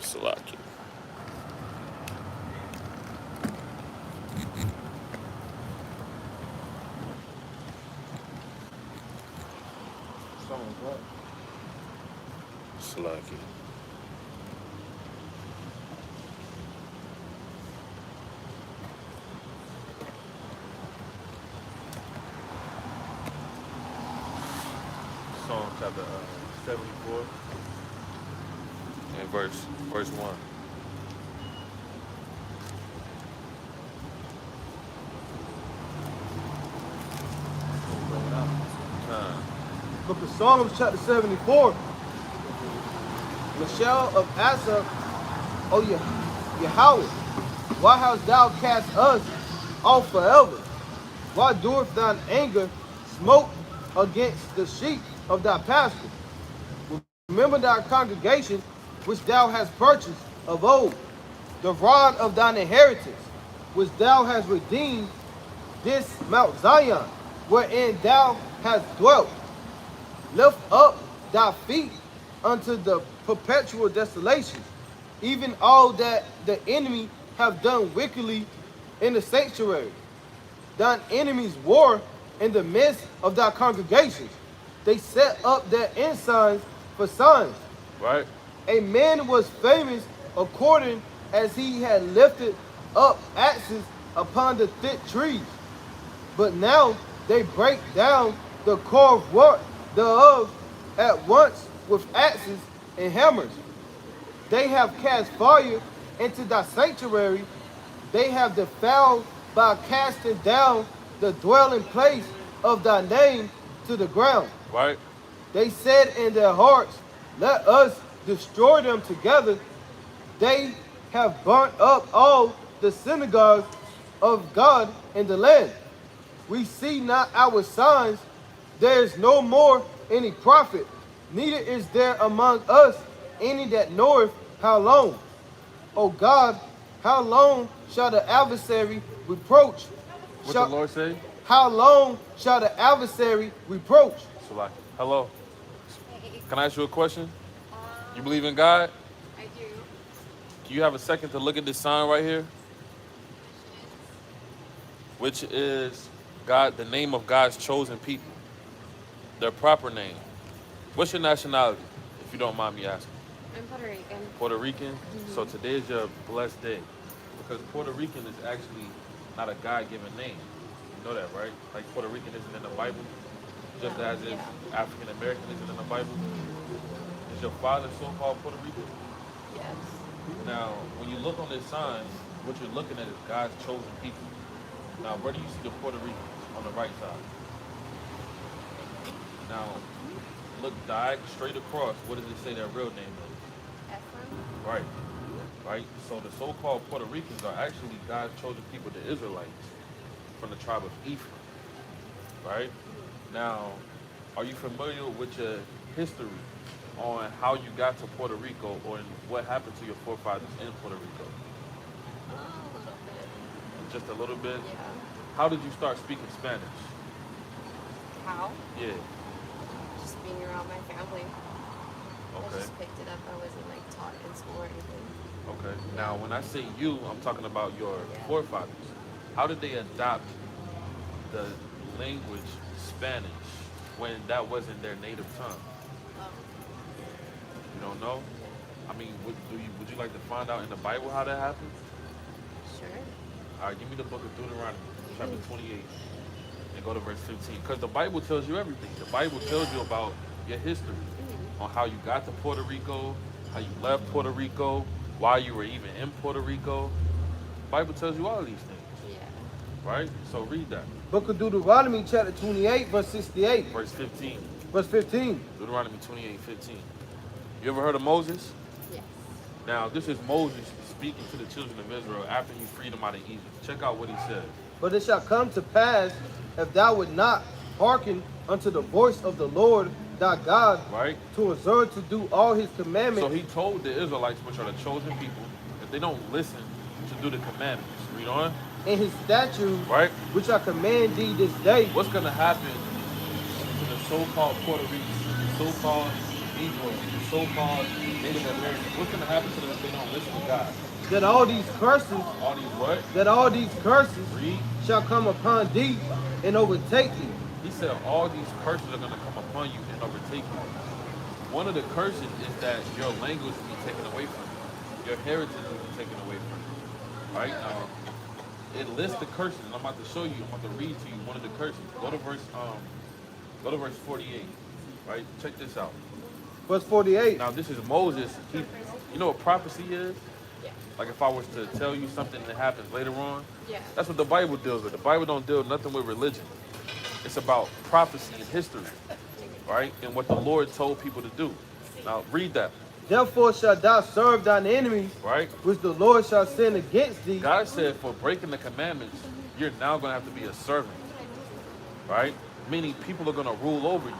Salaki. Someone's what? Salaki. Psalm chapter 74. And verse 1. Bring it out. Book of Psalms, chapter 74. Michelle of Asaph, O Yahweh, why hast thou cast us off forever? Why doeth thine anger smoke against the sheep of thy pasture? Remember thy congregation which thou hast purchased of old, the rod of thine inheritance, which thou hast redeemed, this Mount Zion, wherein thou hast dwelt. Lift up thy feet unto the perpetual desolations, even all that the enemy have done wickedly in the sanctuary. Thine enemies war in the midst of thy congregations. They set up their ensigns for signs. Right? A man was famous according as he had lifted up axes upon the thick trees. But now they break down the carved work thereof at once with axes and hammers. They have cast fire into thy sanctuary. They have defiled by casting down the dwelling place of thy name to the ground. Right? They said in their hearts, let us destroy them together. They have burnt up all the synagogues of God in the land. We see not our signs. There is no more any prophet, neither is there among us any that knoweth how long. O God, how long shall the adversary reproach? What the Lord say? How long shall the adversary reproach? Salaki. Hello. Can I ask you a question? You believe in God? I do. Do you have a second to look at this sign right here? Which is God, the name of God's chosen people. Their proper name. What's your nationality, if you don't mind me asking? I'm Puerto Rican. Puerto Rican? So today is your blessed day. Because Puerto Rican is actually not a God-given name. You know that, right? Like Puerto Rican isn't in the Bible, just as if African American isn't in the Bible. Is your father so-called Puerto Rican? Yes. Now, when you look on this sign, what you're looking at is God's chosen people. Now, where do you see the Puerto Ricans? On the right side. Now, look straight across. What does it say their real name is? Ephraim? Right. Right? So the so-called Puerto Ricans are actually God's chosen people, the Israelites, from the tribe of Ephraim. Right? Now, are you familiar with your history on how you got to Puerto Rico or what happened to your forefathers in Puerto Rico? A little bit. Just a little bit? Yeah. How did you start speaking Spanish? How? Yeah. Just being around my family. I Okay. just picked it up. I wasn't like taught in school or anything. Okay. Now, when I say you, I'm talking about your forefathers. How did they adopt the language Spanish when that wasn't their native tongue? Oh, You don't know? I mean, would you like to find out in the Bible how that happened? sure. All right, give me the book of Deuteronomy, chapter 28, and go to verse 15. Because the Bible tells you everything. The Bible tells you about your history, on how you got to Puerto Rico, how you left Puerto Rico, why you were even in Puerto Rico. The Bible tells you all these things, Yeah. right? So read that. Book of Deuteronomy, chapter 28, verse 68. Verse 15. Verse 15. Deuteronomy 28:15. You ever heard of Moses? Yes. Now, this is Moses speaking to the children of Israel after he freed them out of Egypt. Check out what he said. But it shall come to pass, if thou would not hearken unto the voice of the Lord thy God, Right? to observe to do all his So commandments, he told the Israelites, which are the chosen people, if they don't listen to do the commandments. Read on. and his statutes, Right? which I command thee this day, What's going to happen to the so-called Puerto Ricans, the so-called Negroes, the so-called Native Americans, what's going to happen to them if they don't listen to God? That all these curses, All these what? that all these curses Read. shall come upon thee and overtake thee. He said all these curses are going to come upon you and overtake you. One of the curses is that your language will be taken away from you. Your heritage will be taken away from you. Right? It lists the curses, and I'm about to show you, I'm about to read to you one of the curses. Go to verse 48. Right? Check this out. Verse 48. Now this is Moses. You know what prophecy is? Yeah. Like if I was to tell you something that happens later on, Yeah. that's what the Bible deals with. The Bible don't deal nothing with religion. It's about prophecy and history, right? And what the Lord told people to do. Now read that, Therefore shalt thou serve thine enemies, right? which the Lord shall send against thee. God said for breaking the commandments, you're now going to have to be a servant, right? Meaning people are going to rule over you.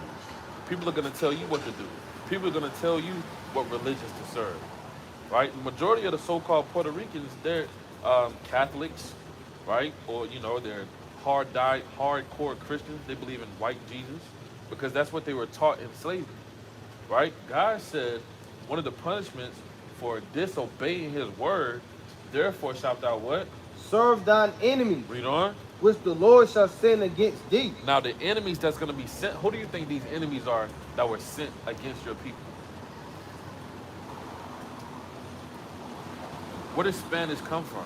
People are going to tell you what to do. People are going to tell you what religions to serve, right? The majority of the so-called Puerto Ricans, they're Catholics, right? Or, they're hardcore Christians. They believe in white Jesus because that's what they were taught in slavery, right? God said one of the punishments for disobeying his word, therefore shalt thou what? Serve thine enemies, Read on. which the Lord shall send against thee. Now the enemies that's going to be sent, who do you think these enemies are that were sent against your people? Where does Spanish come from?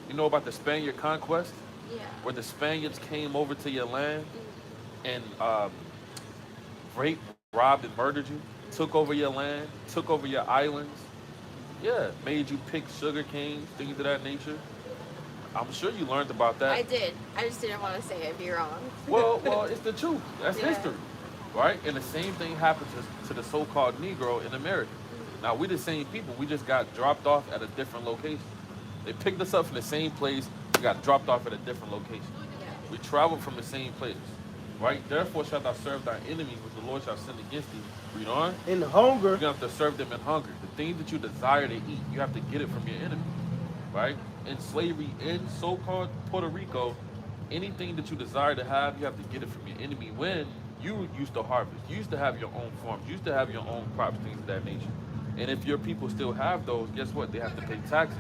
You know about the Spaniard conquest? Yeah. Where the Spaniards came over to your land and raped, robbed, and murdered you? Took over your land, took over your islands? Yeah, made you pick sugar canes, things of that nature. I'm sure you learned about that. I did. I just didn't want to say it. Be wrong. Well, it's the truth. That's Yeah. history, right? And the same thing happened to the so-called Negro in America. Now, we the same people. We just got dropped off at a different location. They picked us up from the same place. We got dropped off at a different location. Yeah. We traveled from the same place, right? Therefore shalt thou serve thy enemies, which the Lord shall send against thee. Read on. In hunger, You're going to have to serve them in hunger. The things that you desire to eat, you have to get it from your enemy, right? In slavery, in so-called Puerto Rico, anything that you desire to have, you have to get it from your enemy. When you used to harvest, you used to have your own farms, you used to have your own crops, things of that nature. And if your people still have those, guess what? They have to pay taxes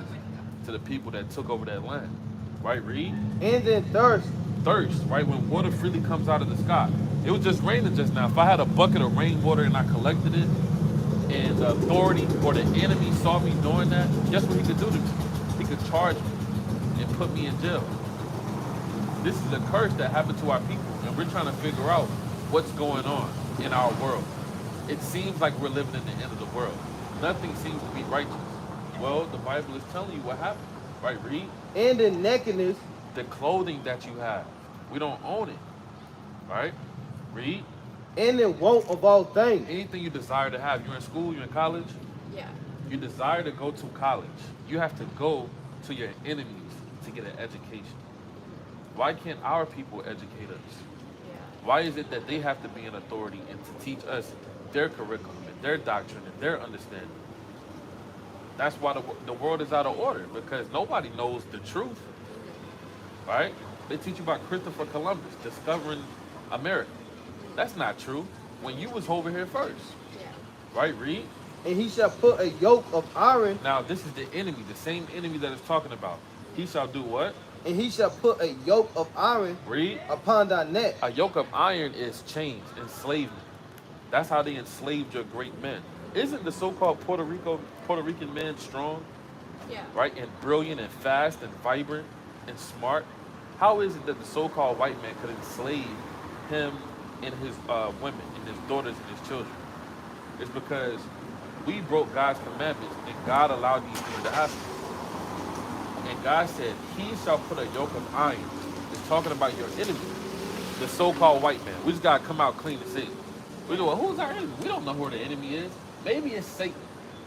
to the people that took over that land, right? Read. and in thirst, Thirst, right? When water freely comes out of the sky. It was just raining just now. If I had a bucket of rainwater and I collected it, and the authority or the enemy saw me doing that, guess what he could do to me? He could charge me and put me in jail. This is a curse that happened to our people, and we're trying to figure out what's going on in our world. It seems like we're living in the end of the world. Nothing seems to be righteous. Well, the Bible is telling you what happened, right? Read. and in nakedness, The clothing that you have, we don't own it, right? Read. and in want of all things. Anything you desire to have, you're in school, you're in college, Yeah. you desire to go to college, you have to go to your enemies to get an education. Why can't our people educate us? Yeah. Why is it that they have to be in authority and to teach us their curriculum and their doctrine and their understanding? That's why the world is out of order, because nobody knows the truth, right? They teach you about Christopher Columbus discovering America. That's not true. When you was over here first, Yeah. right? Read. And he shall put a yoke of iron, Now, this is the enemy, the same enemy that it's talking about. He shall do what? and he shall put a yoke of iron Read. upon thy neck. A yoke of iron is chains, enslavement. That's how they enslaved your great men. Isn't the so-called Puerto Rican man strong, Yeah. right? And brilliant and fast and vibrant and smart? How is it that the so-called white man could enslave him and his women and his daughters and his children? It's because we broke God's commandments and God allowed these things to happen. And God said, he shall put a yoke of iron. It's talking about your enemy, the so-called white man. We just got to come out clean and say, we go, well, who's our enemy? We don't know who the enemy is. Maybe it's Satan.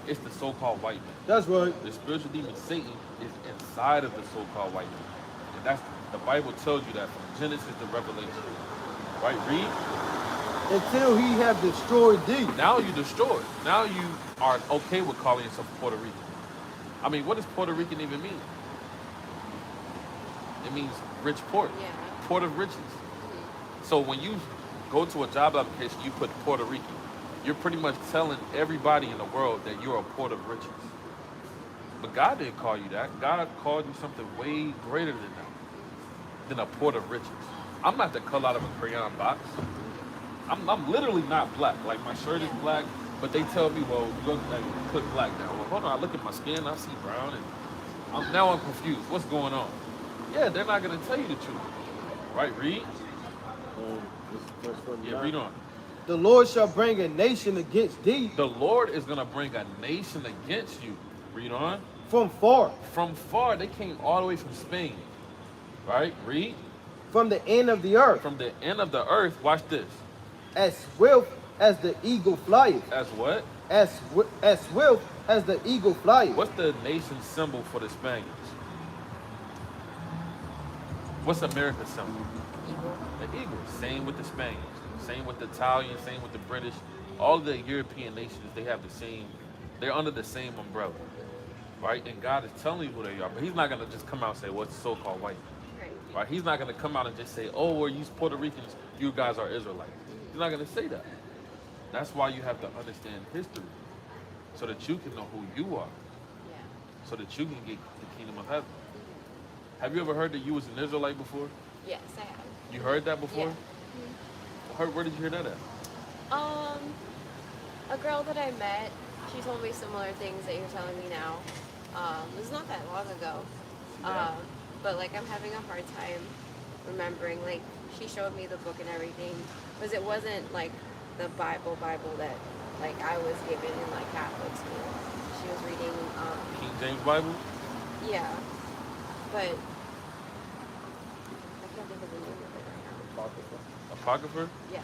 It's the so-called white man. That's right. The spiritual demon Satan is inside of the so-called white man. And that's, the Bible tells you that from Genesis to Revelation. Right? Read. Until he have destroyed thee. Now you're destroyed. Now you are okay with calling yourself Puerto Rican. I mean, what does Puerto Rican even mean? It means rich port. Yeah. Port of riches. So when you go to a job application, you put Puerto Rican. You're pretty much telling everybody in the world that you're a port of riches. But God didn't call you that. God called you something way greater than a port of riches. I'm not the color out of a crayon box. I'm literally not black. Like my shirt is black, but they tell me, well, you go like, put black down. Well, hold on, I look at my skin, I see brown, and now I'm confused. What's going on? Yeah, they're not gonna tell you the truth. Right, read? This is verse Yeah, 49. read on. The Lord shall bring a nation against thee The Lord is gonna bring a nation against you. Read on. from far, From far, they came all the way from Spain. Right? Read. from the end of the earth, From the end of the earth, watch this. as swift as the eagle flieth, As what? as swift as the eagle flieth. What's the nation symbol for the Spaniards? What's America's symbol? Eagle. The eagle. Same with the Spaniards. Same with the Italians. Same with the British. All the European nations, they have the same. They're under the same umbrella, right? And God is telling you who they are, but He's not gonna just come out and say, "What's so-called white?" Right. Right? He's not gonna come out and just say, "Oh, well, you Puerto Ricans, you guys are Israelites." He's not gonna say that. That's why you have to understand history, so that you can know who you are, Yeah. so that you can get the kingdom of heaven. Have you ever heard that you was an Israelite before? Yes, I have. You heard that before? Yeah. Where did you hear that at? A girl that I met, she told me similar things that you're telling me now. It was not that long ago. Yeah. But like I'm having a hard time remembering. Like she showed me the book and everything, because it wasn't like the Bible that like I was given in like Catholic school. She was reading. King James Bible? Yeah, but I can't think of the name of it right Apocrypha? now. Yes.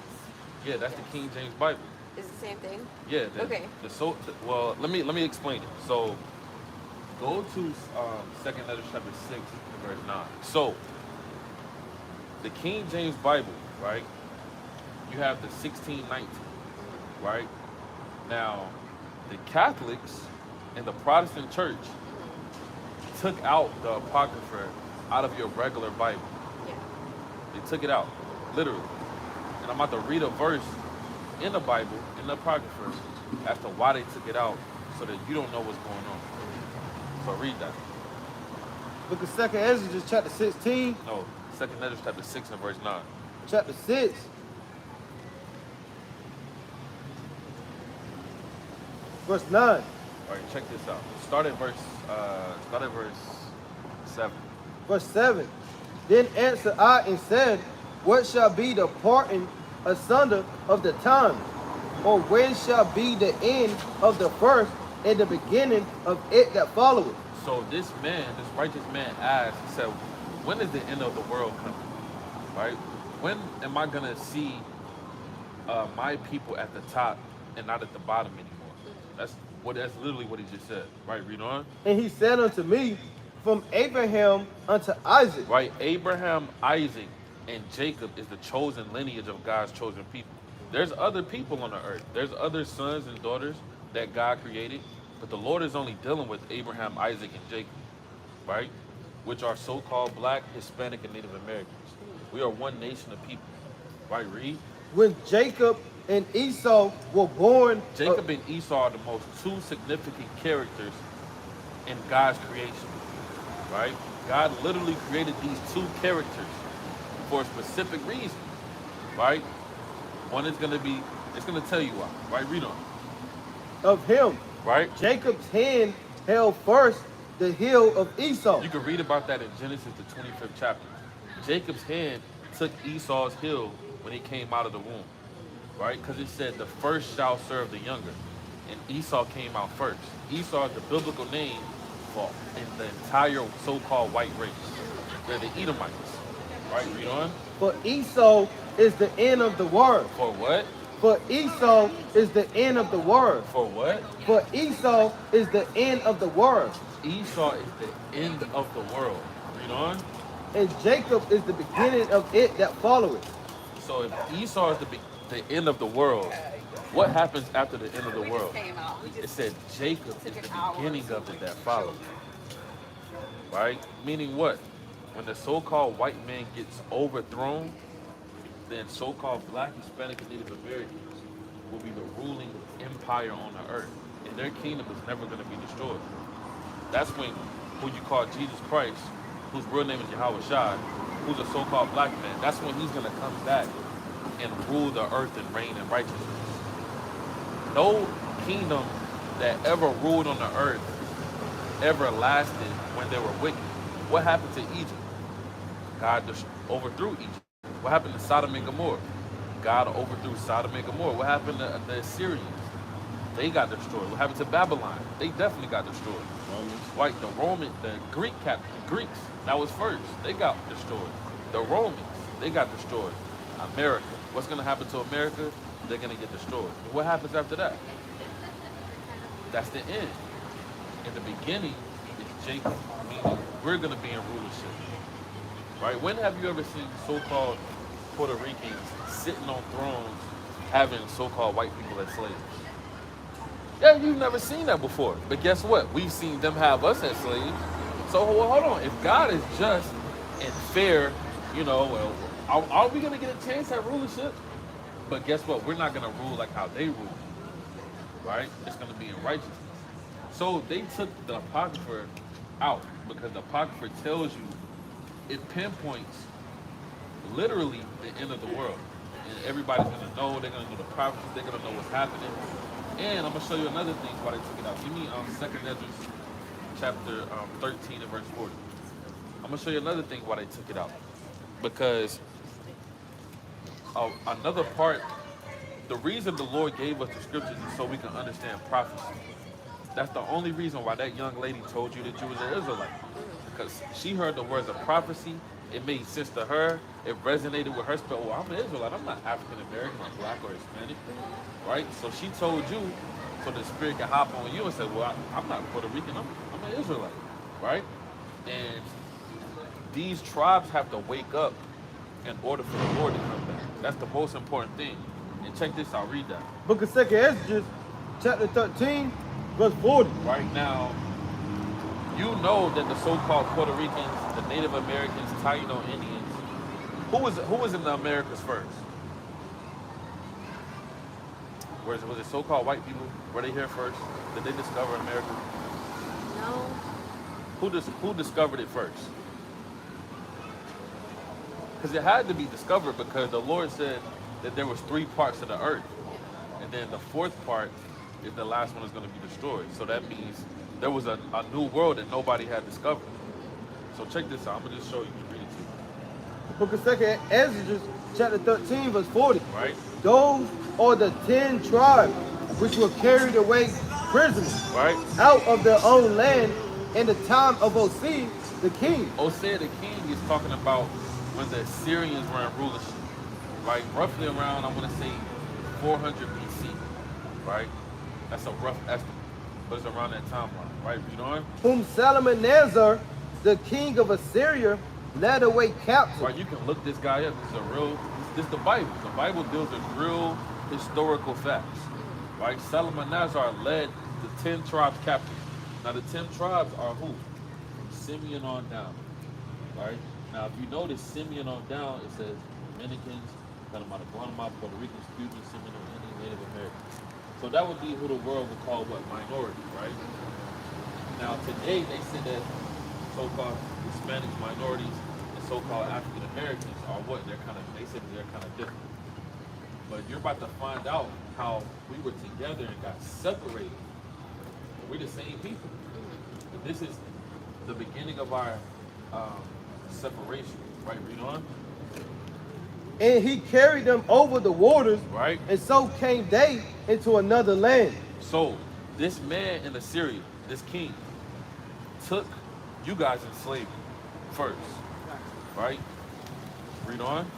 Yeah, that's the Yes. King James Bible. Is it the same thing? Yeah. Okay. Well, let me explain it. So, go to Second Letter chapter 6, verse 9. So, the King James Bible, right? You have the 1619, right? Now, the Catholics and the Protestant Church took out the Apocrypha out of your regular Bible. Yeah. They took it out, literally. And I'm about to read a verse in the Bible, in the Apocrypha, as to why they took it out, so that you don't know what's going on. So read that. Look at 2nd Ezra chapter 16, No, Second Letter chapter 6 and verse 9. chapter 6. Verse 9. All right, check this out. Start at verse 7. Verse 7. Then answered I and said, what shall be the parting asunder of the time? Or when shall be the end of the first and the beginning of it that followeth? So this righteous man asked, he said, when is the end of the world coming? Right? When am I going to see my people at the top and not at the bottom anymore? That's literally what he just said. Right? Read on. And he said unto me, from Abraham unto Isaac. Right? Abraham, Isaac, and Jacob is the chosen lineage of God's chosen people. There's other people on the earth. There's other sons and daughters that God created, but the Lord is only dealing with Abraham, Isaac, and Jacob, right? Which are so-called black, Hispanic, and Native Americans. We are one nation of people, right? Read. When Jacob and Esau were born. Jacob and Esau are the most two significant characters in God's creation, right? God literally created these two characters for a specific reason, right? One is going to be, it's going to tell you why, right? Read on. Of him, right? Jacob's hand held first the heel of Esau. You can read about that in Genesis, the 25th chapter. Jacob's hand took Esau's heel when he came out of the womb, right? Because it said the first shall serve the younger, and Esau came out first. Esau is the biblical name for in the entire so-called white race. They're the Edomites, right? Read on. For Esau is the end of the world. For what? For Esau is the end of the world. For what? For Esau is the end of the world. Esau is the end of the world. Read on. And Jacob is the beginning of it that followeth. So if Esau is the end of the world, what happens after the end of the world? It said Jacob is the beginning of it that follows. Right? Meaning what? When the so-called white man gets overthrown, then so-called black, Hispanic, and Native Americans will be the ruling empire on the earth. And their kingdom is never going to be destroyed. That's when who you call Jesus Christ, whose real name is Yahweh Shai, who's a so-called black man, that's when he's going to come back and rule the earth and reign in righteousness. No kingdom that ever ruled on the earth ever lasted when they were wicked. What happened to Egypt? God overthrew Egypt. What happened to Sodom and Gomorrah? God overthrew Sodom and Gomorrah. What happened to the Assyrians? They got destroyed. What happened to Babylon? They definitely got destroyed. Right, the Greeks, that was first. They got destroyed. The Romans, they got destroyed. America, what's going to happen to America? They're going to get destroyed. What happens after that? That's the end. In the beginning, it's Jacob, meaning we're going to be in rulership. Right? When have you ever seen so-called Puerto Ricans sitting on thrones having so-called white people as slaves? Yeah, you've never seen that before. But guess what? We've seen them have us as slaves. So hold on. If God is just and fair, well, are we going to get a chance at rulership? But guess what? We're not going to rule like how they rule. Right? It's going to be in righteousness. So they took the Apocrypha out because the Apocrypha tells you, it pinpoints literally the end of the world. And everybody's going to know. They're going to know the prophecies. They're going to know what's happening. And I'm going to show you another thing why they took it out. Give me 2nd Ezra chapter 13 and verse 40. I'm going to show you another thing why they took it out. Because another part, the reason the Lord gave us the scriptures is so we can understand prophecy. That's the only reason why that young lady told you that you was an Israelite. Because she heard the words of prophecy. It made sense to her. It resonated with her. Well, I'm an Israelite. I'm not African American or black or Hispanic. Right? So she told you so the spirit can hop on you and say, well, I'm not Puerto Rican. I'm an Israelite. Right? And these tribes have to wake up in order for the Lord to come back. That's the most important thing. And check this out. Read that. Book of 2nd Ezra, chapter 13, verse 40. Right now, you know that the so-called Puerto Ricans, the Native Americans, Taino Indians, who was in the Americas first? Was it so-called white people? Were they here first? Did they discover America? No. Who discovered it first? Because it had to be discovered because the Lord said that there was 3 parts of the earth. And then the 4th part is the last one is going to be destroyed. So that means there was a new world that nobody had discovered. So check this out. I'm going to just show you. Read it to you. Book of 2nd Ezra, chapter 13, verse 40. Right? Those are the 10 tribes which were carried away prisoners out of their own land in the time of Hosea the king. Hosea the king is talking about when the Assyrians were in rulership. Right? Roughly around, I want to say, 400 BC. Right? That's a rough estimate. But it's around that timeline. Right? Read on. Whom Salmanassar, the king of Assyria, led away captive. Right, you can look this guy up. This is the Bible. The Bible deals with real historical facts. Right? Salmanassar led the 10 tribes captive. Now the 10 tribes are who? From Simeon on down. Right? Now if you notice Simeon on down, it says Dominicans, Guatemala, Puerto Ricans, Cubans, Seminole Indians, Native Americans. So that would be who the world would call what? Minority, right? Now today they say that so-called Hispanics, minorities, and so-called African Americans are what? They say they're kind of different. But you're about to find out how we were together and got separated. We're the same people. But this is the beginning of our separation. Right, read on. And he carried them over the waters, right? And so came they into another land. So this man in Assyria, this king, took you guys in slavery first, right? Read on.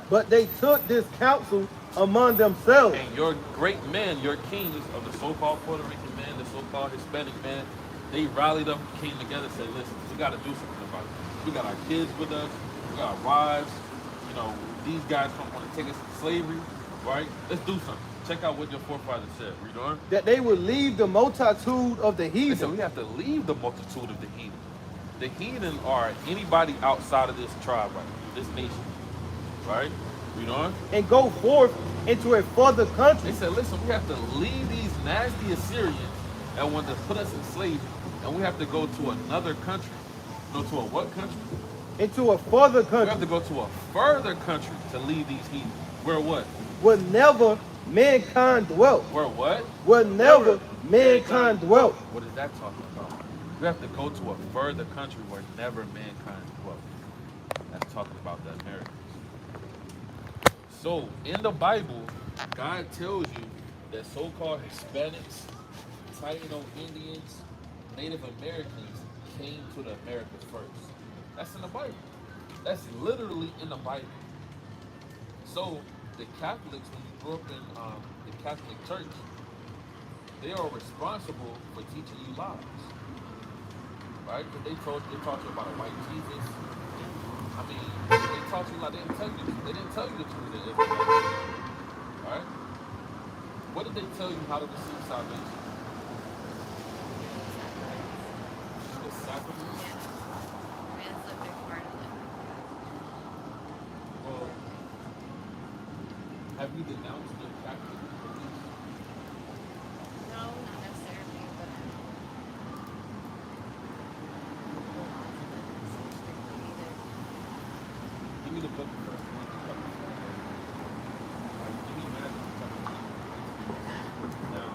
But they took this counsel among themselves. And your great men, your kings of the so-called Puerto Rican man, the so-called Hispanic man, they rallied up, came together, and said, listen, we got to do something about it. We got our kids with us, we got our wives, these guys don't want to take us to slavery, right? Let's do something. Check out what your forefathers said. Read on. That they would leave the multitude of the heathen. They said we have to leave the multitude of the heathen. The heathen are anybody outside of this tribe right now, this nation, right? Read on. and go forth into a further They country, said, listen, we have to leave these nasty Assyrians that want to put us in slavery, and we have to go to another country. No, to a what country? into a further We have to country, go to a further country to leave these heathen. Where what? where never mankind dwelt. Where what? Where never mankind dwelt. What is that talking about? We have to go to a further country where never mankind dwelt. That's talking about the Americas. So in the Bible, God tells you that so-called Hispanics, Taino Indians, Native Americans came to the Americas first. That's in the Bible. That's literally in the Bible. So the Catholics, when you grew up in the Catholic Church, they are responsible for teaching you lies, right? Because they taught you about a white Jesus. I mean, they taught you like they didn't tell you. They didn't tell you the truth of Israel, right? What did they tell you how to receive salvation? The sacrament. That's a big part of it. Well, have you denounced the Catholic beliefs? No, not necessarily, but Give me the book first. Give me Matthew chapter 3. Now,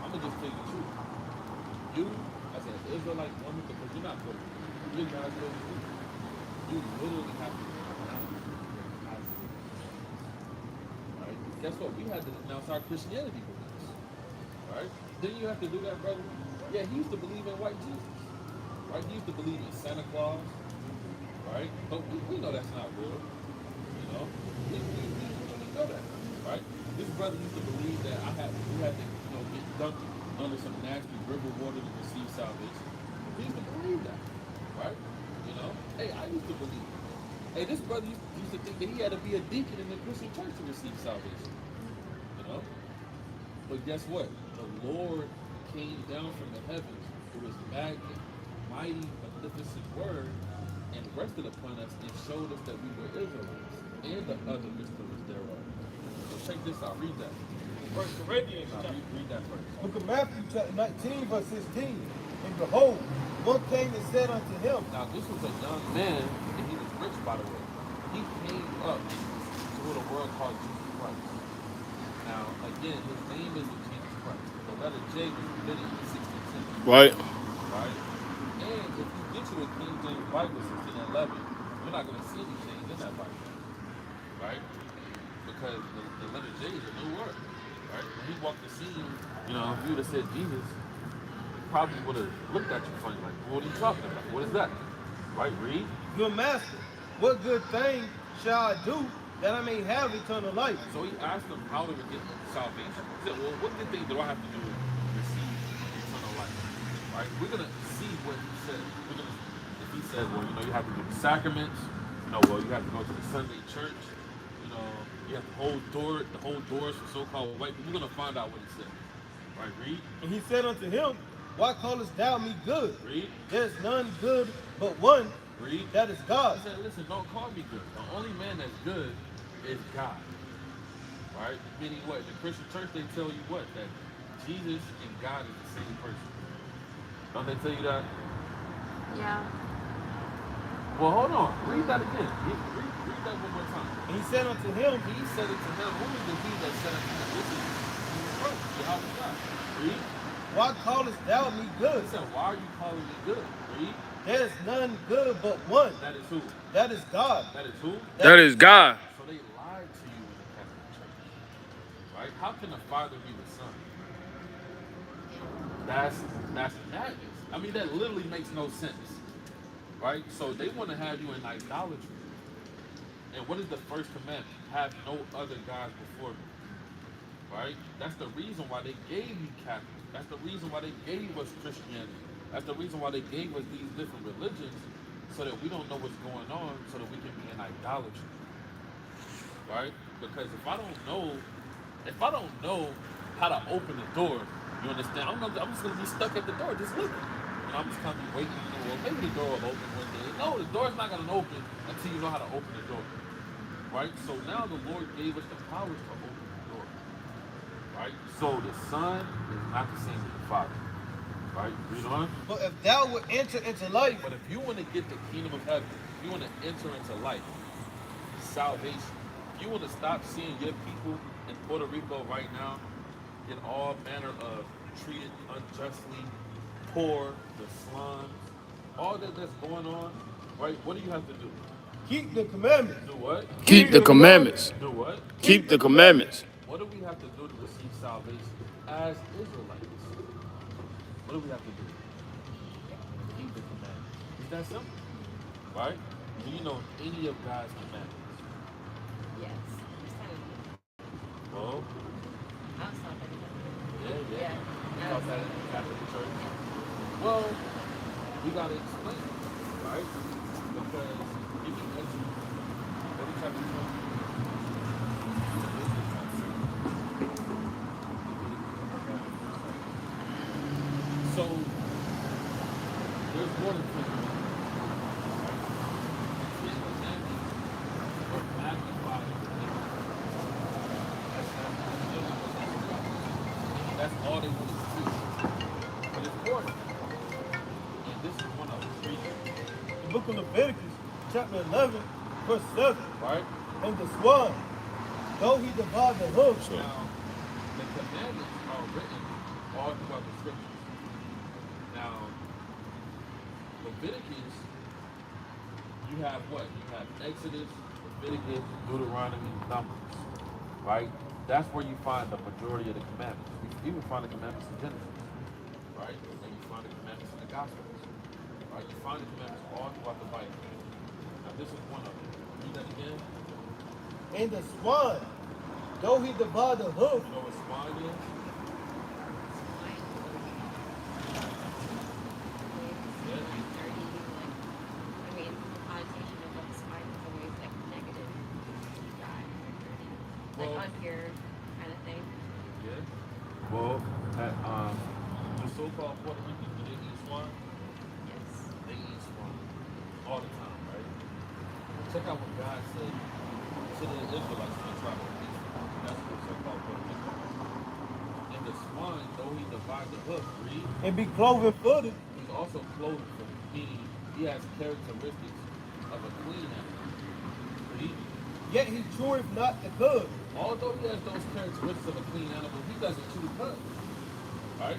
I'm gonna just tell you the truth. You, as an Israelite woman, because you're not good, you're God's chosen people. You literally have to denounce your right? Guess what? We had to denounce our Christianity beliefs. Right? Didn't you have to do that, brother? Yeah, he used to believe in white Jesus. Right? He used to believe in Santa Claus. Right? But we know that's not real. You know? We know that. Right? This brother used to believe that we had to, get dunked under some nasty river water to receive salvation. He used to believe that. Right? You know? Hey, I used to believe it. Hey, this brother used to think that he had to be a deacon in the Christian church to receive salvation. You know? But guess what? The Lord came down from the heavens with his mighty, magnificent word and rested upon us and showed us that we were Israelites and the other mysteries thereof. So check this out. Read that. 1 Corinthians, Read that first. book of Matthew, chapter 19, verse 16. And behold, one came and said unto him, Now this was a young man, and he was rich, by the way. He came up to what the world called Jesus Christ. Now, again, his name isn't Jesus Christ. The letter J was invented in the 16th century. Right. Right? And if you get to a King James Bible 1611, you're not going to see any change in that Bible. Right? Because the letter J is a new word. Right? When he walked the scene, if you would have said Jesus, probably would have looked at you funny, like, what are you talking about? What is that? Right? Read. Good master, what good thing shall I do that I may have eternal life? So he asked him how to get salvation. He said, well, what good thing do I have to do to receive eternal life? Right? We're going to see what he said. If he said, well, you have to do the sacraments, you have to go to the Sunday church, you have to hold doors for so-called white people. We're going to find out what he said. Right? Read. And he said unto him, why callest thou me good? Read. There's none good but one, Read. that is God. He said, listen, don't call me good. The only man that's good is God. Right? Meaning what? In the Christian church, they tell you what? That Jesus and God is the same person. Don't they tell you that? yeah. Well, hold on. Read that again. Read that one more time. And he said unto him, He said it to him. Who is the he that said it to him? This is Jesus Christ, Yahweh God. Read. why callest thou me good? He said, why are you calling me good? Read. There's none good but one, That is who? that is God. That is who? That is God. So they lied to you in the Catholic Church. Right? How can the Father be the Son? That's madness. I mean, that literally makes no sense. Right? So they want to have you in idolatry. And what is the first commandment? Have no other gods before me. Right? That's the reason why they gave you Catholic. That's the reason why they gave us Christianity. That's the reason why they gave us these different religions, so that we don't know what's going on, so that we can be in idolatry. Right? Because if I don't know how to open the door, you understand? I'm just gonna be stuck at the door just looking. I'm just gonna be waiting. Well, maybe the door will open one day. No, the door's not gonna open until you know how to open the door. right? So now the Lord gave us the power to open the door, right? So the Son is not the same as the Father, right? Read on. But if thou would enter into life, But if you want to get the kingdom of heaven, if you want to enter into life, salvation, if you want to stop seeing your people in Puerto Rico right now in all manner of treated unjustly, poor, the slums, all that's going on, right? What do you have to do? keep the commandments. Do what? Keep the commandments. Do what? Keep the commandments. What do we have to do to receive salvation as Israelites? What do we have to do? Keep the commandments. It's that simple, right? Do you know any of God's commandments? Yes. Just kind of. Well, I was not very good. yeah. Yeah. You I taught was that not in the very Catholic Church. good. Well, we gotta explain it, right? Because give me Exodus. What chapter 20? So there's more than 20 minutes, right? The 10 commandments are magnified in the kingdom. That's all they want to see. But it's more than that. And this is one of them. Read it, The book of Leviticus, chapter 11, verse 7. right? And the swan, though he divide the hoof, Now, the commandments are written all throughout the scriptures. Now, Leviticus, you have what? You have Exodus, Leviticus, Deuteronomy, Numbers, right? That's where you find the majority of the commandments. You even find the commandments in Genesis, right? And you find the commandments in the Gospels, right? You find the commandments all throughout the Bible. Now, this is one of them. Read that again. and the swan, though he divide the hoof, You know what swine is? Unpure kind of thing. Yeah. Well, the so-called Puerto Ricans, do they eat swine? Yes. They eat swine all the time, right? Check out what God said to the Israelites when they tried to eat. That's what so-called Puerto Ricans. And the swine, though he divide the hoof, read, and be cloven footed, he's also clothed for it, meaning he has characteristics of a clean animal. Read. yet he cheweth not the cud. Although he has those characteristics of a clean animal, he doesn't chew the cud. Right?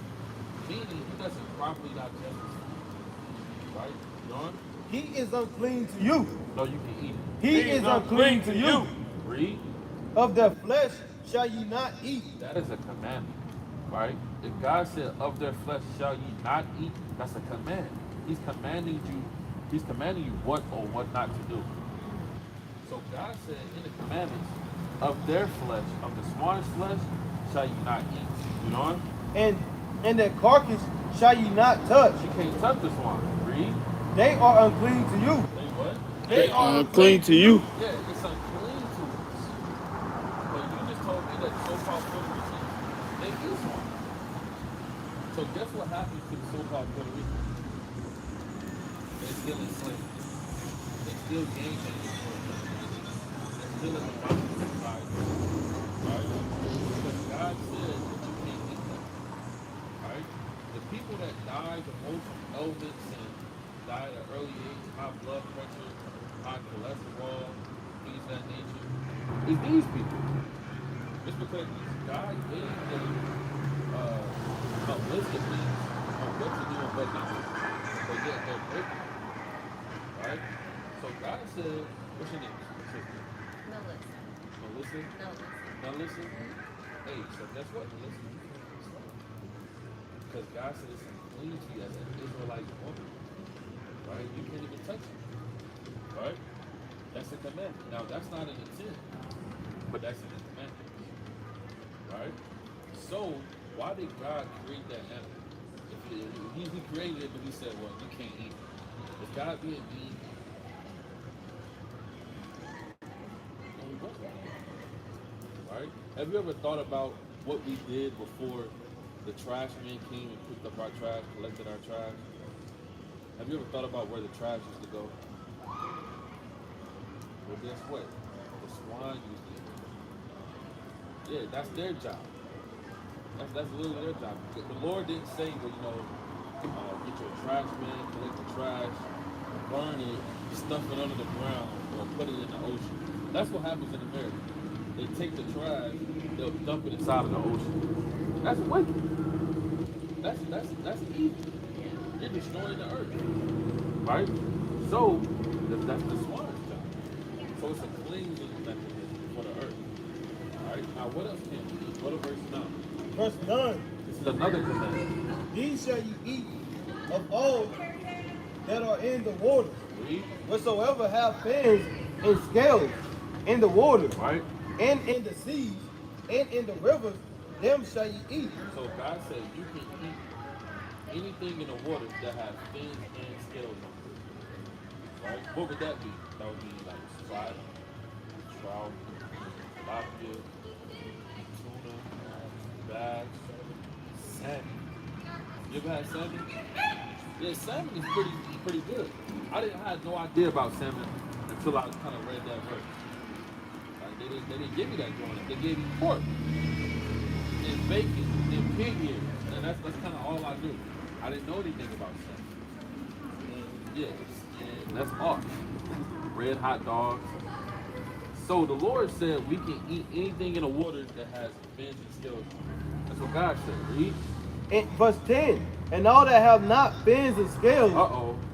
Meaning he doesn't properly digest his food. Right? John? He is unclean to you. No, you can eat it. He is unclean to you. Read. Of their flesh shall ye not eat. That is a commandment. Right? If God said, of their flesh shall ye not eat, that's a command. He's commanding you what or what not to do. So God said in the commandments, of their flesh, of the swine's flesh, shall ye not eat. You know? And their carcass shall ye not touch. You can't touch the swine. Read. They are unclean to you. They what? They are Unclean to you. Yeah, it's unclean to us. But you just told me that so-called Puerto Ricans, they eat swine. So guess what happens to the so-called Puerto Ricans? They're still enslaved. They're still gang bangers. They're still in the bottom of society. Right? Because God said that you can't eat them. Right? The people that die the most from ailments and die at an early age, high blood pressure, high cholesterol, things of that nature, is these people. It's because God gave them a list of things on what to do and what not to do. But yet they're breaking it. Right? So God said, what's your name? Melissa. Melissa? Melissa. Melissa? Hey, so guess what, Melissa? Because God said it's unclean to you as an Israelite woman. Right? You can't even touch it. Right? That's a commandment. Now, that's not in the 10, but that's in the commandment. Right? So, why did God create that animal? If he created it, but he said, well, you can't eat it. Is God being mean? No, he wasn't. Right? Have you ever thought about what we did before the trash man came and picked up our trash, collected our trash? Have you ever thought about where the trash used to go? Well, guess what? The swine use it. Yeah, that's their job. That's literally their job. The Lord didn't say, well, get your trash man, collect the trash, burn it, stuff it under the ground, or put it in the ocean. That's what happens in America. They take the trash, they'll dump it inside of the ocean. That's wicked. That's evil. You're destroying the earth, right? So that's the swine's job. So it's a cleansing mechanism for the earth. All right. Now what else can you eat? What a verse 9. Verse 9. This is another commandment. These shall you eat of all that are in the waters, Read. whatsoever have fins and scales in the water, Right. and in the seas, and in the rivers, them shall you eat. So God said you can eat anything in the water that has fins and scales on it. Right? What would that be? That would be like spot, trout, tilapia, tuna, bass, salmon. You ever had salmon? Yeah, salmon is pretty good. I had no idea about salmon until I kind of read that verse. Like they didn't give me that growing up. They gave me pork and bacon and pig ears, and that's kind of all I knew. I didn't know anything about salmon. And yeah, and that's all. Red hot dogs. So the Lord said we can eat anything in the water that has fins and scales. That's what God said. Read. And verse 10. And all that have not fins and scales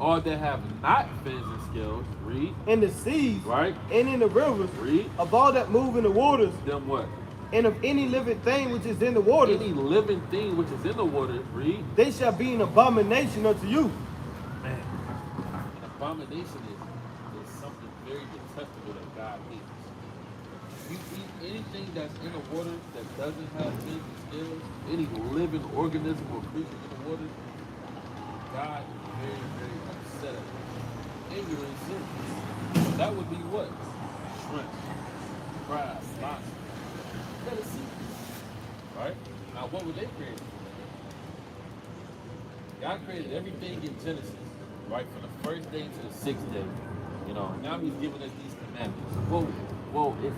All that have not fins and scales. Read. in the seas, Right. and in the rivers, Read. of all that move in the waters, Them what? and of any living thing which is in the waters, Any living thing which is in the water. Read. they shall be an abomination unto you. Man, an abomination is something very detestable that God hates. You eat anything that's in the water that doesn't have fins and scales, any living organism or creature in the water, God is very, very upset at it. And you're in sin. So that would be what? Shrimp, crab, lobster. Let us see. Right? Now what would they create? God created everything in Genesis, right? From the first day to the sixth day. Now he's giving us these commandments. Well, if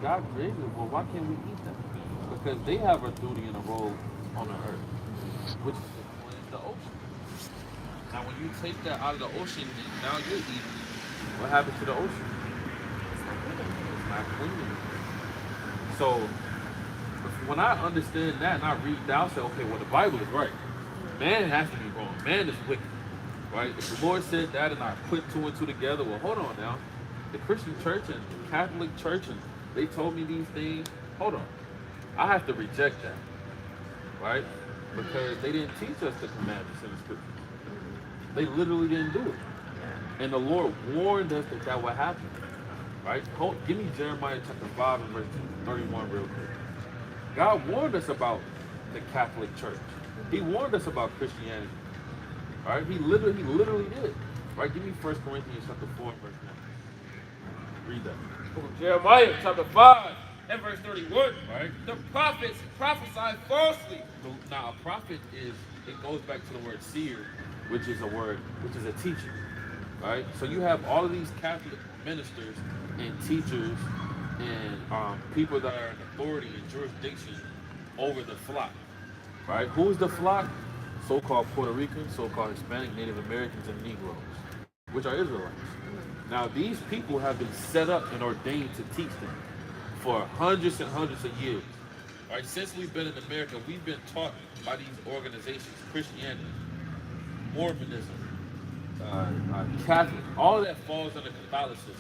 God created it, well, why can't we eat them? Because they have a duty and a role on the earth, which is to cleanse the ocean. Now, when you take that out of the ocean, and now you're eating, what happens to the ocean? It's not clean. So, when I understand that and I read that, I'll say, okay, well, the Bible is right. Man has to be wrong. Man is wicked. Right? If the Lord said that and I put two and two together, well, hold on now. The Christian church and the Catholic church, and they told me these things. Hold on. I have to reject that. Right? Because they didn't teach us the commandments in the scripture. They literally didn't do it. And the Lord warned us that would happen. Right? Give me Jeremiah chapter 5 and verse 31 real quick. God warned us about the Catholic Church. He warned us about Christianity. Right? He literally did. Right? Give me 1 Corinthians chapter 4 and verse 1. Read that. Jeremiah chapter 5 and verse 31. Right? The prophets prophesied falsely. Now a prophet it goes back to the word seer, which is a teacher. Right? So you have all of these Catholic ministers and teachers and people that are in authority and jurisdiction over the flock. Right? Who is the flock? So-called Puerto Ricans, so-called Hispanic, Native Americans, and Negroes, which are Israelites. Now, these people have been set up and ordained to teach them for hundreds and hundreds of years. Right? Since we've been in America, we've been taught by these organizations, Christianity, Mormonism, Catholic, all of that falls under Catholicism.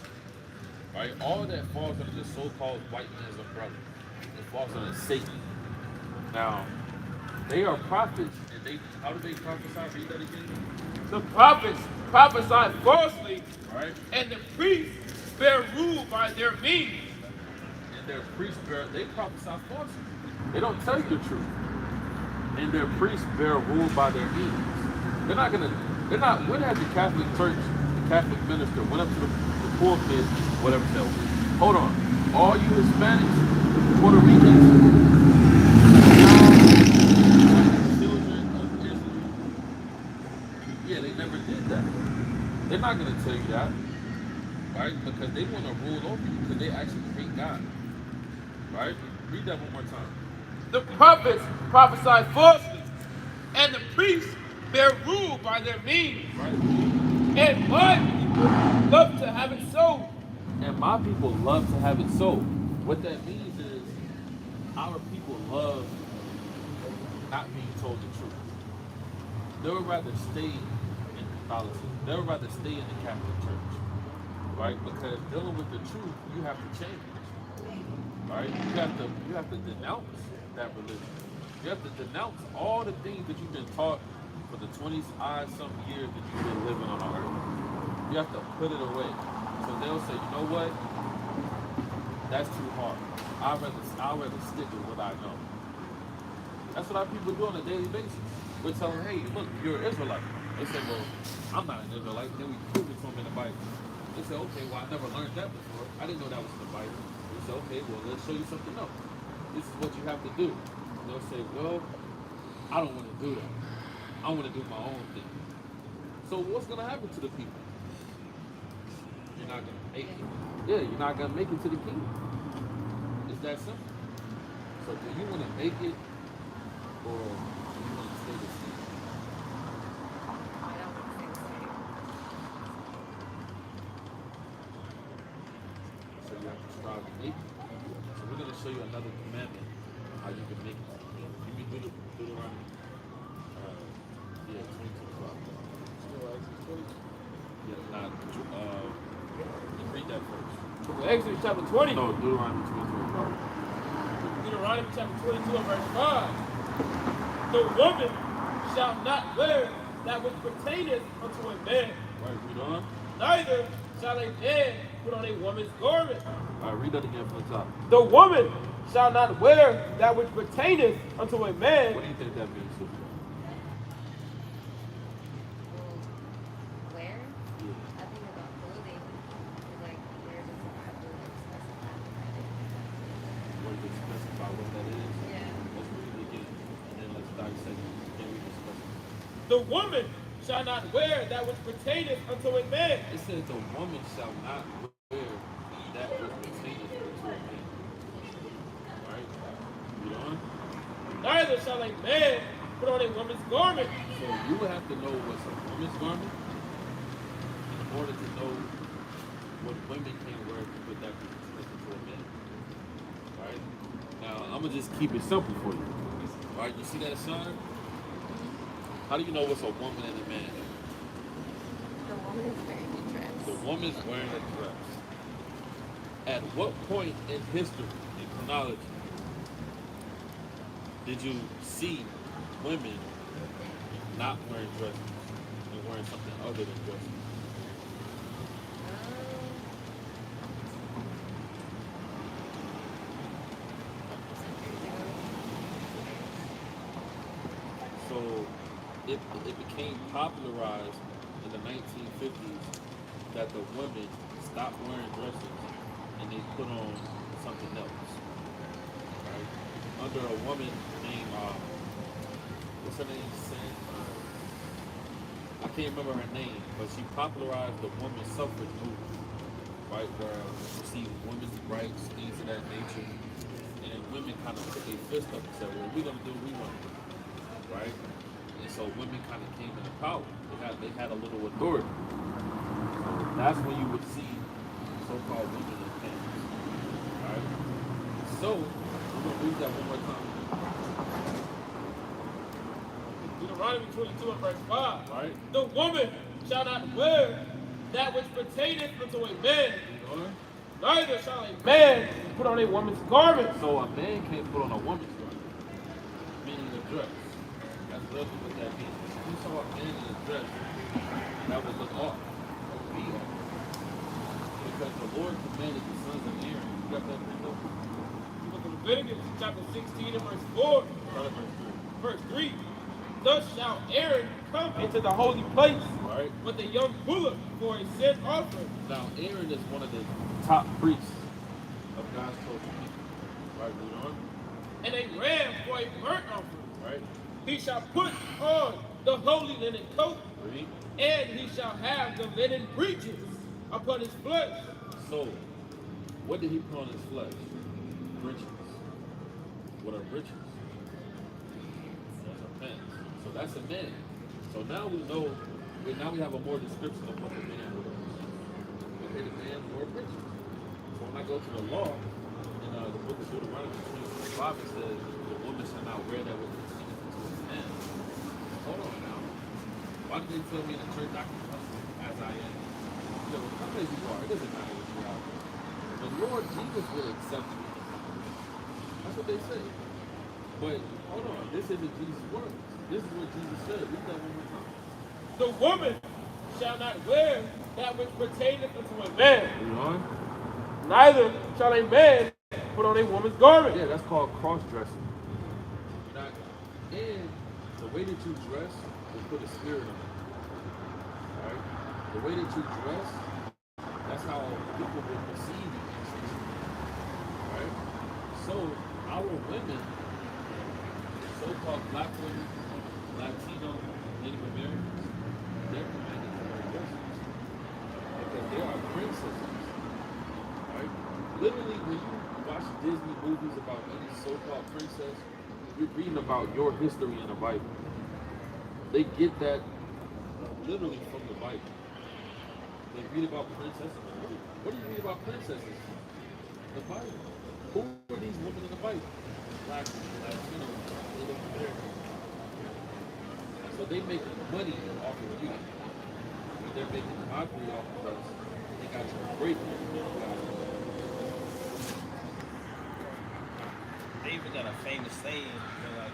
Right? All of that falls under the so-called white man's umbrella. It falls under Satan. Now, they are prophets, and how do they prophesy? Read that again. The prophets prophesied falsely, Right? and the priests bear rule by their means. And their priests they prophesy falsely. They don't tell you the truth. And their priests bear rule by their means. When has the Catholic Church, the Catholic minister went up to the pulpit, whatever, said, hold on, all you Hispanics, Puerto Ricans, yeah, they never did that. They're not going to tell you that, right? Because they want to rule over you, because they actually hate God. Right? Read that one more time. The prophets prophesy falsely, and the priests bear rule by their means. Right? And my people love to have it so. And my people love to have it so. What that means is our people love not being told the truth. They would rather stay in Catholicism. They would rather stay in the Catholic Church. Right? Because dealing with the truth, you have to change. Right? You have to denounce that religion. You have to denounce all the things that you've been taught for the 20-odd some years that you've been living on earth. You have to put it away. So they'll say, you know what? That's too hard. I'd rather stick with what I know. That's what our people do on a daily basis. We're telling them, hey, look, you're an Israelite. They say, well, I'm not an Israelite. Then we prove it to them in the Bible. They say, okay, well, I never learned that before. I didn't know that was in the Bible. We say, okay, well, let's show you something else. This is what you have to do. And they'll say, well, I don't want to do that. I want to do my own thing. So what's going to happen to the people? You're not going to make it. Yeah, you're not going to make it to the kingdom. It's that simple. So do you want to make it, or do you want to stay the same? I don't want to say the same. So you have to strive to make it. So we're going to show you another commandment on how you can make it. Give me Deuteronomy. Yeah, 22:12. Yeah, not. Read that first. Exodus chapter 20. No, Deuteronomy 22:12. Deuteronomy chapter 22 and verse 5. The woman shall not wear that which pertaineth unto a man, Right, read on. neither shall a man put on a woman's garment. All right, read that again from the top. The woman shall not wear that which pertaineth unto a man. What do you think that means, sister? Where? I think about clothing. Like, where does the Bible specify what What does it specify what that is? that is? Yeah. Let's read it again, and then let's dissect it. Then we discuss it. The woman shall not wear that which pertaineth unto a man. It says the woman shall not wear that which pertaineth unto a man. Right? Read on. Neither shall a man put on a woman's garment. So you would have to know what's a woman's garment in order to know what women can wear to put that which pertaineth unto a man. Right? Now, I'm going to just keep it simple for you. Right? You see that sign? How do you know what's a woman and a man? The woman is wearing a dress. The woman's wearing a dress. At what point in history, in chronology, did you see women not wearing dresses and wearing something other than dresses? So it became popularized in the 1950s that the women stopped wearing dresses and they put on something else. Right? Under a woman named, what's her name? I can't remember her name, but she popularized the women's suffrage movement. Right? Where you see women's rights, things of that nature. And then women kind of put their fist up and said, well, we're going to do what we want to do. Right? And so women kind of came into power. They had a little authority. So that's when you would see so-called women in pants. Right? So we're gonna read that one more time. Deuteronomy 22 and verse 5. Right? The woman shall not wear that which pertaineth unto a man, neither shall a man put on a woman's garment. So a man can't put on a woman's garment, meaning a dress. That's literally what that means. If you saw a man in a dress, that would look off. That would be off. Because the Lord commanded the sons of Aaron. You got that written up? The book of Leviticus chapter 16 and verse 4. Start at verse 3. Verse 3. Thus shall Aaron come into the holy place Right? with a young bullock for a sin offering. Now, Aaron is one of the top priests of God's chosen people. Right? Read on. And a ram for a burnt offering. Right? He shall put on the holy linen coat, Read. and he shall have the linen breeches upon his flesh. So, What did he put on his flesh? Riches. What are riches? Those are men. So that's a man. So now we know, now we have a more description of what the man was. Okay, the man wore riches. So when I go to the law, in the book of Deuteronomy 25, it says, the woman shall not wear that which is seen to a man. Hold on now. Why did they tell me in the church I can come as I am? You know, how many you are, it doesn't matter what you are. The Lord Jesus will accept you. That's what they say. But hold on, this isn't Jesus' words. This is what Jesus said. Read that one more time. The woman shall not wear that which pertaineth unto a man. Read on. Neither shall a man put on a woman's garment. Yeah, that's called cross-dressing. And the way that you dress will put a spirit on it. Right? The way that you dress, that's how people will perceive you. Right? So our women, so-called black women, Latino, Native Americans, they're commanded to wear dresses. Because they are princesses. Right? Literally, when you watch Disney movies about any so-called princess, you're reading about your history in the Bible. They get that literally from the Bible. They read about princesses. What do you read about princesses? The Bible. Who are these women in the Bible? Black women, Latino, Native American. So they make money off of you. They're making mockery off of us. They got you breaking. They even got a famous saying, like a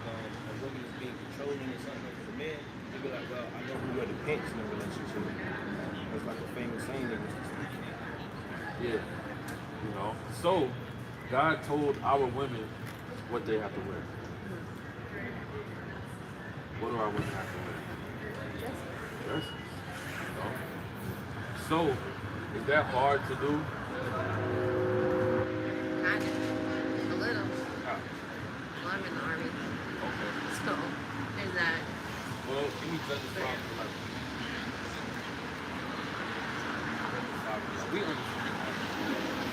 woman is being controlling or something for the men. They be like, well, I know who wear the pants in a relationship. It's like a famous saying they used to say. Yeah. You know. So God told our women what they have to wear. What do our women have to wear? Dresses. You know? So is that hard to do? Kind of. A little. How? Well, I'm in the army. Okay. So, there's that. Well, give me Judges 5 and 11. We understand.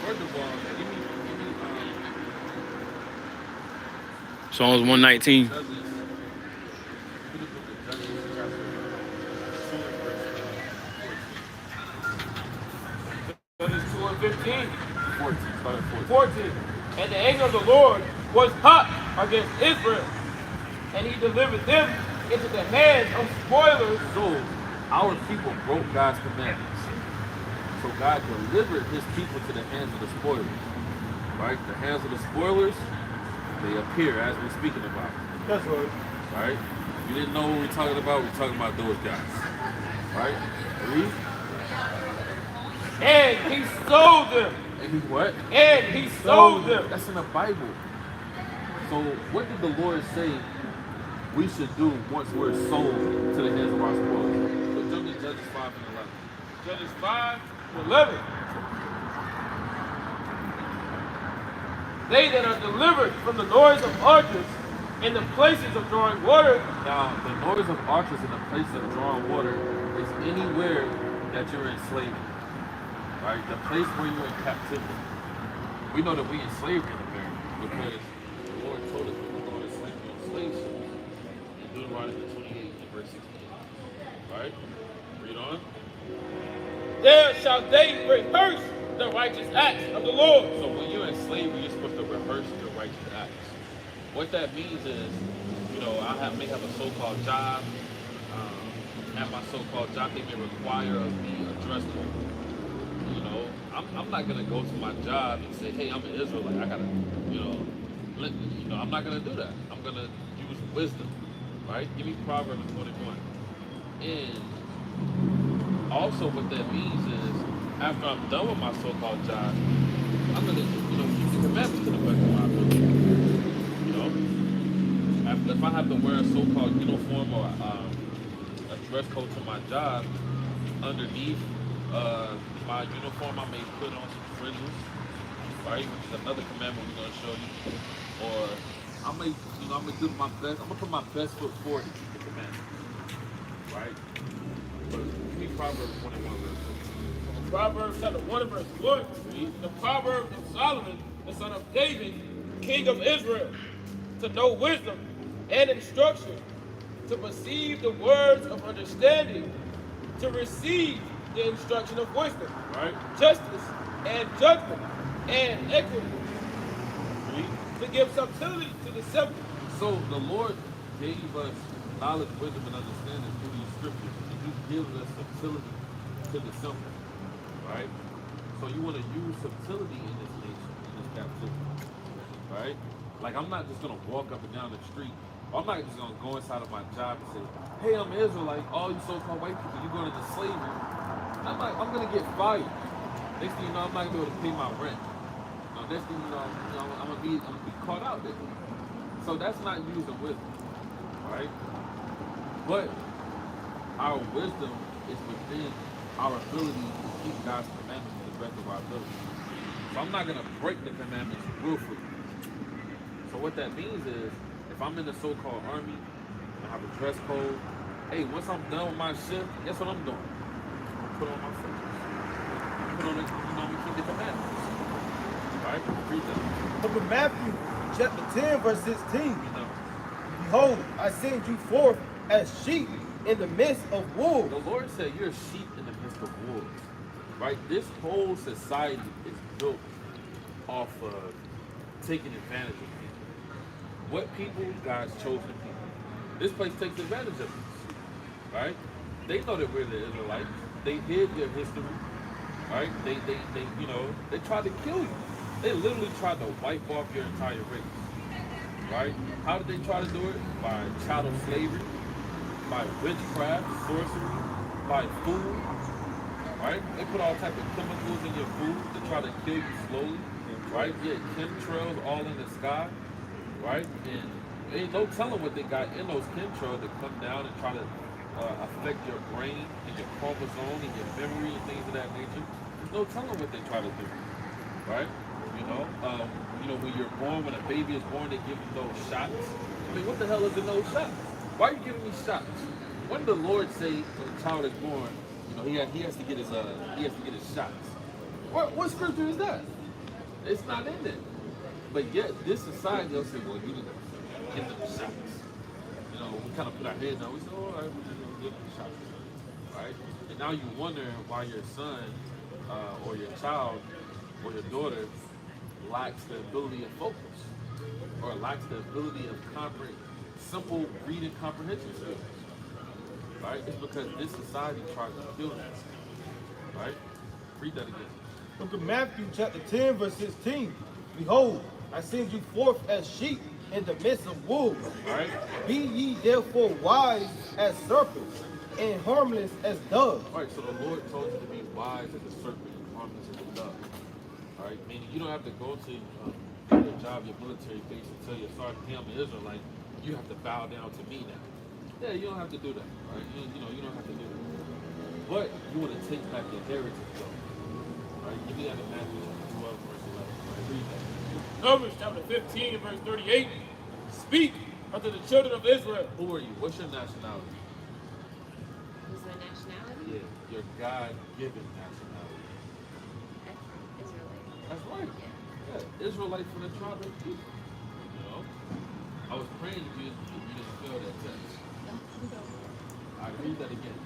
First of all, give me Psalms 119. Judges. Give me the book of Judges, chapter 2 and verse 14. Judges 2 and 15. 14, start at 14. 14. And the anger of the Lord was hot against Israel, and he delivered them into the hands of spoilers. So, our people broke God's commandments. So God delivered his people to the hands of the spoilers. Right? The hands of the spoilers, they appear as we're speaking about. That's right. Right? You didn't know what we're talking about, we're talking about those guys. Right? Read. And he sold them. And he what? And he sold them. That's in the Bible. So what did the Lord say we should do once we're sold to the hands of our spoilers? So jump to Judges 5 and 11. Judges 5 and 11. They that are delivered from the noise of archers in the places of drawing water. Now, the noise of archers in the place of drawing water is anywhere that you're in slavery. Right? The place where you're in captivity. We know that we're in slavery in America because the Lord told us we were going to slavery on slave ships in Deuteronomy 28 and verse 16. Right? Read on. There shall they rehearse the righteous acts of the Lord. So when you're in slavery, you're supposed to rehearse your righteous acts. What that means is, you know, may have a so-called job. At my so-called job, they may require of me a dress code. You know, I'm not gonna go to my job and say, hey, I'm an Israelite. I gotta, I'm not gonna do that. I'm gonna use wisdom, right? Give me Proverbs 21. And also what that means is, after I'm done with my so-called job, I'm gonna, keep the commandments to the best of my ability. You know, if I have to wear a so-called uniform or a dress code to my job, underneath my uniform, I may put on some fringes, right? Which is another commandment we're gonna show you. Or I may, I'm gonna do my best. I'm gonna put my best foot forward to keep the commandment, right? But give me Proverbs 21 real quick. Proverbs chapter 1 and verse 1. The Proverbs of Solomon, the son of David, king of Israel, to know wisdom and instruction, to perceive the words of understanding, to receive the instruction of wisdom, Right? justice and judgment and equity, Read. to give subtlety to the simple. So the Lord gave us knowledge, wisdom, and understanding through these scriptures, and He gives us subtlety to the simple. Right? So you want to use subtlety in this nation, in this captivity. Right? Like, I'm not just gonna walk up and down the street. I'm not just gonna go inside of my job and say, "Hey, I'm an Israelite. All you so-called white people, you going into slavery." I'm gonna get fired. Next thing you know, I'm not gonna be able to pay my rent. Next thing you know, I'm gonna be caught out there. So that's not using wisdom, right? But our wisdom is within our ability to keep God's commandments to the best of our ability. So I'm not gonna break the commandments willfully. So what that means is, if I'm in the so-called army, I have a dress code. Hey, once I'm done with my shift, guess what I'm doing? Put on my focus. Put on the, keep the commandments. Right? Read that. Book of Matthew, chapter 10, verse 16. You know. Behold, I send you forth as sheep in the midst of wolves. The Lord said you're sheep in the midst of wolves. Right? This whole society is built off of taking advantage of people. What people? God's chosen people. This place takes advantage of us. Right? They know that we're the Israelites. They hid their history. Right? They tried to kill you. They literally tried to wipe off your entire race. Right? How did they try to do it? By chattel slavery, by witchcraft, sorcery, by food. Right? They put all types of chemicals in your food to try to kill you slowly. Right? Yeah, chemtrails all in the sky. Right? And ain't no telling what they got in those chemtrails that come down and try to affect your brain and your chromosome and your memory and things of that nature. There's no telling what they try to do. Right? When you're born, when a baby is born, they give you those shots. I mean, what the hell is in those shots? Why are you giving me shots? When the Lord say when a child is born, he has to get his shots. What scripture is that? It's not in there. But yet this society will say, well, you didn't get them shots. We kind of put our head down. We say, all right, we're just gonna give them shots, right? And now you wonder why your son or your child or your daughter lacks the ability of focus or lacks the ability of simple reading comprehension skills, right? It's because this society tries to kill them, right? Read that again. Book of Matthew, chapter 10, verse 16. Behold, I send you forth as sheep in the midst of wolves. Right? Be ye therefore wise as serpents and harmless as doves. All right, so the Lord told you to be wise as a serpent and harmless as a dove. All right, meaning you don't have to go to your job, your military base, and tell your sergeant, hey, I'm an Israelite, you have to bow down to me now. Yeah, you don't have to do that. All right? You don't have to do that. But you want to take back your heritage, though. All right, give me that in Matthew 12, verse 11. All right, read that. Numbers chapter 15 and verse 38. Speak unto the children of Israel. Who are you? What's your nationality? Who's my nationality? Yeah, your God-given nationality. Israelite. That's right. Yeah, Israelite from the tribe of Judah. I was praying if you didn't feel that text. I read that again.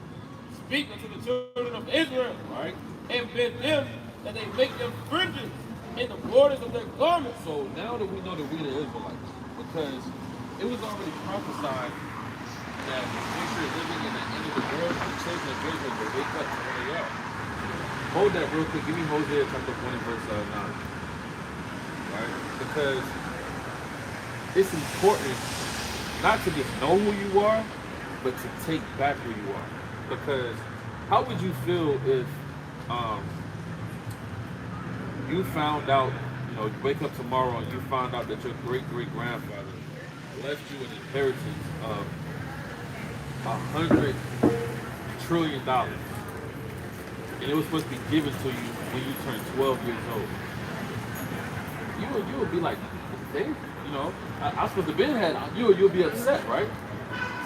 Speak unto the children of Israel, Right? and bid them that they make them fringes in the borders of their garments. So now that we know that we the Israelites, because it was already prophesied that when you're living in the end of the world, the children of Israel will wake up to where they are. Hold that real quick. Give me Hosea chapter 1 and verse 9. Right? Because it's important not to just know who you are, but to take back who you are. Because how would you feel if you found out, you wake up tomorrow and you found out that your great-great-grandfather left you an inheritance of $100 trillion, and it was supposed to be given to you when you turned 12 years old? You would be like, hey, I supposed to have been had. You'll be upset, right?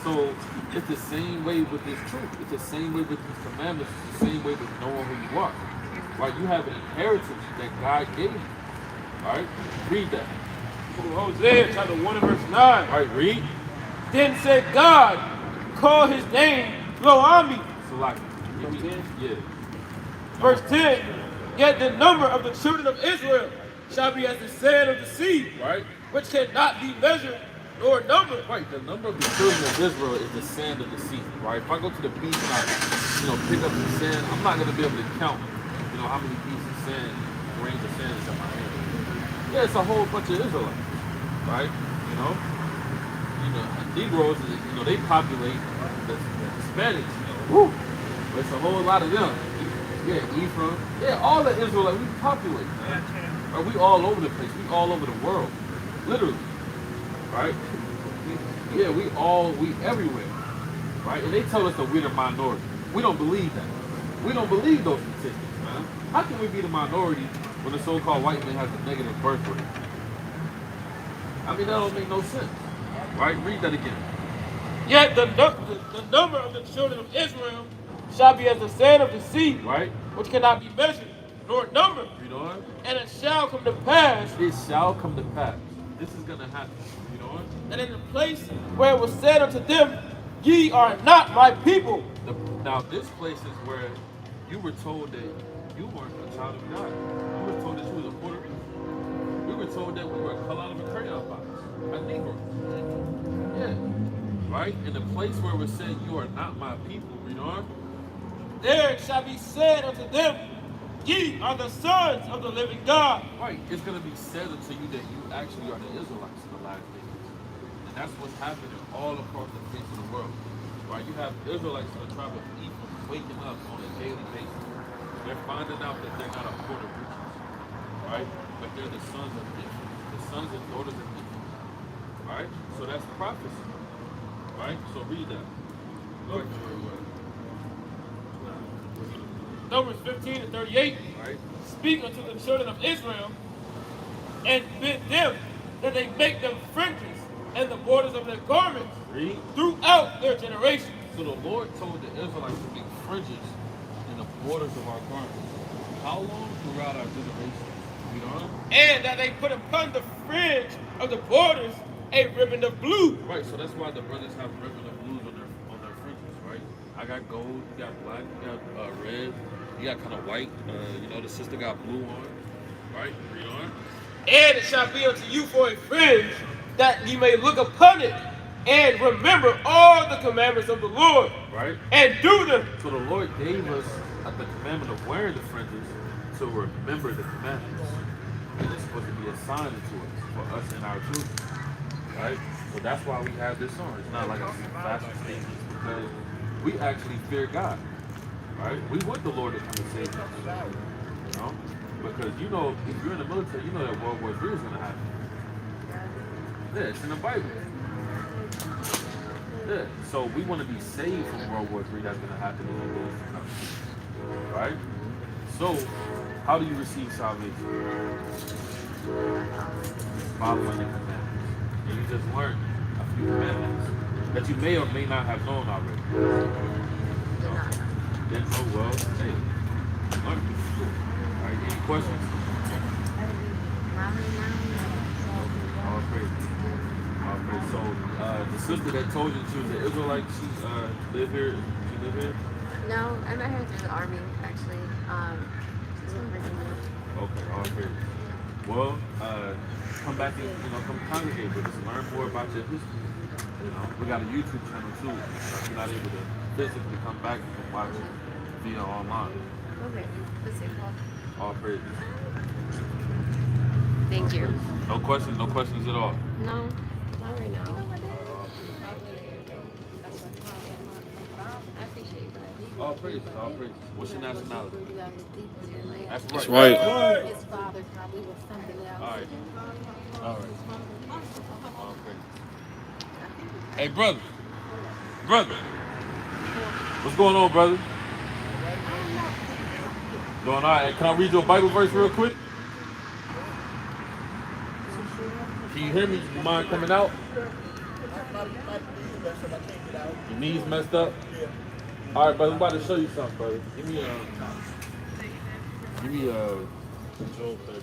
So it's the same way with this truth. It's the same way with these commandments. It's the same way with knowing who you are. Right? You have an inheritance that God gave you. All right? Read that. Hosea chapter 1 and verse 9. All right, read. Then said God, call his name Lo-Ami. Salaki. From 10? Yeah. Verse 10. Yet the number of the children of Israel shall be as the sand of the sea, Right? which cannot be measured nor numbered. Right. The number of the children of Israel is the sand of the sea. Right? If I go to the beach and I, pick up some sand, I'm not gonna be able to count, how many pieces of sand, grains of sand is in my hand. Yeah, it's a whole bunch of Israelites. Right? Negroes, they populate the Hispanics. Woo! It's a whole lot of them. Yeah, Ephraim. Yeah, all the Israelites, we populate. Right? We all over the place. We all over the world. Literally. Right? Yeah, we everywhere. Right? And they tell us that we're the minority. We don't believe that. We don't believe those statistics, man. How can we be the minority when the so-called white man has a negative birth rate? I mean, that don't make no sense. Right? Read that again. Yet the number of the children of Israel shall be as the sand of the sea, Right? which cannot be measured nor numbered. Read on. And it shall come to pass, It shall come to pass. This is going to happen. Read on. that in the place where it was said unto them, ye are not my people. Now, this place is where you were told that you weren't a child of God. You were told that you was a Puerto Rican. We were told that we were cut out of a crayon box, a Negro. Yeah. Right? In the place where it was said, you are not my people. Read on. There it shall be said unto them, ye are the sons of the living God. Right. It's going to be said unto you that you actually are the Israelites in the last days. And that's what's happening all across the face of the world. Right? You have Israelites in the tribe of Ephraim waking up on a daily basis. They're finding out that they're not a Puerto Rican. Right? But they're the sons of Ephraim. The sons and daughters of Ephraim. Right? So that's prophecy. Right? So read that. Go ahead. Numbers 15 and 38. Right? Speak unto the children of Israel, and bid them that they make them fringes and the borders of their garments Read. throughout their generations. So the Lord told the Israelites to make fringes in the borders of our garments. How long? Throughout our generations. Read on. And that they put upon the fringe of the borders a ribbon of blue. Right, so that's why the brothers have ribbon of blues on their fringes, right? I got gold, you got black, you got red, you got kind of white. The sister got blue on, right? Read on. And it shall be unto you for a fringe, that ye may look upon it, and remember all the commandments of the Lord, Right? and do them. So the Lord gave us the commandment of wearing the fringes to remember the commandments. And it's supposed to be a sign to us, for us and our children. Right? So that's why we have this on. It's not like a fashion statement, because we actually fear God. Right? We want the Lord to come and save us. Because if you're in the military, you know that World War III is going to happen. Yeah, it's in the Bible. Yeah, so we want to be saved from World War III that's going to happen in the days. Right? So, how do you receive salvation? Following the commandments. And you just learned a few commandments that you may or may not have known already. Then, hey, learn. All right, any questions? All praise. All praise. So, the sister that told you she was an Israelite, she live here? She live here? No, I met her through the army, actually. She's from Virginia. Okay, all praise. Well, come back and come congregate with us, learn more about your history. We got a YouTube channel too. If you're not able to physically come back, you can watch it via online. Okay, that's it. All praise. Thank you. No questions at all. No, not right now. I appreciate that. All praise. What's your nationality? That's right. His father probably was something else. All right. All praise. Hey, brother. What's going on, brother? Doing all right. Can I read your Bible verse real quick? Can you hear me? You mind coming out? Your knees messed up? All right, brother. I'm about to show you something, brother. Give me Give me Job 30.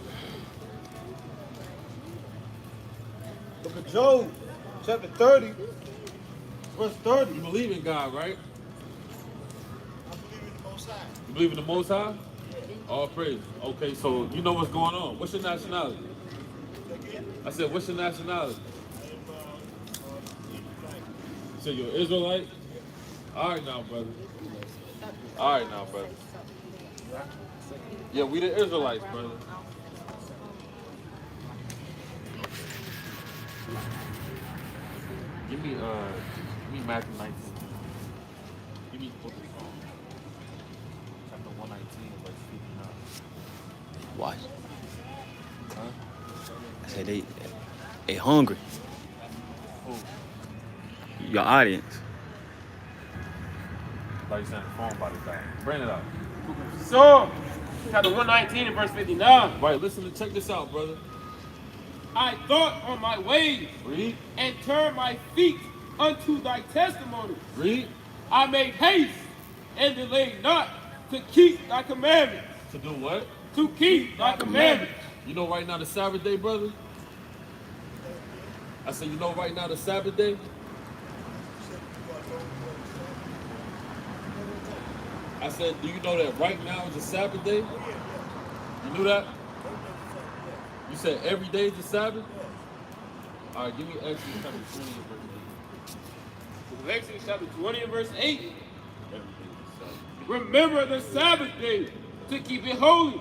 Book of Job, chapter 30, verse 30. You believe in God, right? I believe in the Most High. You believe in the Most High? All praise. Okay, so you know what's going on. What's your nationality? Again, I said, what's your nationality? I am You said you're Israelite? All right now, brother. All right now, brother. Yeah, we the Israelites, brother. Give me Matthew 19. Give me book of Psalms, chapter 119, verse 59. Watch. Huh? I said they hungry. Your audience. Like you saying the phone about to die. Bring it out. Psalm, chapter 119 and verse 59. Right, listen, check this out, brother. I thought on my ways Read. and turned my feet unto thy testimonies. Read. I made haste and delayed not to keep thy commandments. To do what? To keep thy commandments. You know right now the Sabbath day, brother? I said, you know right now the Sabbath day? I said, do you know that right now is the Sabbath day? You knew that? You said every day is the Sabbath? All right, give me Exodus chapter 20 and verse 8. Exodus chapter 20 and verse 8. Every day is the Sabbath. Remember the Sabbath day to keep it holy.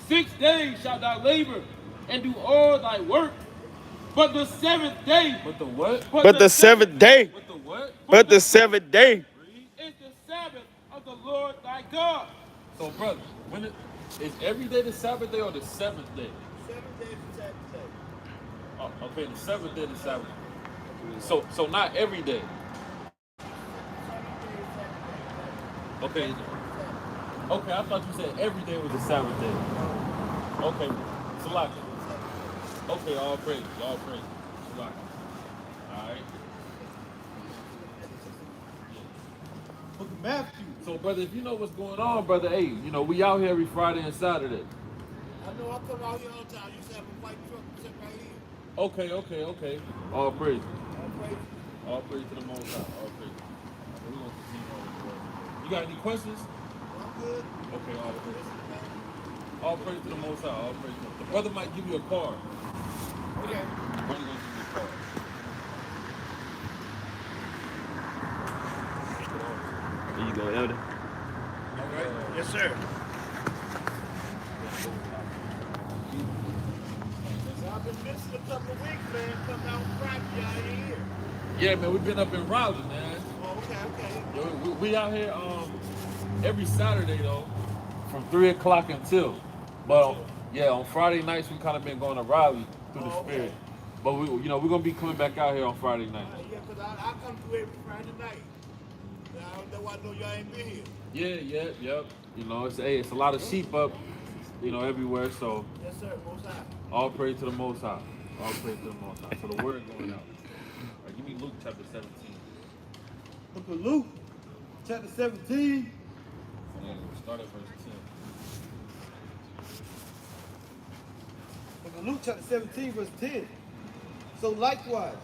6 days shalt thou labor and do all thy work. But the seventh day. But the what? But the seventh day. But the what? But the seventh day. Is the Sabbath of the Lord thy God. So, brother, when is every day the Sabbath day or the seventh day? 7 days is Sabbath day. Oh, okay, the seventh day is the Sabbath. So not every day. Okay. Okay, I thought you said every day was the Sabbath day. Okay, Salaki. Okay, all praise, Salaki. All right. Book of Matthew. So, brother, if you know what's going on, brother, hey, you know, we out here every Friday and Saturday. I know I come out here all the time. You used to have a white truck sit right here. Okay. All praise. All praise. All praise to the Most High. All praise. We're going to continue on with the word. You got any questions? I'm good. Okay, all praise. All praise to the Most High. All praise. The brother might give you a card. Okay. The brother going to give you a card. There you go, Elder. All right. Yes, sir. I've been missing a couple of weeks, man. Come out Friday out here. Yeah, man, we've been up in Raleigh, man. Oh, okay. Yo, we out here every Saturday though, from 3 o'clock until. But yeah, on Friday nights we kind of been going to Raleigh through the Spirit. But we, you know, we're gonna be coming back out here on Friday night. Yeah, because I come through every Friday night. That's why I know y'all ain't been here. Yep. You know, it's a lot of sheep up, you know, everywhere. So Yes, sir. Most High. all praise to the Most High. All praise to the Most High. So the word going out. All right, give me Luke chapter 17. Book of Luke, chapter 17. Yeah, we'll start at verse 10. Book of Luke, chapter 17, verse 10. So likewise,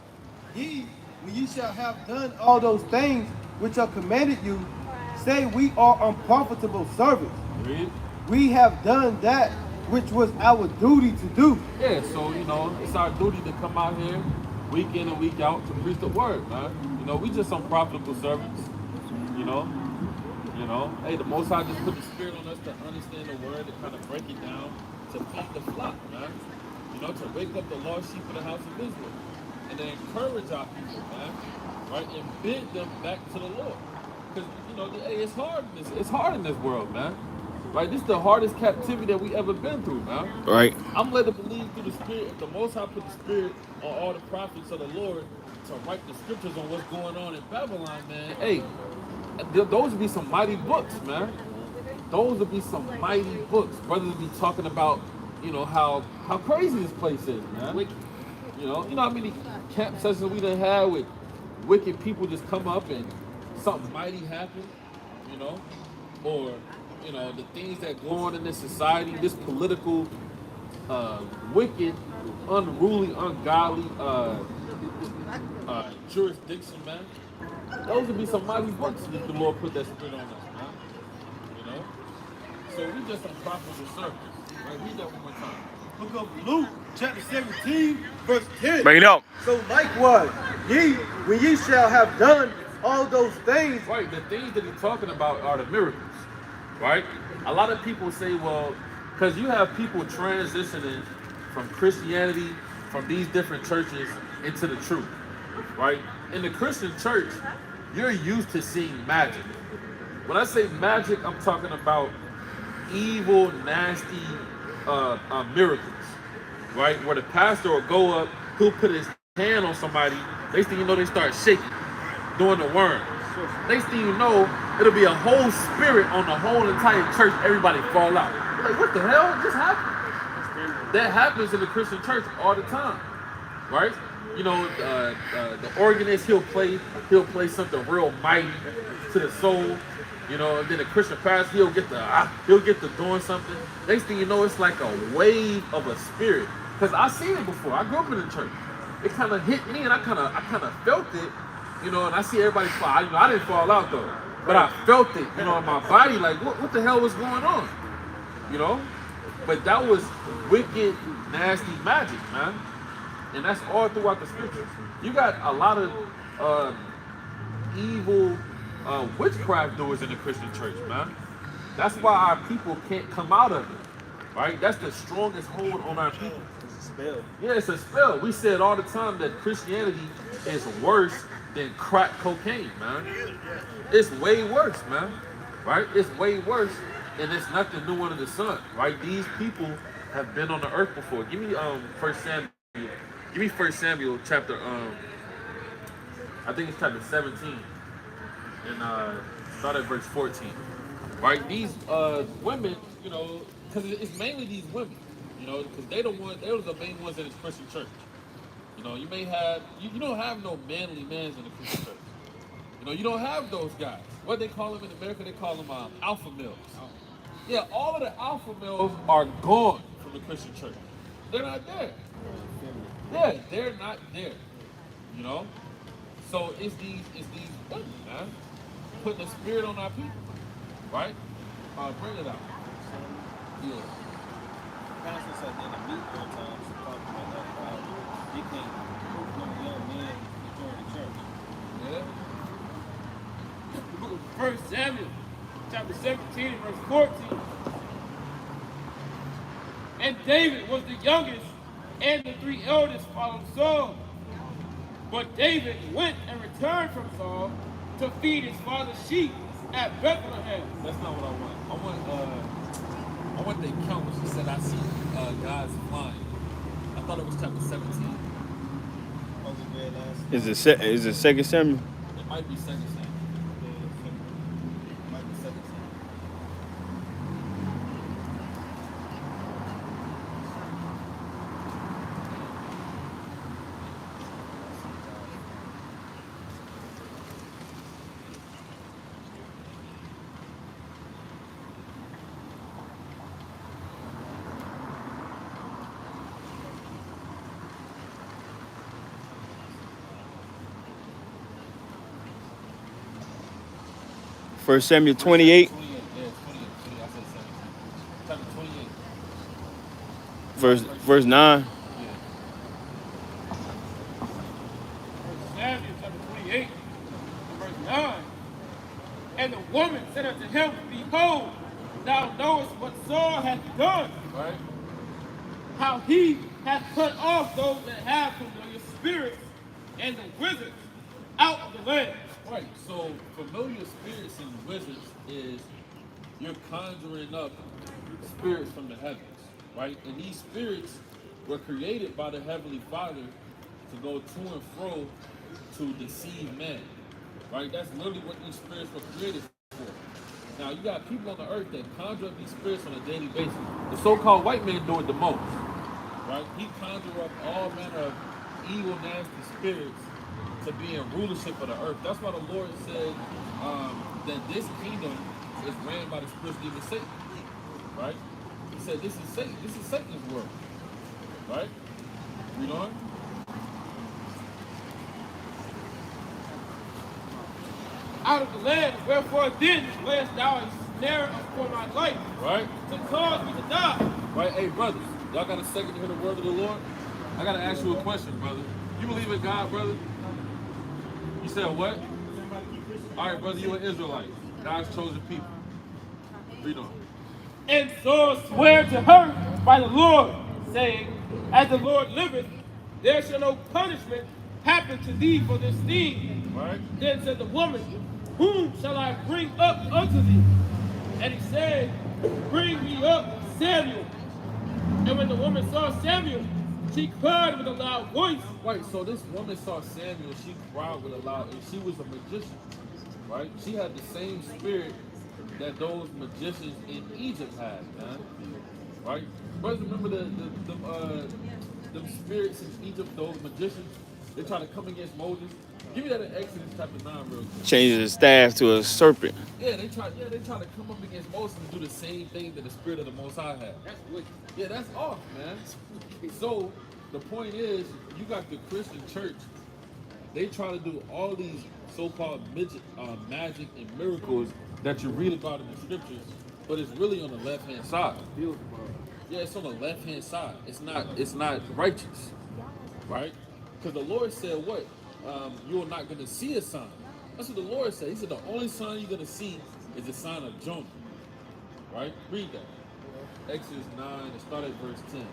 ye, when ye shall have done all those things which are commanded you, say we are unprofitable servants. Read. We have done that which was our duty to do. Yeah, so, you know, it's our duty to come out here week in and week out to preach the word, man. You know, we just some profitable servants, you know. Hey, the Most High just put the Spirit on us to understand the word, to kind of break it down, to feed the flock, man. You know, to wake up the lost sheep of the house of Israel. And to encourage our people, man, right? And bid them back to the Lord. Because, you know, hey, it's hard in this world, man. Right? This is the hardest captivity that we ever been through, man. Right. I'm led to believe through the Spirit, if the Most High put the Spirit on all the prophets of the Lord to write the scriptures on what's going on in Babylon, man, hey, those would be some mighty books, man. Those would be some mighty books. Brothers would be talking about, you know, how crazy this place is, man. You know how many camp sessions we done had with wicked people just come up and something mighty happen, you know? Or the things that go on in this society, this political, wicked, unruly, ungodly jurisdiction, man. Those would be some mighty books if the Lord put that spirit on us, man. You know? So we just unprofitable servants. Right? Read that one more time. Book of Luke, chapter 17, verse 10. Bring it up. So likewise, when ye shall have done all those things. Right, the things that he's talking about are the miracles, right? A lot of people say, well, because you have people transitioning from Christianity, from these different churches into the truth, right? In the Christian church, you're used to seeing magic. When I say magic, I'm talking about evil, nasty miracles, right? Where the pastor will go up, he'll put his hand on somebody, next thing you know, they start shaking, doing the worm. Next thing you know, it'll be a whole spirit on the whole entire church, everybody fall out. You're like, what the hell just happened? That happens in the Christian church all the time, right? You know, the organist, he'll play something real mighty to the soul. You know, and then the Christian pastor, he'll get the doing something. Next thing you know, it's like a wave of a spirit. Because I seen it before. I grew up in the church. It kind of hit me, and I kind of felt it. You know, and I see everybody fall. I didn't fall out though, but I felt it. You know, in my body, like what the hell was going on? You know, but that was wicked, nasty magic, man. And that's all throughout the scriptures. You got a lot of evil witchcraft doers in the Christian church, man. That's why our people can't come out of it, right? That's the strongest hold on our people. It's a spell. Yeah, it's a spell. We said all the time that Christianity is worse than crack cocaine, man. It's way worse, man. Right? It's way worse, and it's nothing new under the sun, right? These people have been on the earth before. Give me 1 Samuel. Give me 1 Samuel chapter I think it's chapter 17. And start at verse 14. Right? These women, you know, because it's mainly these women, you know, because they were the main ones in the Christian church. You know, you may have, you don't have no manly mans in the Christian church. You know, you don't have those guys. What they call them in America, they call them alpha males. Yeah, all of the alpha males are gone from the Christian church. They're not there. Yeah, they're not there. You know? So it's these women, man, putting a spirit on our people. Right? Bring it out. Yeah. Pastor said in the meet one time, she talked about that. You can't recruit no young men to join the church. Yeah. The book of 1 Samuel, chapter 17, verse 14. And David was the youngest, and the 3 eldest followed Saul. But David went and returned from Saul to feed his father's sheep at Bethlehem. That's not what I want. I want the account when she said, I see guys flying. I thought it was chapter 17. Is it 2 Samuel? It might be 2 Samuel. It might be 2 Samuel. 1 Samuel 28, 28, yeah, 28. I said 17. Chapter 28. verse 9. Yeah. Samuel chapter 28, verse 9. And the woman said unto him, Behold, thou knowest what Saul hath done, Right? how he hath cut off those that have familiar spirits and the wizards out of the land. Right. So familiar spirits and wizards is you're conjuring up spirits from the heavens, right? And these spirits were created by the Heavenly Father to go to and fro to deceive man, right? That's literally what these spirits were created for. Now, you got people on the earth that conjure up these spirits on a daily basis. The so-called white man do it the most, right? He conjure up all manner of evil, nasty spirits to be in rulership of the earth. That's why the Lord said that this kingdom is ran by the spiritual demon Satan, right? He said, this is Satan. This is Satan's world, right? Read on. Out of the land, wherefore then layest thou a snare for my life, Right? to cause me to die. Right? Hey, brothers, y'all got a second to hear the word of the Lord? I got to ask you a question, brother. You believe in God, brother? You said what? All right, brother, you an Israelite. God's chosen people. Read on. And so swear to her by the Lord, saying, as the Lord liveth, there shall no punishment happen to thee for this thing. Right? Then said the woman, whom shall I bring up unto thee? And he said, bring me up Samuel. And when the woman saw Samuel, she cried with a loud voice. Right, so this woman saw Samuel, she cried with a loud, and she was a magician, right? She had the same spirit that those magicians in Egypt had, man. Right? Brothers, remember them spirits in Egypt, those magicians? They try to come against Moses. Give me that in Exodus chapter 9 real quick. Changes the staff to a serpent. Yeah, they try to come up against Moses and do the same thing that the spirit of the Most High had. That's wicked. Yeah, that's off, man. So the point is, you got the Christian church. They try to do all these so-called magic and miracles that you read about in the scriptures, but it's really on the left-hand side. Yeah, it's on the left-hand side. It's not righteous, right? Because the Lord said what? You're not going to see a sign. That's what the Lord said. He said the only sign you're going to see is the sign of Jonah, right? Read that. Exodus 9, and start at verse 10.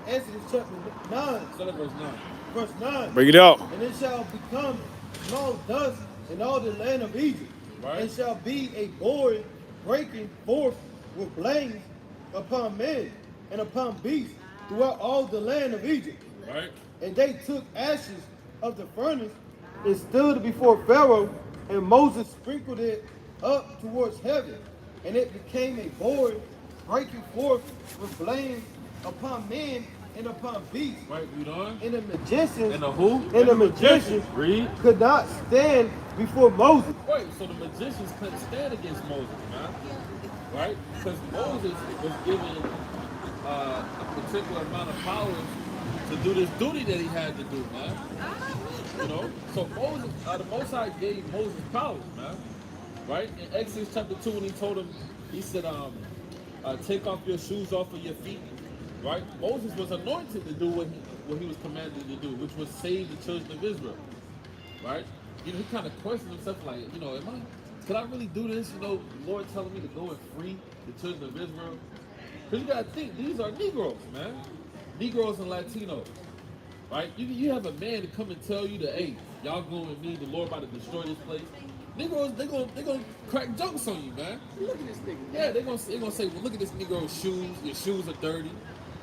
Exodus chapter 9, Start at verse 9. verse 9. Bring it out. And it shall become small dust in all the land of Egypt, Right. and shall be a board breaking forth with blains upon men and upon beasts throughout all the land of Egypt. Right? And they took ashes of the furnace and stood before Pharaoh, and Moses sprinkled it up towards heaven, and it became a board breaking forth with blains upon men and upon beasts. Right, read on. And the magicians And the who? and the magicians Read. could not stand before Moses. Right, so the magicians couldn't stand against Moses, man. Right? Because Moses was given a particular amount of powers to do this duty that he had to do, man. You know? So Moses, the Most High gave Moses powers, man. Right? In Exodus chapter 2, when he told him, he said, take off your shoes off of your feet. Right? Moses was anointed to do what he was commanded to do, which was save the children of Israel. Right? You know, he kind of questioned himself like, you know, could I really do this? You know, the Lord telling me to go and free the children of Israel. Because you got to think, these are Negroes, man. Negroes and Latinos. Right? You have a man to come and tell you that, hey, y'all going with me, the Lord about to destroy this place. Negroes, they're gonna crack jokes on you, man. Look at this nigga. Yeah, they're gonna say, well, look at this Negro's shoes. Your shoes are dirty.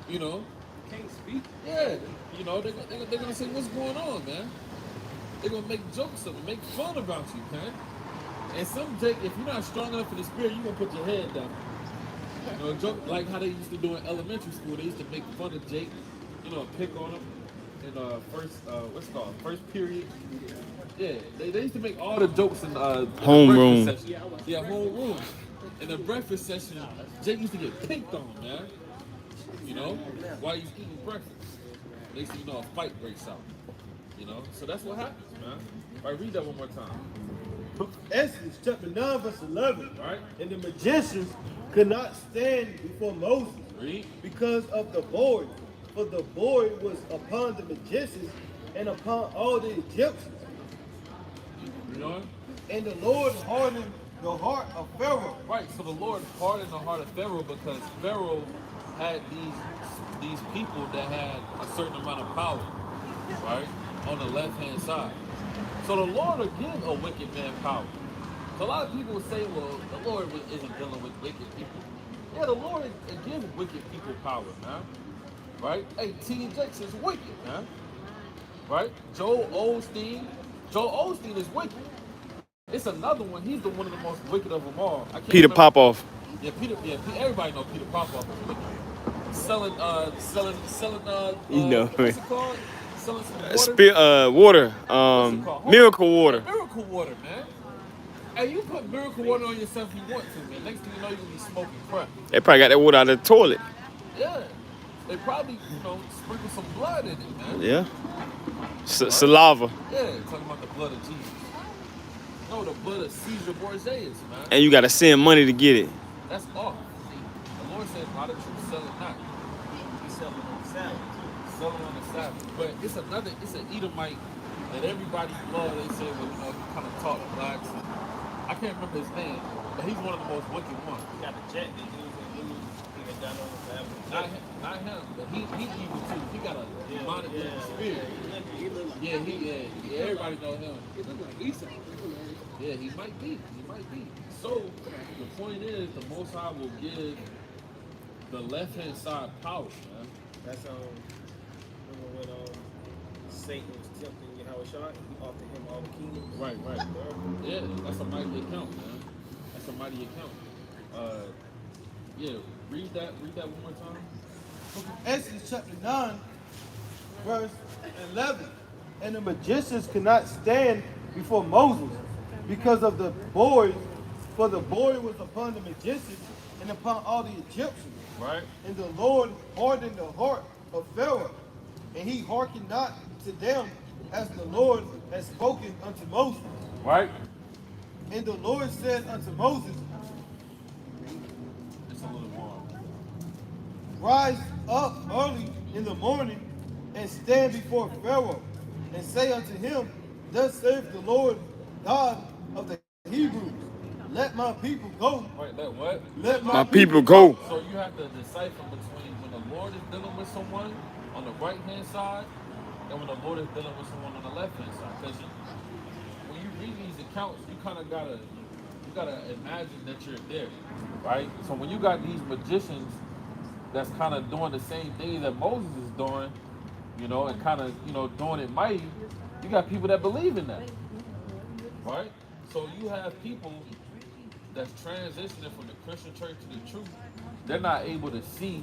You know? Can't speak. Yeah. You know, they're gonna say, what's going on, man? They're gonna make jokes of it, make fun about you, man. And some Jake, if you're not strong enough in the spirit, you're gonna put your head down. You know, joke like how they used to do in elementary school. They used to make fun of Jake, you know, pick on him in first period. Yeah, they used to make all the jokes in Homeroom. session. Yeah, homeroom. In the breakfast session, Jake used to get picked on, man. You know, while he's eating breakfast. Next thing you know, a fight breaks out. You know, so that's what happens, man. All right, read that one more time. Exodus chapter 9, verse 11. Right. And the magicians could not stand before Moses Read. because of the board, for the board was upon the magicians and upon all the Egyptians. You know? And the Lord hardened the heart of Pharaoh. Right, so the Lord hardened the heart of Pharaoh because Pharaoh had these people that had a certain amount of power, right, on the left-hand side. So the Lord will give a wicked man power. So a lot of people will say, well, the Lord isn't dealing with wicked people. Yeah, the Lord gives wicked people power, man. Right? Hey, T.D. Jakes is wicked, man. Right? Joel Osteen is wicked. It's another one. He's the one of the most wicked of them all. I can't Peter remember. Popoff. Yeah, everybody knows Peter Popoff is wicked. Selling, You know, what's it called? Selling some water. Water. What's it called? Miracle water. Miracle water, man. Hey, you put miracle water on yourself if you want to, man. Next thing you know, you're gonna be smoking crack. They probably got that water out of the toilet. Yeah. They probably, sprinkle some blood in it, man. Yeah. Right? Saliva. Yeah, talking about the blood of Jesus. No, the blood of Caesar Borgias, man. And you gotta send money to get it. That's off. The Lord said, "Buy the truth, sell it not." He's selling on the Sabbath. Sell it on the Sabbath. But it's an Edomite that everybody loves. They say, well, he kind of taught the blacks. I can't remember his name, but he's one of the most wicked ones. He got the jet that he was down on the Sabbath. Not him, but he evil too. He got a demonic spirit. Yeah, everybody know him. It look like Esau. Yeah, he might be. So the point is, the Most High will give the left-hand side power, man. That's remember when Satan was tempting Yahushua and he offered him all the kingdoms? Right. Yeah, that's a mighty account, man. That's a mighty account. Yeah, read that one more time. Exodus chapter 9, verse 11. And the magicians could not stand before Moses because of the boys, for the boy was upon the magicians and upon all the Egyptians. Right. And the Lord hardened the heart of Pharaoh, and he hearkened not to them as the Lord had spoken unto Moses. Right. And the Lord said unto Moses, It's a little more. Rise up early in the morning and stand before Pharaoh and say unto him, Thus saith the Lord God of the Hebrews, let my people go. Wait, let what? Let My people go. So you have to decipher between when the Lord is dealing with someone on the right-hand side and when the Lord is dealing with someone on the left-hand side. Because when you read these accounts, you kind of gotta imagine that you're there, right? So when you got these magicians that's kind of doing the same thing that Moses is doing, and kind of, doing it mighty, you got people that believe in that, right? So you have people that's transitioning from the Christian church to the truth. They're not able to see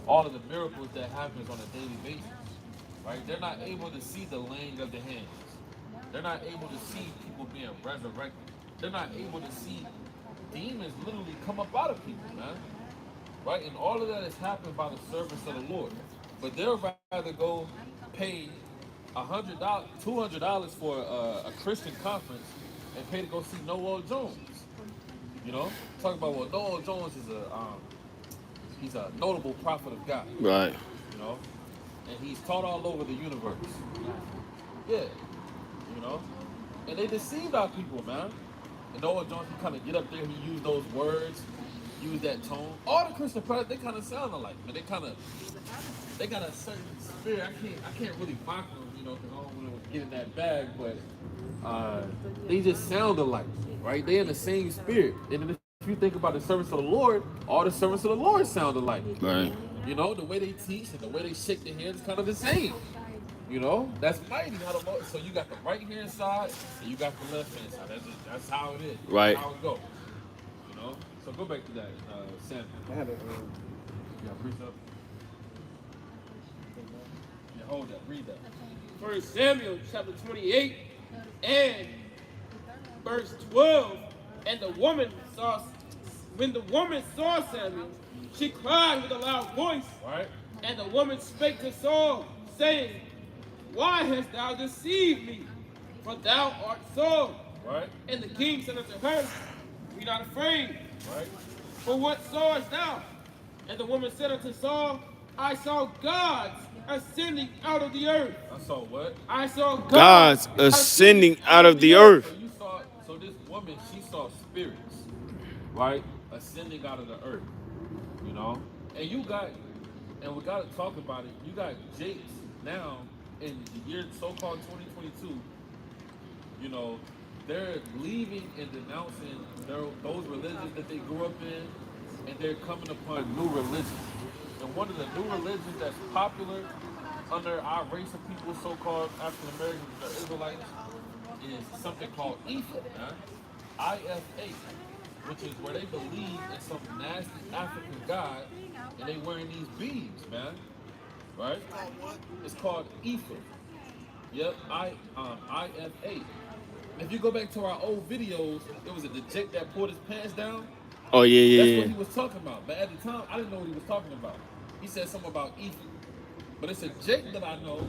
all of the miracles that happens on a daily basis, right? They're not able to see the laying of the hands. They're not able to see people being resurrected. They're not able to see demons literally come up out of people, man. Right? And all of that is happened by the service of the Lord. But they'll rather go pay $100, $200 for a Christian conference and pay to go see Noel Jones. Talk about, well, Noel Jones is he's a notable prophet of God. Right. And he's taught all over the universe. Yeah. And they deceived our people, man. And Noel Jones, he kind of get up there, he used those words, use that tone. All the Christian prophets, they kind of sound alike, man. They got a certain spirit. I can't really mock them, because I don't want to get in that bag, but they just sound alike, right? They in the same spirit. And then if you think about the service of the Lord, all the service of the Lord sound alike. Right. The way they teach and the way they shake their hands is kind of the same. That's mighty. So you got the right hand side and you got the left hand side. That's how it is. Right. That's how it goes. So go back to that, Sam. I had a Yeah, precept. Yeah, hold that. Read that. 1 Samuel chapter 28 and verse 12. And when the woman saw Samuel, she cried with a loud voice. Right. And the woman spake to Saul, saying, Why hast thou deceived me? For thou art Saul. Right. And the king said unto her, Be not afraid. Right. For what sawest thou? And the woman said unto Saul, I saw gods ascending out of the earth. I saw what? I saw Gods ascending out of the earth. So this woman, she saw spirits, right? Ascending out of the earth, And we got to talk about it. You got Jakes now in the year so-called 2022, they're leaving and denouncing those religions that they grew up in, and they're coming upon new religions. And one of the new religions that's popular under our race of people, so-called African Americans or Israelites, is something called IFA, IFA, which is where they believe in some nasty African god, and they wearing these beads, man. Right? It's called IFA. Yep, IFA. if you go back to our old videos, it was the Jake that pulled his pants down. Oh yeah, That's yeah, what yeah. he was talking about. But at the time, I didn't know what he was talking about. He said something about Ethan. But it's a Jake that I know,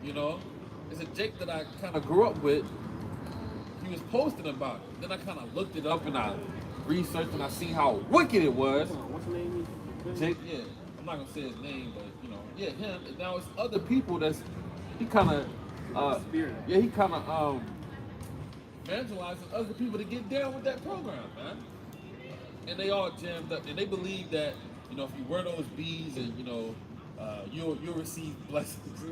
you know. It's a Jake that I kind of grew up with. He was posting about it. Then I kind of looked it up and I researched and I seen how wicked it was. What's the name? Jake, yeah. I'm not gonna say his name, but you know, yeah, him. And now it's other people that's he kind of, he kind of evangelizing other people to get down with that program, man. And they all jammed up, and they believe that you know if you wear those beads and you know you'll receive blessings.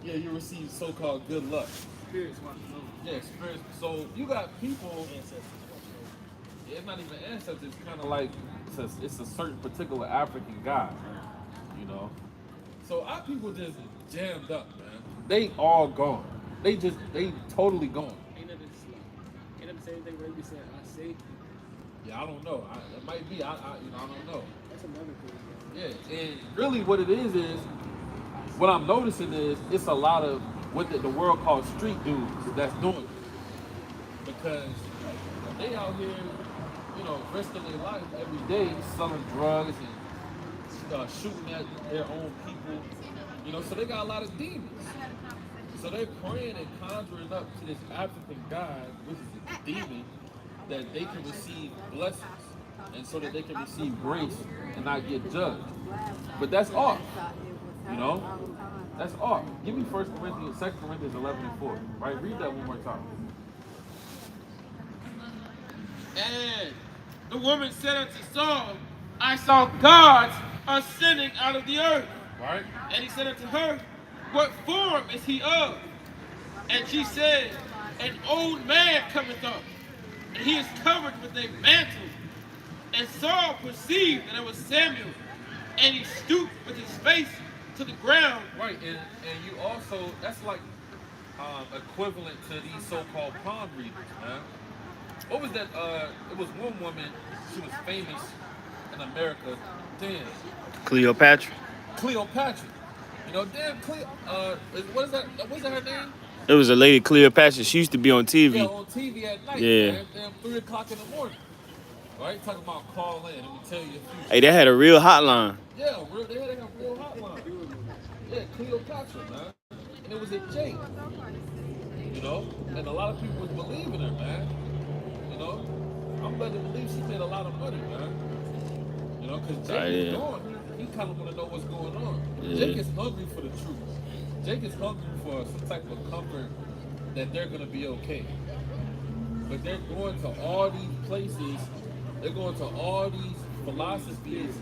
Yeah, you'll receive so-called good luck. Yeah, spirits. So you got people. Yeah, it's not even ancestors. It's kind of like it's a certain particular African god, you know. So our people just jammed up, man. They all gone. They totally gone. Ain't that the same thing where they be saying, I say? Yeah, I don't know. It might be. I don't know. That's another thing. Yeah, and really what it is what I'm noticing is it's a lot of what the world calls street dudes that's doing it. Because they out here, you know, risking their life every day, selling drugs and shooting at their own people. You know, so they got a lot of demons. So they're praying and conjuring up to this African god, which is a demon, that they can receive blessings and so that they can receive grace and not get judged. But that's off. You know? That's off. Give me 2 Corinthians 11 and 4. Right? Read that one more time. And the woman said unto Saul, I saw gods ascending out of the earth. Right? And he said unto her, what form is he of? And she said, an old man cometh up, and he is covered with a mantle. And Saul perceived that it was Samuel, and he stooped with his face to the ground. Right, and you also, that's like equivalent to these so-called palm readers, man. What was that? It was one woman, she was famous in America, damn. Cleopatra. Cleopatra. You know, damn, what is that? What's that her name? It was a lady Cleopatra. She used to be on TV. Yeah, on TV at night, Yeah. man. Damn, 3 o'clock in the morning. Right? Talking about call in, let me tell you a future. Hey, they had a real hotline. Yeah, they had a real hotline. Yeah, Cleopatra, man. And it was a Jake. You know? And a lot of people was believing her, man. You know? I'm better to believe she made a lot of money, man. You know, because Jake is gone. He kind of want to know what's going on. Yeah. Jake is hungry for the truth. Jake is hungry for some type of comfort that they're going to be okay. But they're going to all these places, they're going to all these philosophies,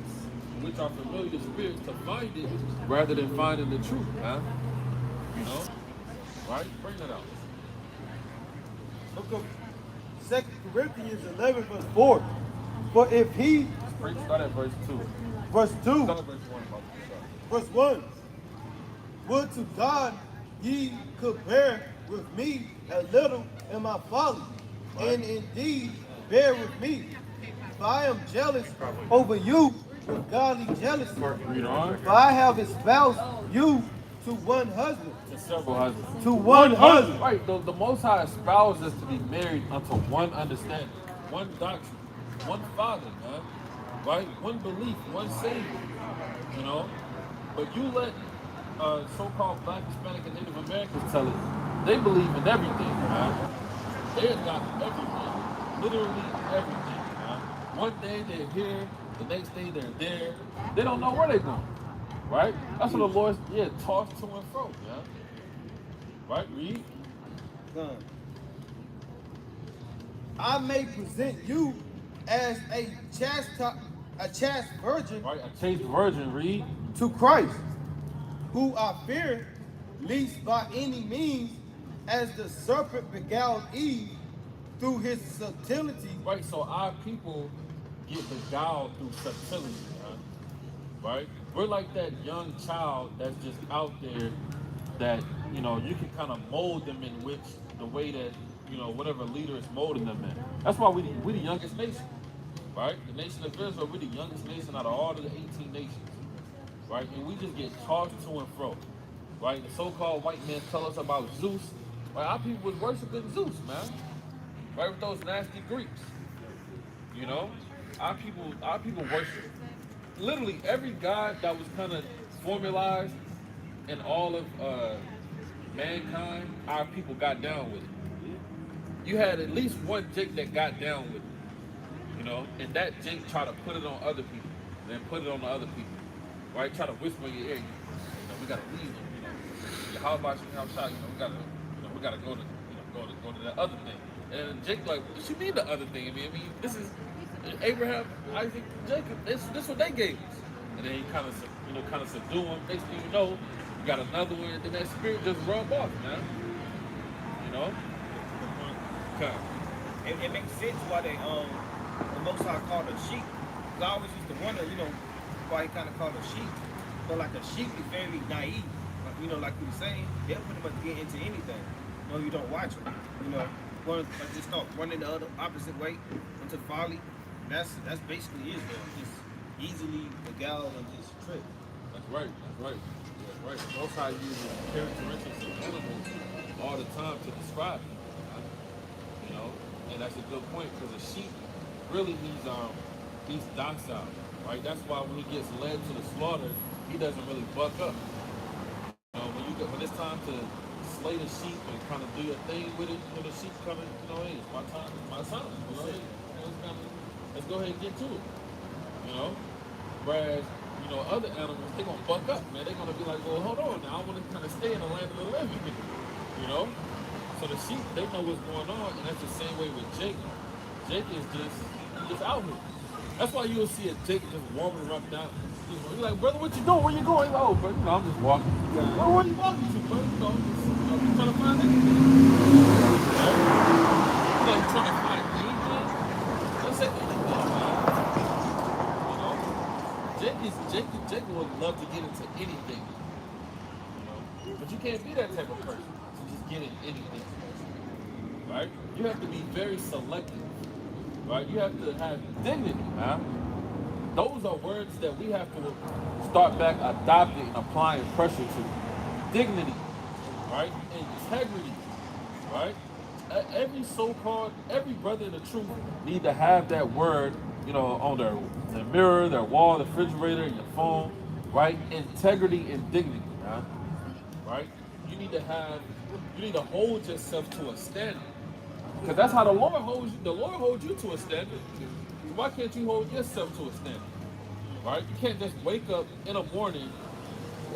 which are familiar spirits, to find it rather than finding the truth, man. You know? Right? Bring that out. Book of 2 Corinthians 11, verse 4. For if he, Start at verse 2. verse 2, Start at verse 1. verse 1. Would to God ye could bear with me a little in my folly, and indeed bear with me. For I am jealous over you with godly jealousy. Read on. For I have espoused you to one husband. To several husbands. To one husband. Right, the Most High espouses us to be married unto one understanding, one doctrine, one Father, man. Right? One belief, one Savior. You know? But you let so-called Black, Hispanic, and Native Americans tell it. They believe in everything, man. They got everything. Literally everything, man. One day they're here, the next day they're there. They don't know where they're going. Right? That's what the Lord, tossed to and fro, man. Right? Read. I may present you as a chaste virgin, Right? A chaste virgin, read. to Christ, who I fear, least by any means, as the serpent beguiled Eve through his subtlety. Right, so our people get beguiled through subtlety, right? We're like that young child that's just out there that, you can kind of mold them in the way that, whatever leader is molding them in. That's why we the youngest nation, right? The nation of Israel, we're the youngest nation out of all the 18 nations, right? And we just get tossed to and fro, right? The so-called white men tell us about Zeus, Right? Our people was worshiping Zeus, man. Right, with those nasty Greeks. You know? Our people worship literally every god that was kind of formalized in all of mankind, our people got down with it. You had at least one Jake that got down with it, you know, and that Jake tried to put it on other people, then put it on the other people, right? Try to whisper in your ear, we gotta leave them, how about you have shot, we gotta go to, go to that other thing. And Jake like, what you mean the other thing? I mean, this is Abraham, Isaac, Jacob. This what they gave us. And then he kind of subdue them. Next thing you know, you got another one, and then that spirit just rub off, man. You know? Okay. It makes sense why they the Most High called a sheep. I always used to wonder, why he kind of called a sheep. But like a sheep is very naive. Like we were saying, they'll pretty much get into anything. You don't watch them. Just start running the opposite way into folly. That's basically it, though. Just easily beguile and just trick. That's right. Most High uses characteristics of animals all the time to describe them. And that's a good point because a sheep really he's docile, right? That's why when he gets led to the slaughter, he doesn't really buck up. When it's time to slay the sheep and kind of do your thing with it, the sheep coming, hey, it's my time, it's my son. Let's go ahead and get to it. Whereas, other animals, they're gonna buck up, man. They're gonna be like, well, hold on now, I want to kind of stay in the land of the living. So the sheep, they know what's going on, and that's the same way with Jake. Jake is just out here. That's why you'll see a Jake just warming up down. You're like, brother, what you doing? Where you going? He's like, oh, bro, I'm just walking. Well, where are you walking to, bro? You trying to find anything? Like, trying to find anything? Let's say anything, man. Jake would love to get into anything. But you can't be that type of person to just get in anything. Right? You have to be very selective. Right? You have to have dignity, man. Those are words that we have to start back adopting and applying pressure to. Dignity, right? Integrity, right? Every brother in the truth need to have that word, on their mirror, their wall, the refrigerator, your phone, right? Integrity and dignity, man. Right? You need to hold yourself to a standard. Because that's how the Lord holds you. The Lord holds you to a standard. Why can't you hold yourself to a standard? Right? You can't just wake up in the morning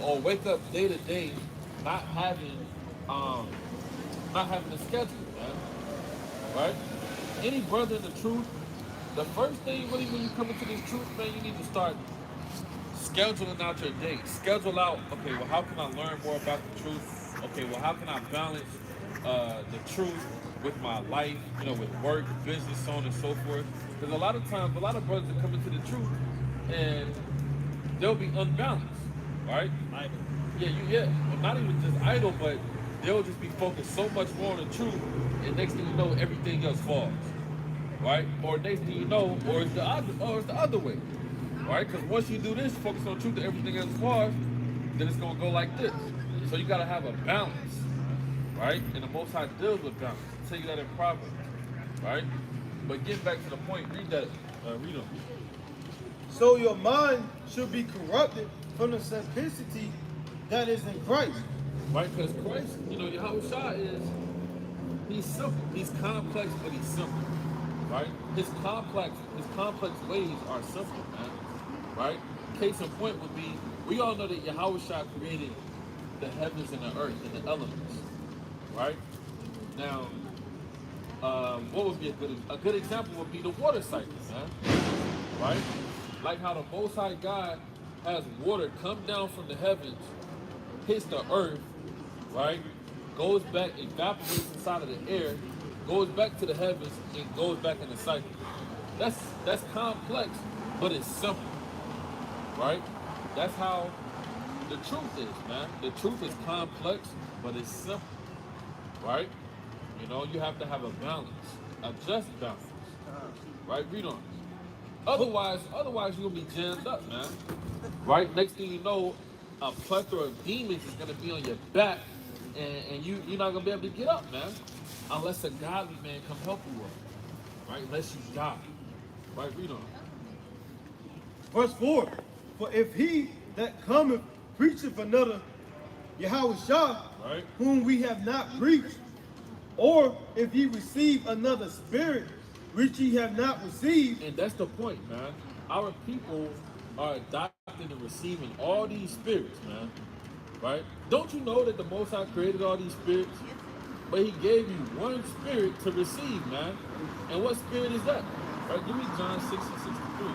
or wake up day to day not having a schedule, man. Right? Any brother in the truth, the first thing really when you come into this truth, man, you need to start scheduling out your day. Schedule out, okay, well, how can I learn more about the truth? Okay, well, how can I balance the truth with my life, with work, business, so on and so forth. Because a lot of times, a lot of brothers that come into the truth and they'll be unbalanced, right? Idle. Yeah. Well, not even just idle, but they'll just be focused so much more on the truth, and next thing you know, everything else falls, right? Or next thing you know, or it's the other way, right? Because once you do this, focus on truth, and everything else falls, then it's gonna go like this. So you gotta have a balance, right? And the Most High deals with balance. I'll tell you that in Proverbs, right? But getting back to the point, read that. Read them. So your mind should be corrupted from the simplicity that is in Christ. Right? Because Christ, Yahushua he's simple. He's complex, but he's simple. Right? His complex ways are simple, man. Right? Case in point would be, we all know that Yahushua created the heavens and the earth and the elements. Right? Now, what would be a good example would be the water cycle, man. Right? Like how the Most High God has water come down from the heavens, hits the earth, right? Goes back, evaporates inside of the air, goes back to the heavens, and goes back in the cycle. That's complex, but it's simple, right? That's how the truth is, man. The truth is complex, but it's simple, right? You have to have a balance, a just balance, right? Read on. Otherwise you're gonna be jammed up, man. Right? Next thing you know, a plethora of demons is gonna be on your back, and you're not gonna be able to get up, man, unless a godly man come help you up, right? Unless you die, right? Read on. Verse 4. For if he that cometh preacheth another Yahushua, Right. whom we have not preached, or if ye receive another spirit which ye have not received, And that's the point, man. Our people are adopting and receiving all these spirits, man. Right? Don't you know that the Most High created all these spirits? But he gave you one spirit to receive, man. And what spirit is that? Right? Give me John 6 and 63.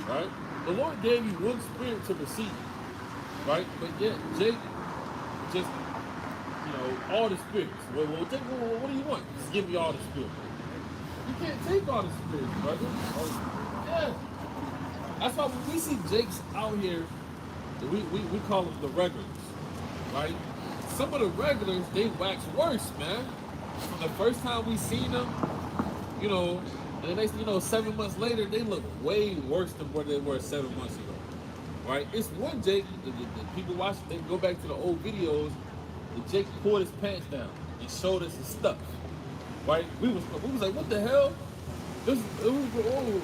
Right? The Lord gave you one spirit to receive. Right? But yet, Jake just, all the spirits. Well, what do you want? Just give me all the spirits. You can't take all the spirits, brother. Yeah. That's why when we see Jakes out here, we call them the regulars, right? Some of the regulars, they wax worse, man. From the first time we seen them, and then they, 7 months later, they look way worse than what they were 7 months ago, right? It's one Jake, the people watch, they go back to the old videos, the Jake pulled his pants down and showed us his stuff, right? We was like, what the hell? It was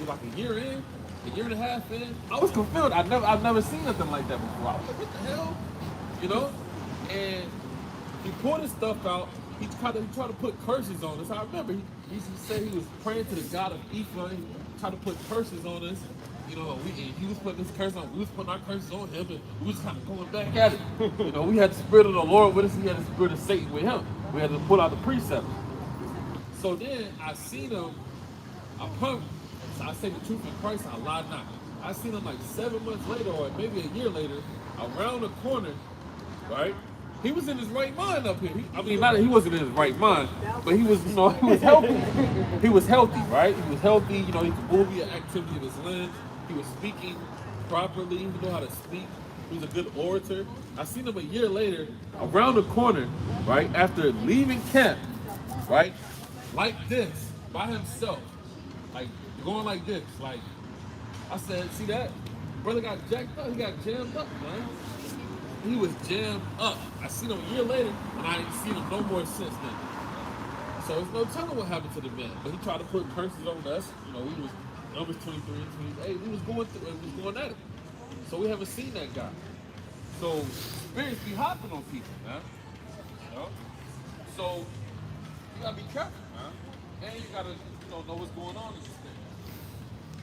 like a year in, a year and a half in. I was confused. I've never seen nothing like that before. I was like, what the hell? And he pulled his stuff out. He tried to put curses on us. I remember he said he was praying to the God of Ephraim. He tried to put curses on us. And he was putting his curse on. We was putting our curses on him, and we was kind of going back at it. We had the spirit of the Lord with us. He had the spirit of Satan with him. We had to pull out the precepts. So then I seen him. I say the truth in Christ, I lie not. I seen him like 7 months later, or maybe a year later, around the corner, right? He was in his right mind up here. Not that he wasn't in his right mind, but he was, he was healthy. He was healthy, right? He was healthy. He could move the activity of his limbs. He was speaking properly. He knew how to speak. He was a good orator. I seen him a year later, around the corner, right? After leaving camp, right? Like this, by himself. Like, going like this. Like, I said, see that? Brother got jacked up. He got jammed up, man. He was jammed up. I seen him a year later, and I ain't seen him no more since then. So there's no telling what happened to the man. But he tried to put curses on us. We was numbers 23 and 28. We was going at it. So we haven't seen that guy. So spirits be hopping on people, man. So you gotta be careful, man. And you gotta know what's going on in this thing.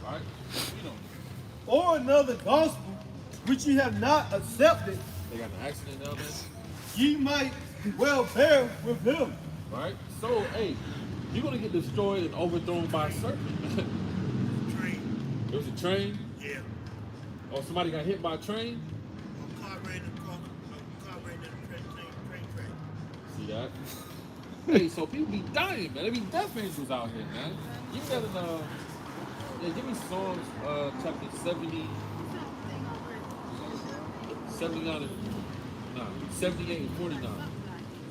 Right? or another gospel which ye have not accepted, They got an accident down there. ye might well bear with him. Right? So, hey, you're gonna get destroyed and overthrown by a serpent. Train. It was a train? Yeah. Or somebody got hit by a train? A car ran in the train track. See that? Hey, so people be dying, man. There be death angels out here, man. Give me that in, give me Psalms chapter 70, 78 and 49.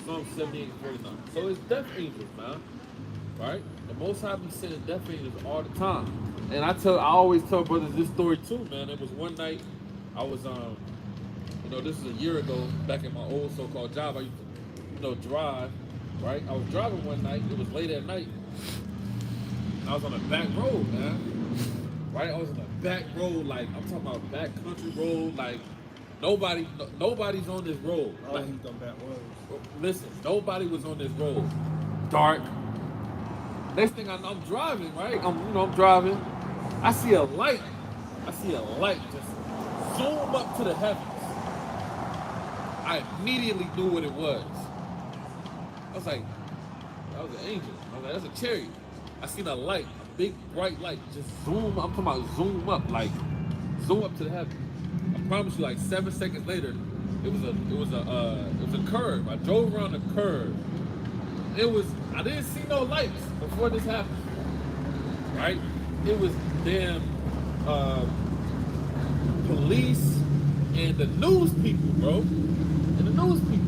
Psalm 78 and 49. So it's death angels, man. Right? The Most High be sending death angels all the time. And I always tell brothers this story too, man. It was one night I was this is a year ago, back in my old so-called job. I used to, drive, right? I was driving one night, it was late at night. I was on a back road, man. Right? I was on a back road, like I'm talking about back country road, like nobody's on this road. Oh, Like, he's done bad roads. listen, nobody was on this road. Dark. Next thing I know, I'm driving, right? I'm driving. I see a light just zoom up to the heavens. I immediately knew what it was. I was like, that was an angel. I was like, that's a chariot. I seen a light, a big bright light, just zoom. I'm talking about zoom up, like zoom up to the heavens. I promise you, like 7 seconds later, it was a curve. I drove around the curve. I didn't see no lights before this happened. Right? It was damn police and the news people, bro. And the news people.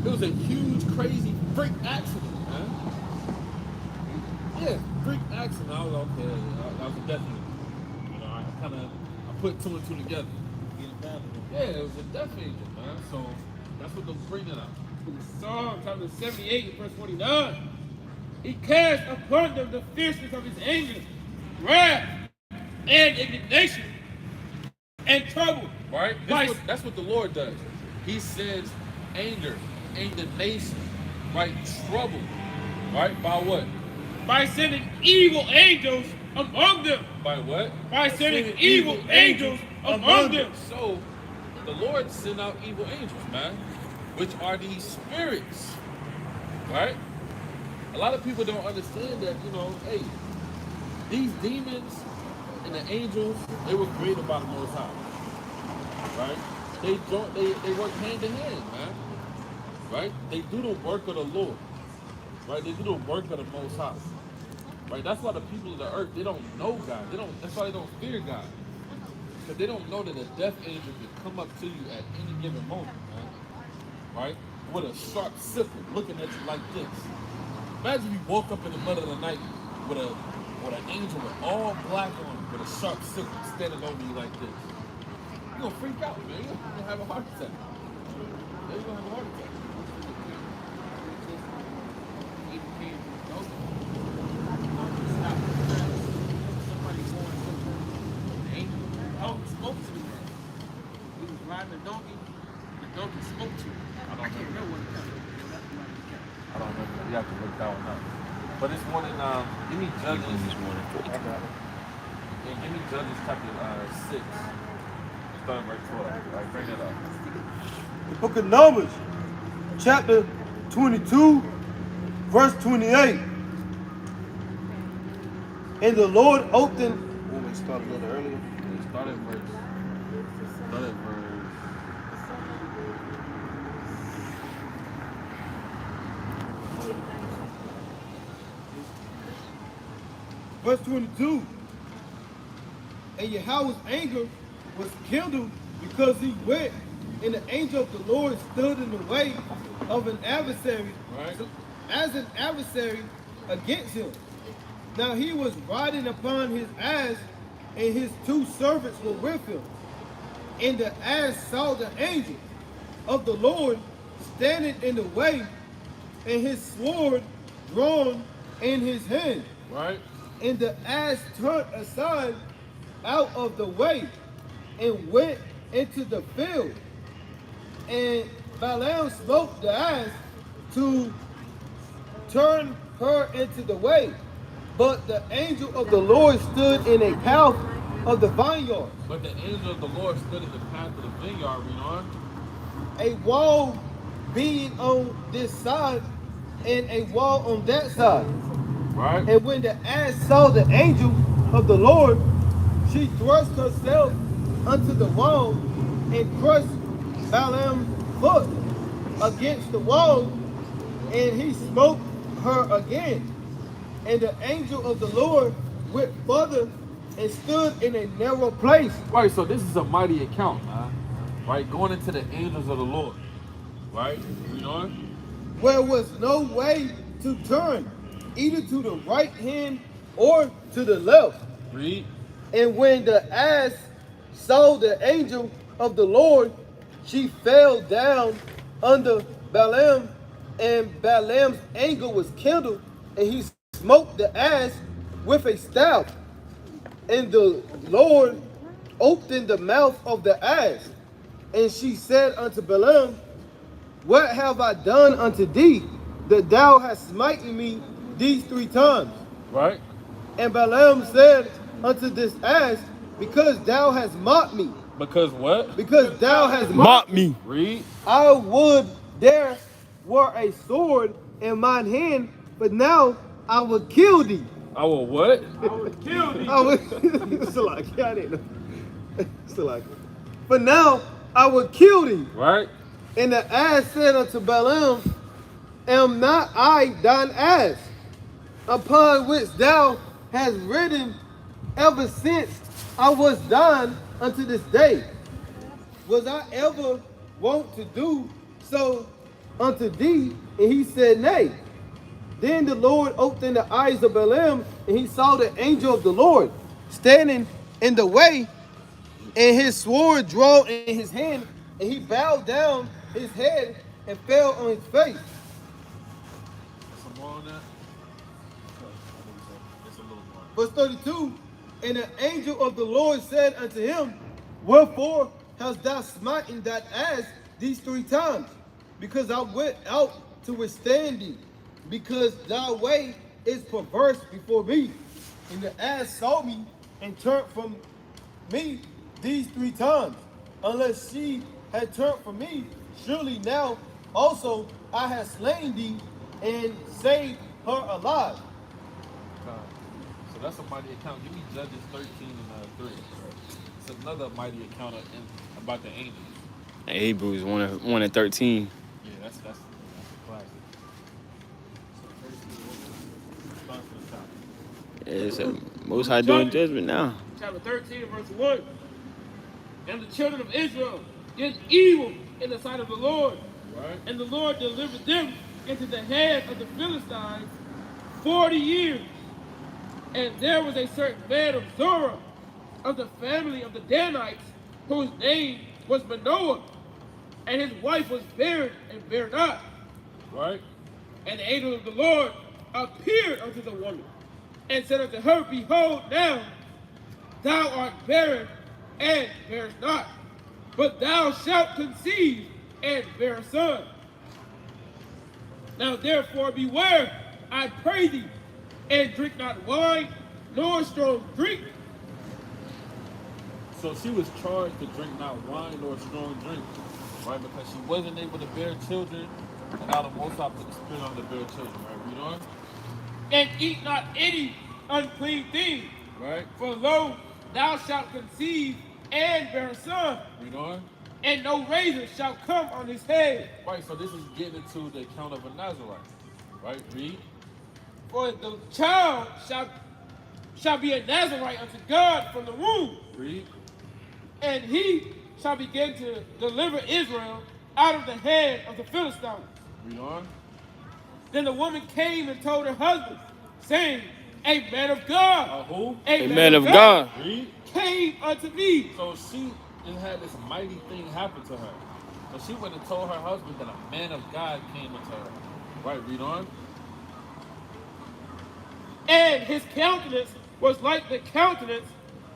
It was a huge, crazy freak accident, man. Yeah, freak accident. I was okay. I was definitely, I put two and two together. Yeah, it was a death angel, man. So that's what they're bringing out. In Psalm chapter 78, verse 49. He cast upon them the fierceness of his anger, wrath, and indignation, and trouble. Right? That's what the Lord does. He sends anger, indignation, right? Trouble. Right? By what? By sending evil angels among them. By what? By sending evil angels among them. So, the Lord sent out evil angels, man, which are these spirits. Right? A lot of people don't understand that, hey, these demons and the angels, they were created by the Most High. Right? They work hand in hand, man. Right? They do the work of the Lord. Right? They do the work of the Most High. Right? That's why the people of the earth, they don't know God. That's why they don't fear God. Because they don't know that a death angel can come up to you at any given moment, man. Right? With a sharp sickle looking at you like this. Imagine if you woke up in the middle of the night with an angel with all black on him, with a sharp sickle standing over you like this. You're gonna freak out, man. You're gonna have a heart attack. Yeah, you're gonna have a heart attack. Spoke to the man. He was riding a donkey. The donkey spoke to him. I can't remember what it was. I don't remember. You have to look that one up. But it's one in give me Judges. I got it. Yeah, give me Judges chapter 6. Starting verse 12. Right, bring it up. The book of Numbers, chapter 22, verse 28. And the Lord opened. When we start a little earlier. Start at verse. Verse 22. And Yahweh's anger was kindled because he went, and the angel of the Lord stood in the way of an adversary, Right. as an adversary against him. Now he was riding upon his ass, and his two servants were with him. And the ass saw the angel of the Lord standing in the way, and his sword drawn in his hand. Right. And the ass turned aside out of the way and went into the field. And Balaam smote the ass to turn her into the way. But the angel of the Lord stood in a path of the vineyard. But the angel of the Lord stood in the path of the vineyard, read on. A wall being on this side and a wall on that side. Right. And when the ass saw the angel of the Lord, she thrust herself unto the wall and crushed Balaam's foot against the wall, and he smote her again. And the angel of the Lord went further and stood in a narrow place. Right, so this is a mighty account, man. Right, going into the angels of the Lord. Right, read on. Where was no way to turn, either to the right hand or to the left. Read. And when the ass saw the angel of the Lord, she fell down under Balaam, and Balaam's anger was kindled, and he smote the ass with a staff. And the Lord opened the mouth of the ass, and she said unto Balaam, what have I done unto thee, that thou hast smitten me these 3 times? Right. And Balaam said unto this ass, because thou hast mocked me. Because what? Because thou hast Mock me. Read. I would there were a sword in mine hand, but now I will kill thee. I will what? I would kill thee. I would, still like, I didn't know. Still like, but now I will kill thee. Right. And the ass said unto Balaam, am not I thine ass, upon which thou hast ridden ever since I was thine unto this day? Was I ever wont to do so unto thee? And he said, nay. Then the Lord opened the eyes of Balaam, and he saw the angel of the Lord standing in the way, and his sword drawn in his hand, and he bowed down his head and fell on his face. Some more on that? It's a little more. Verse 32, and the angel of the Lord said unto him, wherefore hast thou smitten that ass these 3 times? Because I went out to withstand thee, because thy way is perverse before me. And the ass saw me and turned from me these 3 times. Unless she had turned from me, surely now also I have slain thee and saved her alive. So that's a mighty account. Give me Judges 13 and 3. It's another mighty account about the angels. Hebrews 1 and 13. Yeah, that's a classic. So start from the top. It's a Most High doing judgment now. Chapter 13, verse 1. And the children of Israel did evil in the sight of the Lord. Right. And the Lord delivered them into the hand of the Philistines 40 years. And there was a certain man of Zorah, of the family of the Danites, whose name was Manoah. And his wife was barren and bare not. Right. And the angel of the Lord appeared unto the woman, and said unto her, behold, now thou art barren and bearest not, but thou shalt conceive and bear a son. Now therefore beware, I pray thee, and drink not wine, nor strong drink. So she was charged to drink not wine nor strong drink, right? Because she wasn't able to bear children, and now the Most High put the spirit on to bear children, right? Read on. And eat not any unclean thing, Right? for lo, thou shalt conceive and bear a son, Read on. and no razor shall come on his head. Right, so this is getting into the account of a Nazarite. Right? Read. For the child shall be a Nazarite unto God from the womb, Read. and he shall begin to deliver Israel out of the hand of the Philistines. Read on. Then the woman came and told her husband, saying, a man of God, Who? A man of God. Read. came unto me. So she just had this mighty thing happen to her. So she went and told her husband that a man of God came unto her. Right, read on. And his countenance was like the countenance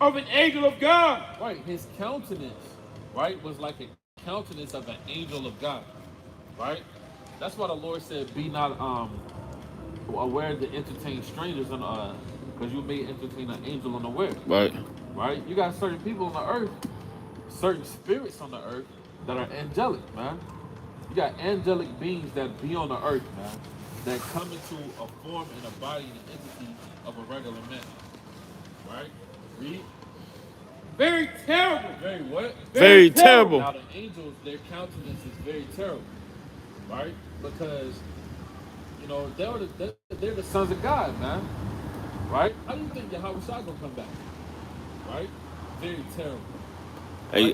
of an angel of God. Right, his countenance, right, was like a countenance of an angel of God. Right? That's why the Lord said, be not aware to entertain strangers, because you may entertain an angel unaware. Right. Right? You got certain people on the earth, certain spirits on the earth that are angelic, man. You got angelic beings that be on the earth, man, that come into a form and a body and an entity of a regular man. Right? Read. Very terrible. Very what? Very terrible. Now the angels, their countenance is very terrible. Right? Because, you know, they're the sons of God, man. Right? How do you think Yahweh Shai gonna come back? Right? Very terrible. Hey,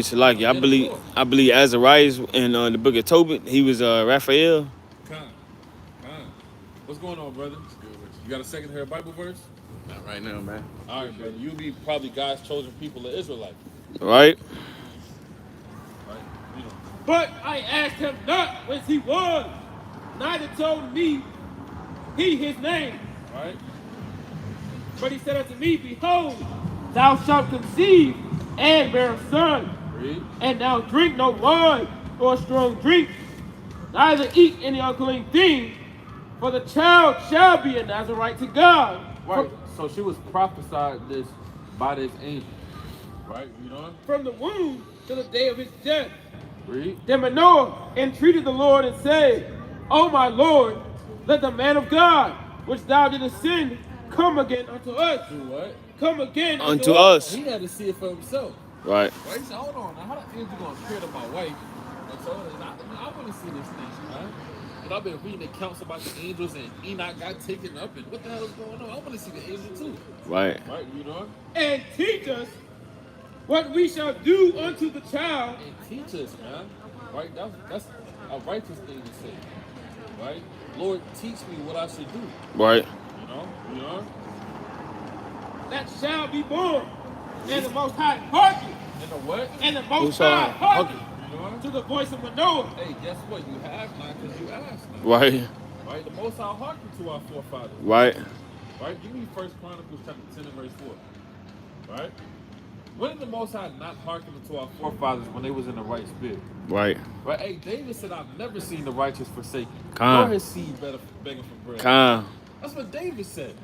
Shalaki, I believe Azarias in the book of Tobit, he was Raphael. Con. What's going on, brother? You got a second to hear a Bible verse? Not right now, man. All right, brother. You'll be probably God's chosen people, the Israelites. Right. Right? You know. But I asked him not whence he was, neither told me he his name. Right? But he said unto me, behold, thou shalt conceive and bear a son. Read. And thou drink no wine or strong drink, neither eat any unclean thing, for the child shall be a Nazarite to God. Right. So she was prophesied this by this angel. Right? Read on. From the womb to the day of his death. Read. Then Manoah entreated the Lord and said, O my Lord, let the man of God, which thou didst send, come again unto us. Do what? Come again Unto us. He had to see it for himself. Right. Right? He said, hold on, now how the angel gonna appear to my wife? And so I want to see this thing, man. And I've been reading accounts about the angels, and Enoch got taken up, and what the hell is going on? I want to see the angel too. Right. Right, you know? and teach us what we shall do unto the child. And teach us, man. Right? That's a righteous thing to say. Right? Lord, teach me what I should do. Right. You know? That shall be born. And the Most High hearkened. And the what? And the Most High hearkened. to the voice of Manoah. Hey, guess what? You have not because you asked not. Right. Right? The Most High hearkened to our forefathers. Right. Right? Give me 1 Chronicles chapter 10 and verse 4. Right? When did the Most High not hearken to our forefathers when they was in the right spirit? Right. Right? Hey, David said, I've never seen the righteous forsaken, Come. nor his seed begging for bread. Come. That's what David said.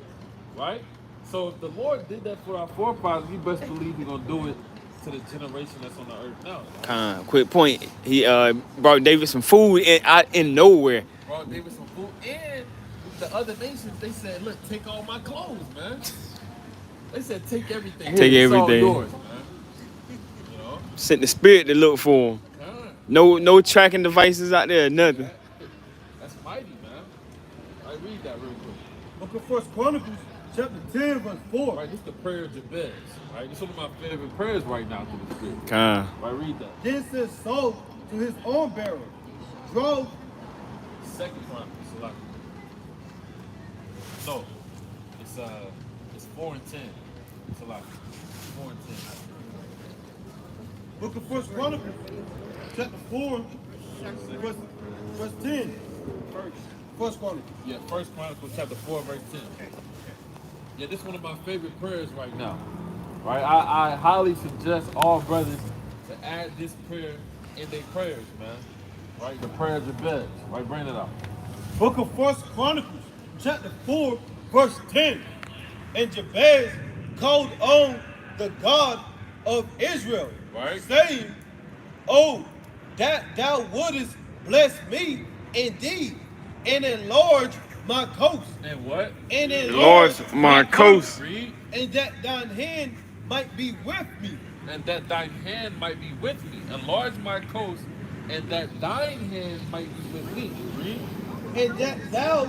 Right? So if the Lord did that for our forefathers, you best believe he's going to do it to the generation that's on the earth now. Come. Quick point. He brought David some food out in nowhere. Brought David some food. And the other nations, they said, look, take all my clothes, man. They said, take everything. Take It's all everything. yours, man. You know? Sent the spirit to look for him. No tracking devices out there, nothing. That's mighty, man. I read that real quick. Book of 1 Chronicles, chapter 10, verse 4. Right, this is the prayer of Jabez. Right, this is one of my favorite prayers right now through the spirit. Come. Right, read that. Then said Saul to his arm bearer, draw. 2nd Chronicles, so like, no, it's 4 and 10. It's a lot. 4 and 10. Book of 1 Chronicles, chapter 4, verse 10. First Chronicles. Yeah, 1 Chronicles chapter 4, verse 10. Yeah, this is one of my favorite prayers right now. Right, I highly suggest all brothers to add this prayer in their prayers, man. Right, the prayer of Jabez. Right, bring it out. Book of 1 Chronicles, chapter 4, verse 10. And Jabez called on the God of Israel, Right. saying, Oh, that thou wouldest bless me indeed, and enlarge my coast, And what? and Enlarge my coast. Read. and that thine hand might be with me, And that thine hand might be with me. Enlarge my coast, and that thine hand might be with me. Read. and that thou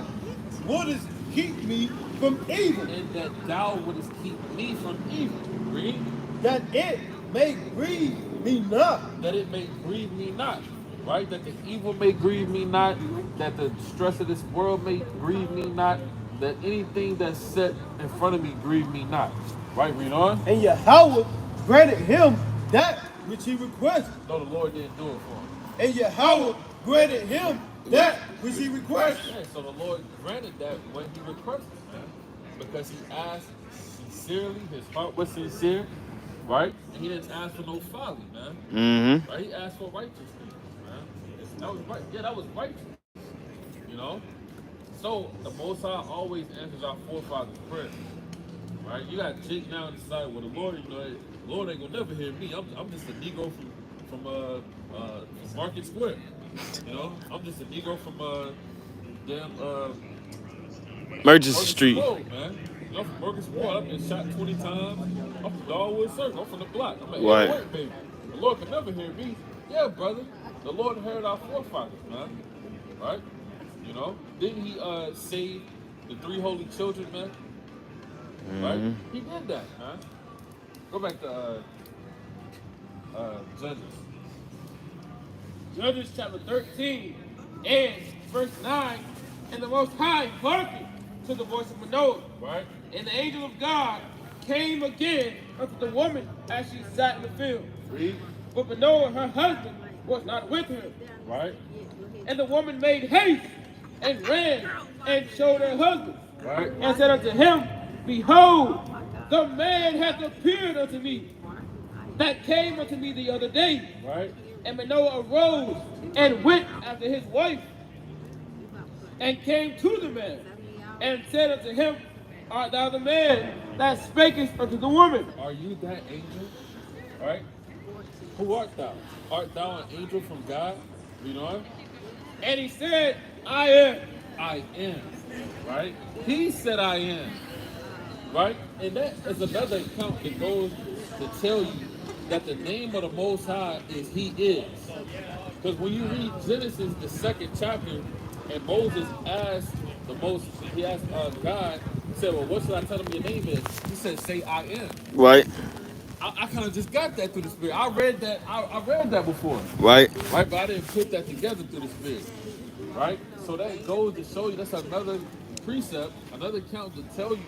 wouldest keep me from evil, And that thou wouldest keep me from evil. Read. that it may grieve me not. That it may grieve me not. Right? That the evil may grieve me not. That the stress of this world may grieve me not. That anything that's set in front of me grieve me not. Right? Read on. And Yahweh granted him that which he requested. No, the Lord didn't do it for him. And Yahweh granted him that which he requested. Yeah, so the Lord granted that when he requested, man. Because he asked sincerely, his heart was sincere, right? And he didn't ask for no folly, man. Mm-hmm. Right? He asked for righteousness, man. That was right. Yeah, that was righteous. You know? So the Most High always answers our forefathers' prayer. Right? You got Jake now and decide, well, the Lord, you know, the Lord ain't gonna never hear me. I'm just a Negro from Market Square. You know, I'm just a Negro from Emergency Street. Road, man. You know, from Market Square. I've been shot 20 times. I'm from Dogwood Circle. I'm from the block. I'm an Right. work baby. The Lord can never hear me. Yeah, brother. The Lord heard our forefathers, man. Right? You know, didn't he save the 3 holy children, man? Right? He did that, man. Go back to Judges. Judges chapter 13 and verse 9. And the Most High hearkened to the voice of Manoah. Right? And the angel of God came again unto the woman as she sat in the field. Read. But Manoah, her husband, was not with her. Right? And the woman made haste and ran and showed her husband. Right? And said unto him, Behold, the man hath appeared unto me that came unto me the other day. Right? And Manoah arose and went after his wife and came to the man and said unto him, Art thou the man that spakest unto the woman? Are you that angel? Right? Who art thou? Art thou an angel from God? Read on. And he said, I am. I am. Right? He said I am. Right? And that is another account that goes to tell you that the name of the Most High is He is. Because when you read Genesis, the 2nd chapter, and Moses asked God, he said, well, what should I tell him your name is? He said, say I am. Right. I kind of just got that through the Spirit. I read that before. Right. Right? But I didn't put that together through the Spirit. Right? So that goes to show you, that's another precept, another account to tell you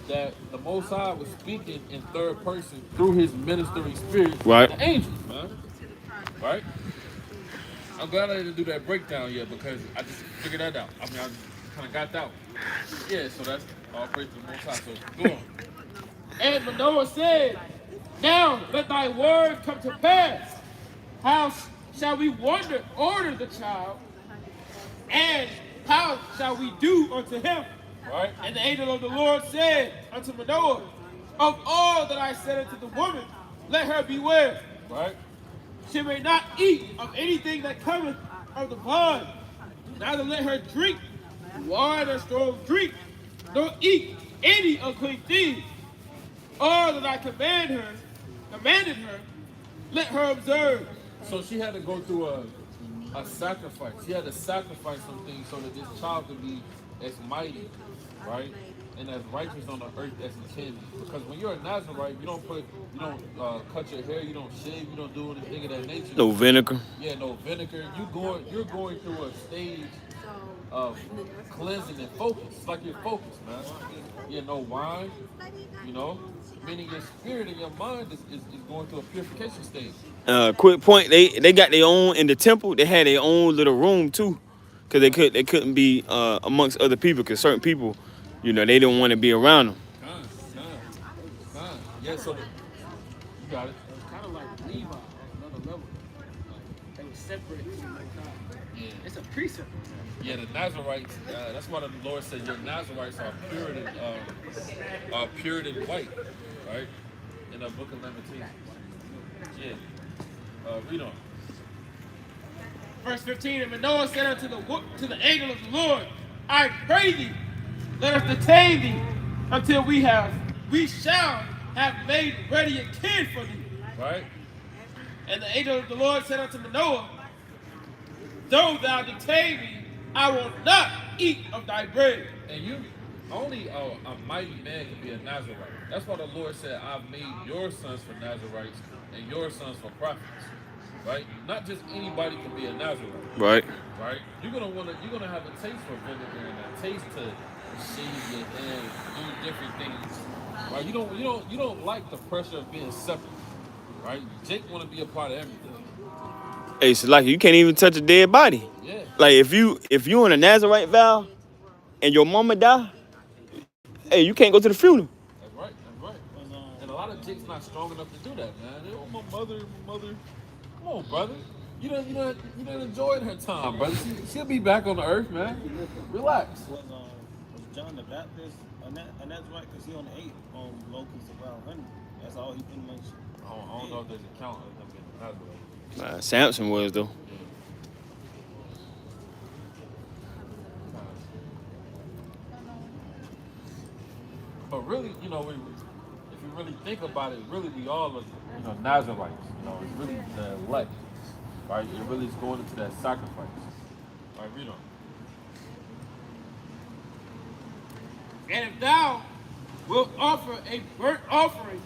that the Most High was speaking in 3rd person through his ministering spirit, Right. the angels, man. Right? I'm glad I didn't do that breakdown yet because I just figured that out. I mean, I just kind of got that. Yeah, so that's all praise to the Most High. So go on. And Manoah said, now let thy word come to pass. How shall we order the child? And how shall we do unto him? Right? And the angel of the Lord said unto Manoah, of all that I said unto the woman, let her beware. Right? She may not eat of anything that cometh of the vine, neither let her drink wine or strong drink, nor eat any unclean thing. All that I commanded her, let her observe. So she had to go through a sacrifice. She had to sacrifice some things so that this child could be as mighty, right? And as righteous on the earth as he can be. Because when you're a Nazarite, you don't cut your hair, you don't shave, you don't do anything of that nature. No vinegar. Yeah, no vinegar. You're going through a stage of cleansing and focus. It's like you're focused, man. Yeah, no wine, meaning your spirit and your mind is going through a purification stage. Quick point. They got their own in the temple. They had their own little room too, cause they couldn't be amongst other people. Cause certain people, they didn't want to be around them. Yeah, so you got it. It's kind of like Levi on another level. Like, they were separated from the Most High. Yeah. It's a precept. Yeah, the Nazarites. That's why the Lord said your Nazarites are pure and white, right? In the Book of Lamentations. Yeah. Read on. Verse 15, and Manoah said unto to the angel of the Lord, I pray thee, let us detain thee until we shall have made ready a kid for thee. Right? And the angel of the Lord said unto Manoah, though thou detain me, I will not eat of thy bread. And you, only a mighty man can be a Nazarite. That's why the Lord said, I've made your sons for Nazarites and your sons for prophets. Right? Not just anybody can be a Nazarite. Right. Right? You're gonna have a taste for vinegar and a taste to shave your head, do different things. Right? You don't like the pressure of being separate. Right? Jake wanna be a part of everything. Hey, it's like you can't even touch a dead body. Yeah. Like if you on a Nazarite vow and your mama die, hey, you can't go to the funeral. That's right. And a lot of Jake's not strong enough to do that, man. Oh, my mother. Come on, brother. You done enjoyed her time, brother. She'll be back on the earth, man. Relax. Was John the Baptist a Nazarite? Because he only ate on locusts around honey. That's all he pretty much. I don't know if there's a count of him being a Nazarite. Samson was though. But really, if you really think about it, really we all are, Nazarites. It's really the elect, right? It really is going into that sacrifice. All right, read on. And if thou wilt offer a burnt offering,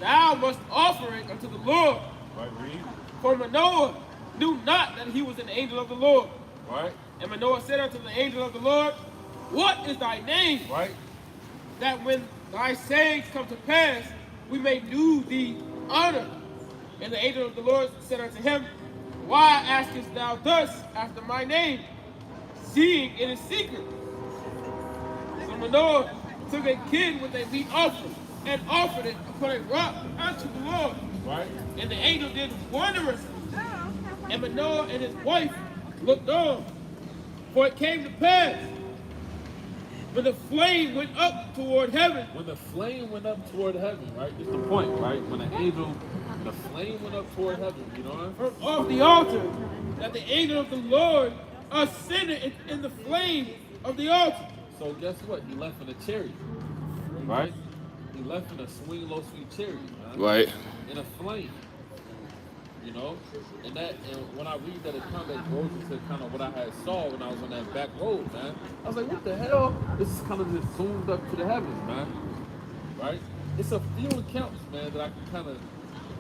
thou must offer it unto the Lord. Right, read. For Manoah knew not that he was an angel of the Lord. Right. And Manoah said unto the angel of the Lord, what is thy name? Right. That when thy sayings come to pass, we may do thee honor. And the angel of the Lord said unto him, why askest thou thus after my name, seeing it is secret? So Manoah took a kid with a meat offering and offered it upon a rock unto the Lord. Right. And the angel did wondrous. And Manoah and his wife looked on. For it came to pass, when the flame went up toward heaven. When the flame went up toward heaven, right? It's the point, right? When the flame went up toward heaven, From off the altar, that the angel of the Lord ascended in the flame of the altar. So guess what? He left in a chariot, right? He left in a swing low sweet chariot, man. Right. In a flame. And when I read that account, that goes into kind of what I had saw when I was on that back road, man. I was like, what the hell? This is kind of just zoomed up to the heavens, man. Right? It's a few accounts, man, that I can kind of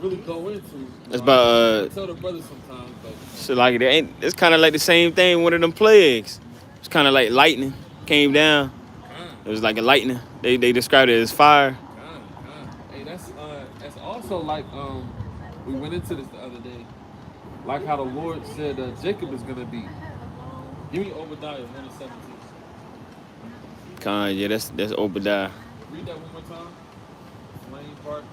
really go into. It's about I tell the brothers sometimes, but so like it's kind of like the same thing. One of them plagues. It's kind of like lightning came down. It was like a lightning. They described it as fire. Hey, that's also like we went into this the other day. Like how the Lord said Jacob is gonna be. Give me Obadiah 1:17. Yeah, that's Obadiah. Read that one more time. Flame part.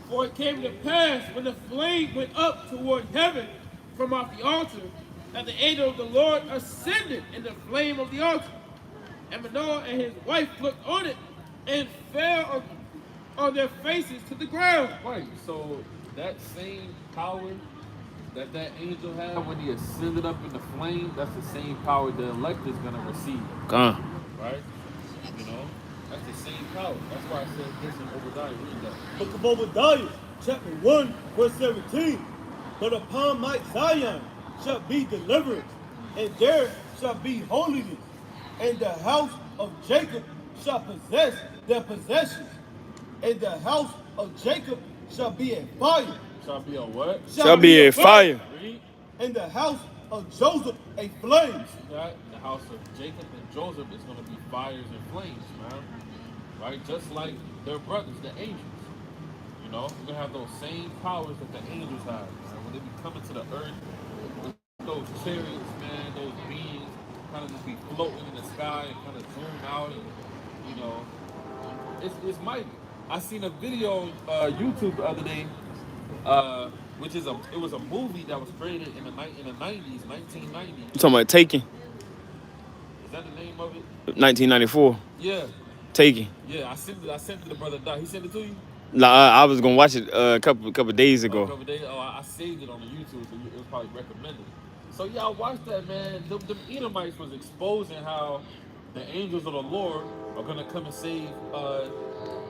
For it came to pass when the flame went up toward heaven from off the altar, that the angel of the Lord ascended in the flame of the altar. And Manoah and his wife looked on it and fell on their faces to the ground. Right. So that same power that angel had when he ascended up in the flame, that's the same power the elect is gonna receive. Con. Right? You know? That's the same power. That's why I said this in Obadiah. Read that. Book of Obadiah, chapter 1, verse 17. But upon Mount Zion shall be deliverance, and there shall be holiness, and the house of Jacob shall possess their possessions, and the house of Jacob shall be a fire. Shall be a what? Shall be a fire. Read. And the house of Joseph a flame. See that? The house of Jacob and Joseph is going to be fires and flames, man. Right? Just like their brothers, the angels. You know, we're going to have those same powers that the angels have. Man. When they be coming to the earth, those chariots, man, those beings kind of just be floating in the sky and kind of zoom out. And, you know, it's mighty. I seen a video on YouTube the other day, which is it was a movie that was created in the 90s, 1990s. You talking about Taken? Is that the name of it? 1994. Yeah. Taken. Yeah, I sent it to the brother Doc. He sent it to you? I was gonna watch it a couple days ago. A couple days. Oh, I saved it on the YouTube, so it was probably recommended. So yeah, I watched that, man. Them Edomites was exposing how the angels of the Lord are gonna come and save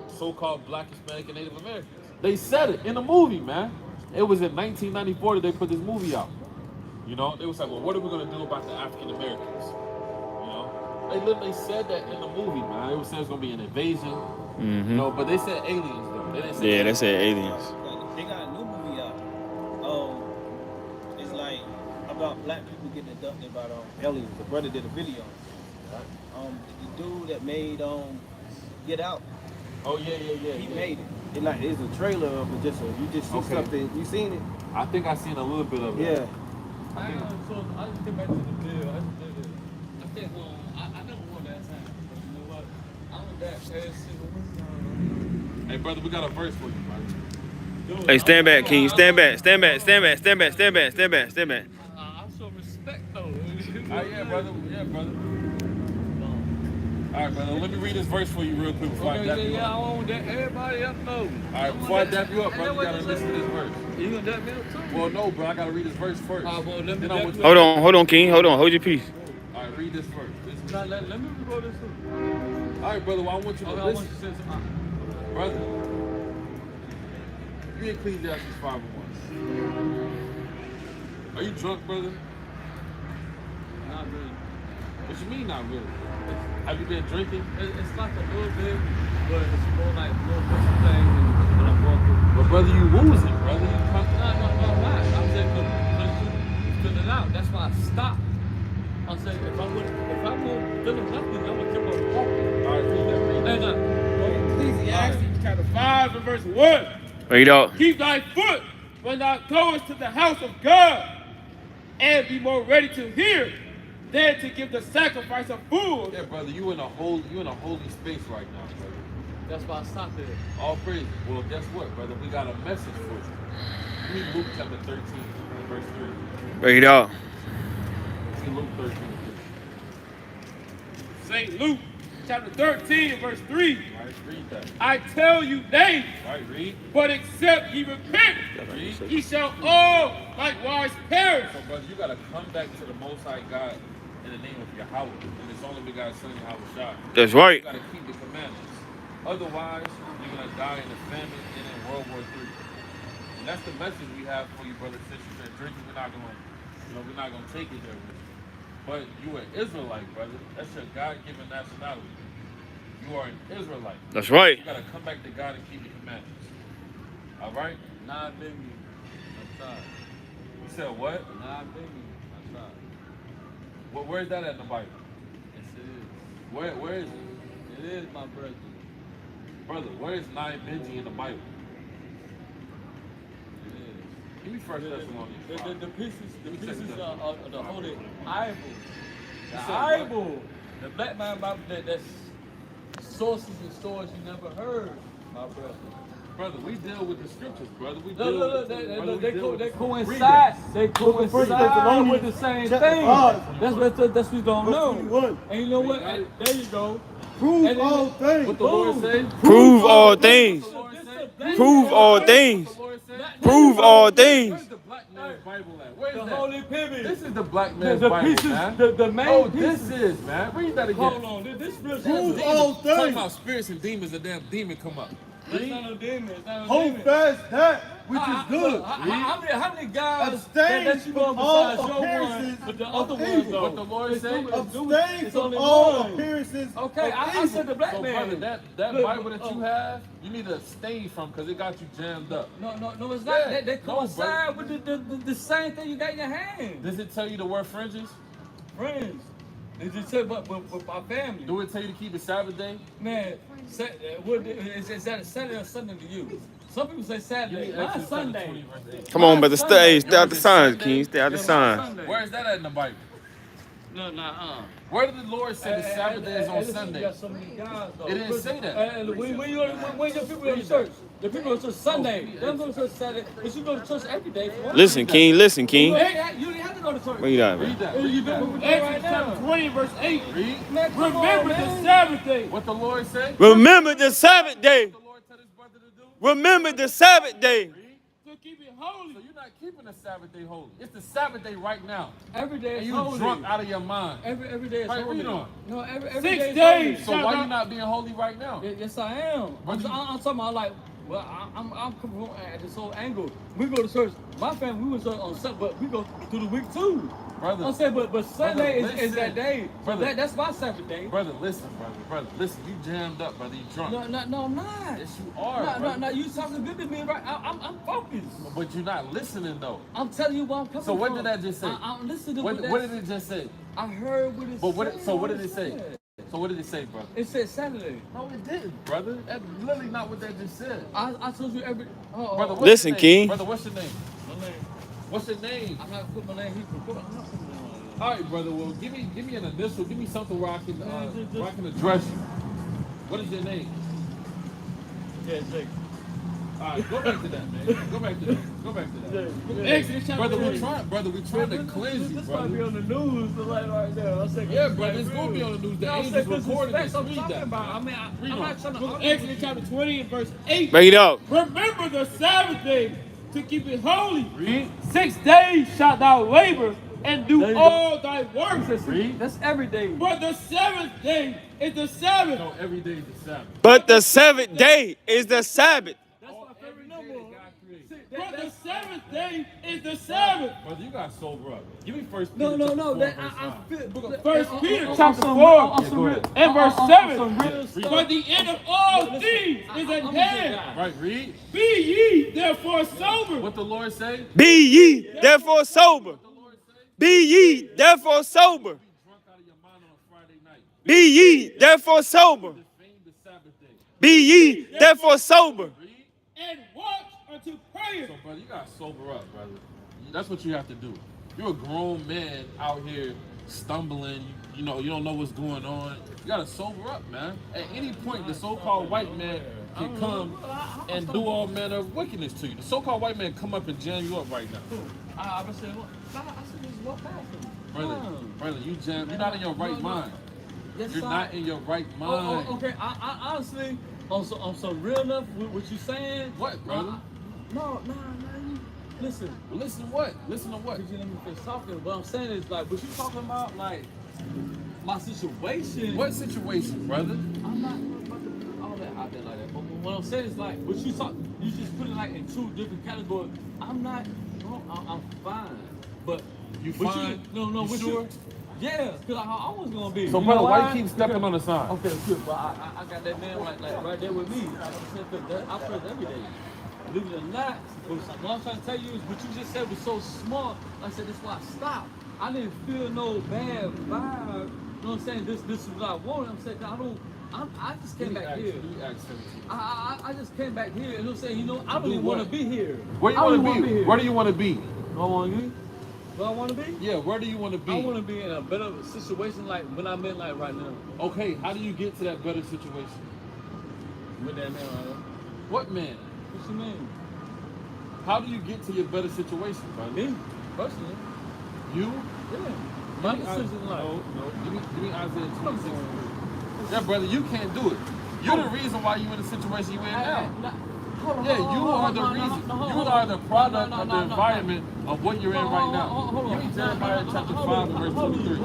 so-called Black, Hispanic, and Native Americans. They said it in the movie, man. It was in 1994 that they put this movie out. You know, they was like, well, what are we gonna do about the African Americans? You know, they literally said that in the movie, man. They were saying it's gonna be an invasion. Mm-hmm. You know, but they said aliens though. They didn't say Yeah, they said aliens. They got a new movie out. It's like about black people getting abducted by aliens. The brother did a video. The dude that made Get Out. Oh yeah. He made it. It's a trailer of it. You just see something. You seen it? I think I seen a little bit of it. Yeah. I just get back to the bill. I think I never won that time. But you know what? I was that past single. Hey brother, we got a verse for you, man. Hey, stand back, King. Stand back. Stand back. I show respect though. Yeah, brother. All right, brother. Let me read this verse for you real quick before I dap you up. I want that. Everybody up know. All right, before I dap you up, brother, you gotta listen to this verse. You gonna dap me up too? Well, no, bro. I gotta read this verse first. Well, let me Then I want you- Hold on, King. Hold on. Hold your peace. All right, read this verse. Let me go this too. All right, brother. Well, I want you to I want listen. you to say something. Brother, read Ecclesiastes 5:1. Are you drunk, brother? Not really. What you mean, not really? Have you been drinking? It's like a little bit, but it's more like little bits of things when I'm walking. But brother, you losing, brother. You come. No, I'm not. I'm saying you fill it out. That's why I stopped. I'm saying if I would fill it nothing, I would keep on walking. All right, read that. Ecclesiastes chapter 5 and verse 1. Read out. Keep thy foot when thou goest to the house of God, and be more ready to hear than to give the sacrifice of fools. Yeah, brother, you in a holy space right now, brother. That's why I stopped there. All praise. Well, guess what, brother? We got a message for you. Read Luke chapter 13, verse 3. Read out. See Luke 13. St. Luke chapter 13 and verse 3. Right, read that. I tell you nay, Right, read. but except ye repent, Read. ye shall all likewise perish. So, brother, you got to come back to the Most High God in the name of Yahweh. And it's only begotten Son, Yahweh Shah. That's right. You got to keep the commandments. Otherwise, you're going to die in a famine and in World War III. And that's the message we have for you, brothers and sisters. That drinking, we're not going to take it there with you. But you an Israelite, brother. That's your God-given nationality. You are an Israelite. That's right. You got to come back to God and keep the commandments. All right? Nah, baby. I'm sorry. You said what? Nah, baby. I'm sorry. Well, where's that at in the Bible? Yes, it is. Where is it? It is, my brother. Brother, where is Nai Benji in the Bible? Give me First Thessalonians 5. The pieces Let me check this out. of the Holy Bible. The Bible. The Black Man Bible, that's sources and stories you never heard, my brother. Brother, we deal with the scriptures, brother. We Look, deal they with coincide. They coincide with the same thing. That's what we don't know. 21. And you know what? There you go. Prove all things. what the Lord say. Prove all things. Prove all things. Prove all things. Where's the black man's Bible at? Where is The that? Holy Pivot. This is the black man's The Bible, pieces, man. the main Oh, pieces. this is, man. Read that again. Hold on, this real Prove shit. all Talking things. about spirits and demons, a damn demon come up. It's not no demon. It's not no Hold demon. fast that which is good. How many guys Abstain that you know from all besides your one, appearances but the of other ones evil. though? What the Lord say? Abstain It's from only all one. appearances Okay, of I evil. said the black So, man. brother, that Look, Bible that you have, you need to abstain from because it got you jammed up. No, it's not. Yeah, They no, coincide with the same thing you got in your hand. Does it tell you to wear fringes? Friends. They just said, but our family. Do it tell you to keep a Sabbath day? Man, is that a Saturday or Sunday to you? Some people say Give Saturday. me Mine's Exodus Sunday. 20, verse 8. Come on, brother. Stay out the Yours is signs, Sunday? King. Stay out the Yeah, mine's signs. Sunday. Where is that at in the Bible? No. Where did the Lord say the Sabbath day is on listen, Sunday? You got so many guys, though. It didn't say that. When your people go to church, the people go to church Sunday. They don't go to church Saturday, but you go to church every day. For one. Listen, King. Listen, You King. don't have to go to church. Where you at, man? Read that. You Read do that. what we do right Exodus chapter now. 20, verse 8. Read. Man, come Remember on, the man. Sabbath day What the Lord say? Remember the Sabbath day. What the Lord tell his brother to do? Remember the Sabbath day. to keep it holy. So you're not keeping the Sabbath day holy. It's the Sabbath day right now. Every day And is you holy. drunk out of your mind. Every day is Right, holy. read on. No, every 6 day is days. So holy. why you not being holy right now? Yes, I am. Brother, I'm talking about like, well, I'm coming from at this whole angle. We go to church. My family, we was on Sunday, but we go through the week too. Brother. I'm saying, but Sunday is listen. that day. So Brother. that's my Sabbath day. Brother, listen, brother. Listen, you jammed up, brother. You drunk. No, I'm not. Yes, you are, brother. No, you talking good to me, right? I'm focused. But you're not listening, though. I'm telling you where I'm coming So from. what did that just say? I'm listening to What did it just say? I heard what it But said. so what did it say? So what did it say, brother? It said Saturday. No, it didn't, brother. That's literally not what that just said. I told you every. Brother, what's Listen, your name? King. Brother, what's your name? My name. What's your name? I'm not putting my name here. I'm not putting my name on it. All right, brother. Well, give me an initial. Give me something where I can address you. What is your name? Yeah, Jake. All right, go back to that, man. Go back to that. Exodus chapter Brother, 20. we trying to cleanse you, This might be brother. on the news like right now. I said, Yeah, brother, it's gonna be on the news. The angels recording this. I'm Read talking that. about. I mean, Read I'm on. not trying to. Book of Exodus chapter 20 and verse 8. Bring it up. Remember the Sabbath day to keep it holy. Read. 6 days shalt thou labor and do There you go. all thy work. Read. That's every day. But the seventh day is the Sabbath. No, every day is the Sabbath. But the seventh day is the Sabbath. That's my Every favorite day number. that God created. But the seventh day is the Sabbath. Brother, you got sober up. Give me First No. Peter chapter 4, That, verse I 9. feel. Book of First Peter on chapter some- 4 on some go real- ahead. and verse on 7. some real Read. stuff. For the end of all Listen, things is I'm at a good hand. guy. Right, read. Be ye therefore sober. What the Lord say? Be ye therefore sober. The Lord say? Be ye therefore sober. Be drunk out of your mind on a Friday night. Be ye therefore sober. Defame the Sabbath day. Be ye therefore sober. Read. And watch unto prayer. So, brother, you gotta sober up, brother. That's what you have to do. You're a grown man out here stumbling. You don't know what's going on. You gotta sober up, man. At any point, the so-called white man can come and do all manner of wickedness to you. The so-called white man come up and jam you up right now, I was saying, I said, just walk past him. brother. You're not in your right mind. Yes, You're sir. not in your right mind. Okay. I honestly, on some real enough, what you saying? What, brother? No. You listen. Well, listen what? Listen to what? Could you let me finish talking? What I'm saying is like, what you talking about, like my situation. What situation, brother? I'm not about to put all that out there like that. But what I'm saying is like, what you talk, you just put it like in two different categories. I'm not. I'm fine. But You but fine? No. You what sure? Yeah, because I was gonna be. So, You brother, know why you keep stepping on the sign? Okay, good. But I got that man like right there with me. I pray every day. Believe it or not, what I'm trying to tell you is what you just said was so smart. Like I said, that's why I stopped. I didn't feel no bad vibe. You know what I'm saying? This is what I wanted. I'm saying I I just came back here. You asked 17. I just came back here and I'm saying, you know, I don't even want to be here. Where you want to be? Where do you want to be? Do I want to be? Where I want to be? Yeah, where do you want to be? I want to be in a better situation like when I'm in like right now. Okay, how do you get to that better situation? With that man right now. What man? What you mean? How do you get to your better situation, bro? Me? Personally. You? Yeah. My decision in life. No. Give me Isaiah 26. Yeah, brother, you can't do it. You're the reason why you in the situation you in now. Yeah, you are the reason. You are the product of the environment of what you're in right now. Give me Jeremiah chapter 5 and verse 23.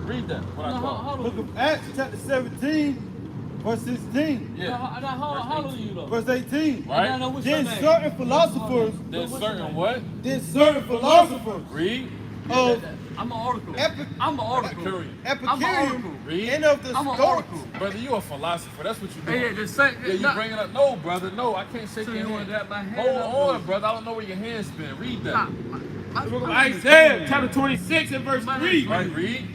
Read that. What I call. Book of Acts, chapter 17, verse 16. Yeah. How old are you though? Verse 18. Right? Then certain philosophers. There's certain what? Then certain philosophers. Read. Of I'm an article. I'm an article. Epicurean Read. and of the I'm an Stoics. article. Brother, you a philosopher. That's what you doing. Yeah, just say. Yeah, you bringing up. No, brother. No, I can't shake So your you want hand. that my hand Hold up? on, brother. I don't know where your hand's been. Read that. Isaiah chapter 26 and verse 3. Right, read.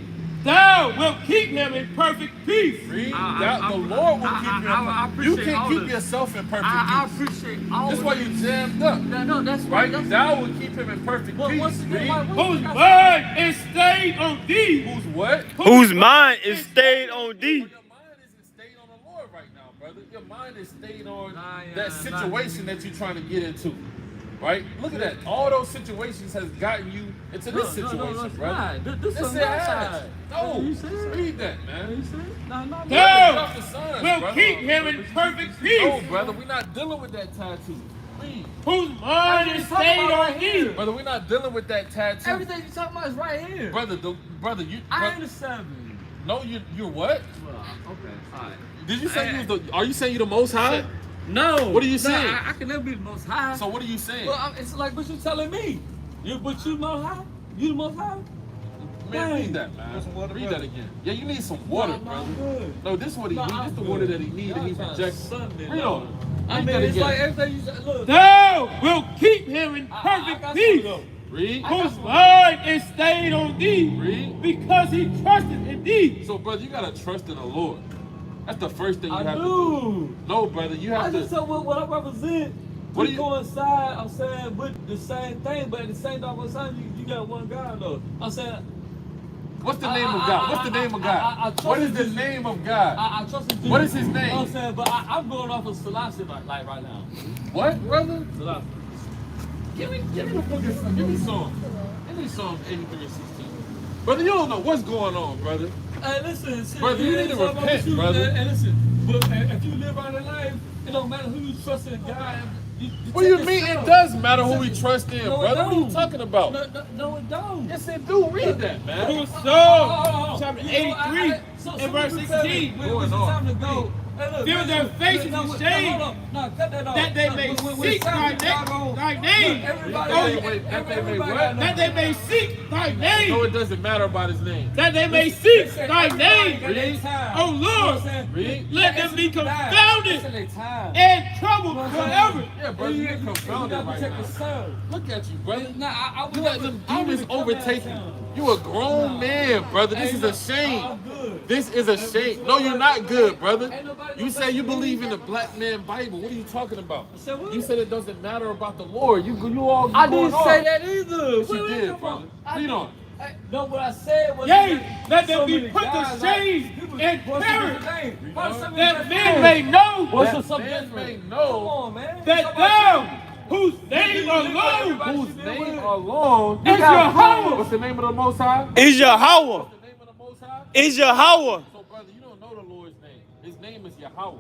Thou wilt keep him in perfect peace. Read. The Lord will keep you in perfect peace. You can keep yourself in perfect I peace. appreciate all That's of why it. you jammed up. No, that's Right? That's, Thou will keep him in perfect Well, peace. once again, Read. Whose mind is stayed on thee. Who's what? Whose mind is stayed on thee. Your mind isn't stayed on the Lord right now, brother. Your mind is stayed on that situation that you're trying to get into. Right? Look at that. All those situations has gotten you into this situation, brother. This Yes, is it has. No, You see it? read that, man. You see it? No. Thou wilt keep him in perfect peace. No, brother, we're not dealing with that tattoo. Read. Whose mind is stayed on thee. Brother, we're not dealing with that tattoo. Everything you're talking about is right here. Brother, you. I am the 7. No, you're what? Well, okay, alright. Did you say you was the? Are you saying you the Most High? No. What are you saying? I can never be the most high. So what are you saying? Well, it's like what you telling me. But you most high? You the most high? Man, Dang. read that, man. Read that again. Yeah, you need some water, I'm brother. good. No, this is what he No, needs. This I'm is the good. water that he needs, and Y'all he's trying to rejecting. Sunday, Read dog. on. I Read mean, that it's again. like everything you said. Look. Thou wilt keep him in I perfect got peace. something, Read. Whose mind is stayed on thee. Read. Because he trusted in thee. So, brother, you gotta trust in the Lord. That's the first thing you I have to do. do. No, brother, you I have just to. said what I represent. What We do you- coincide, I'm saying, with the same thing, but at the same time, you got one God, though. I'm saying, What's the name of God? What's the name of God? What is the name of God? I trust in Jesus. What is his name? You know what I'm saying? But I'm going off of philosophy like right now. What, brother? Philosophy. Give me the book of Psalms. Give me Psalms 83:16. Brother, you don't know what's going on, brother. Hey, listen, shit, Brother, you need to repent, brother. And listen, but if you live out of life, it don't matter who you trust in God. What do you mean it does matter who we trust in, No, it brother? What are you don't. talking about? No, it don't. Yes, it do. Read that, man. Whose Psalm chapter 83 and verse 16. When it's time to go, Fill their faces with shame, that they may seek thy name. That they may seek thy No, name. it doesn't matter about his name. That they may seek thy name. Read. Oh Lord, Read. let them be confounded and troubled forever. Yeah, brother, you get confounded right now. Look at you, brother. You let them demons overtake you. You a grown man, brother. This is a shame. This is a shame. No, you're not good, brother. You say you believe in the black man Bible. What are you talking about? You said it doesn't matter about the Lord. You all. I didn't say that either. Yes, you did, brother. Read on. No, what I said was Yea, let them be put to shame and perish, that men may know That man may know that thou, whose name alone whose name alone is Yahweh. What's the name of the Most High? Is Yahweh. What's the name of the Most High? Is Yahweh. So, brother, you don't know the Lord's name. His name is Yahweh.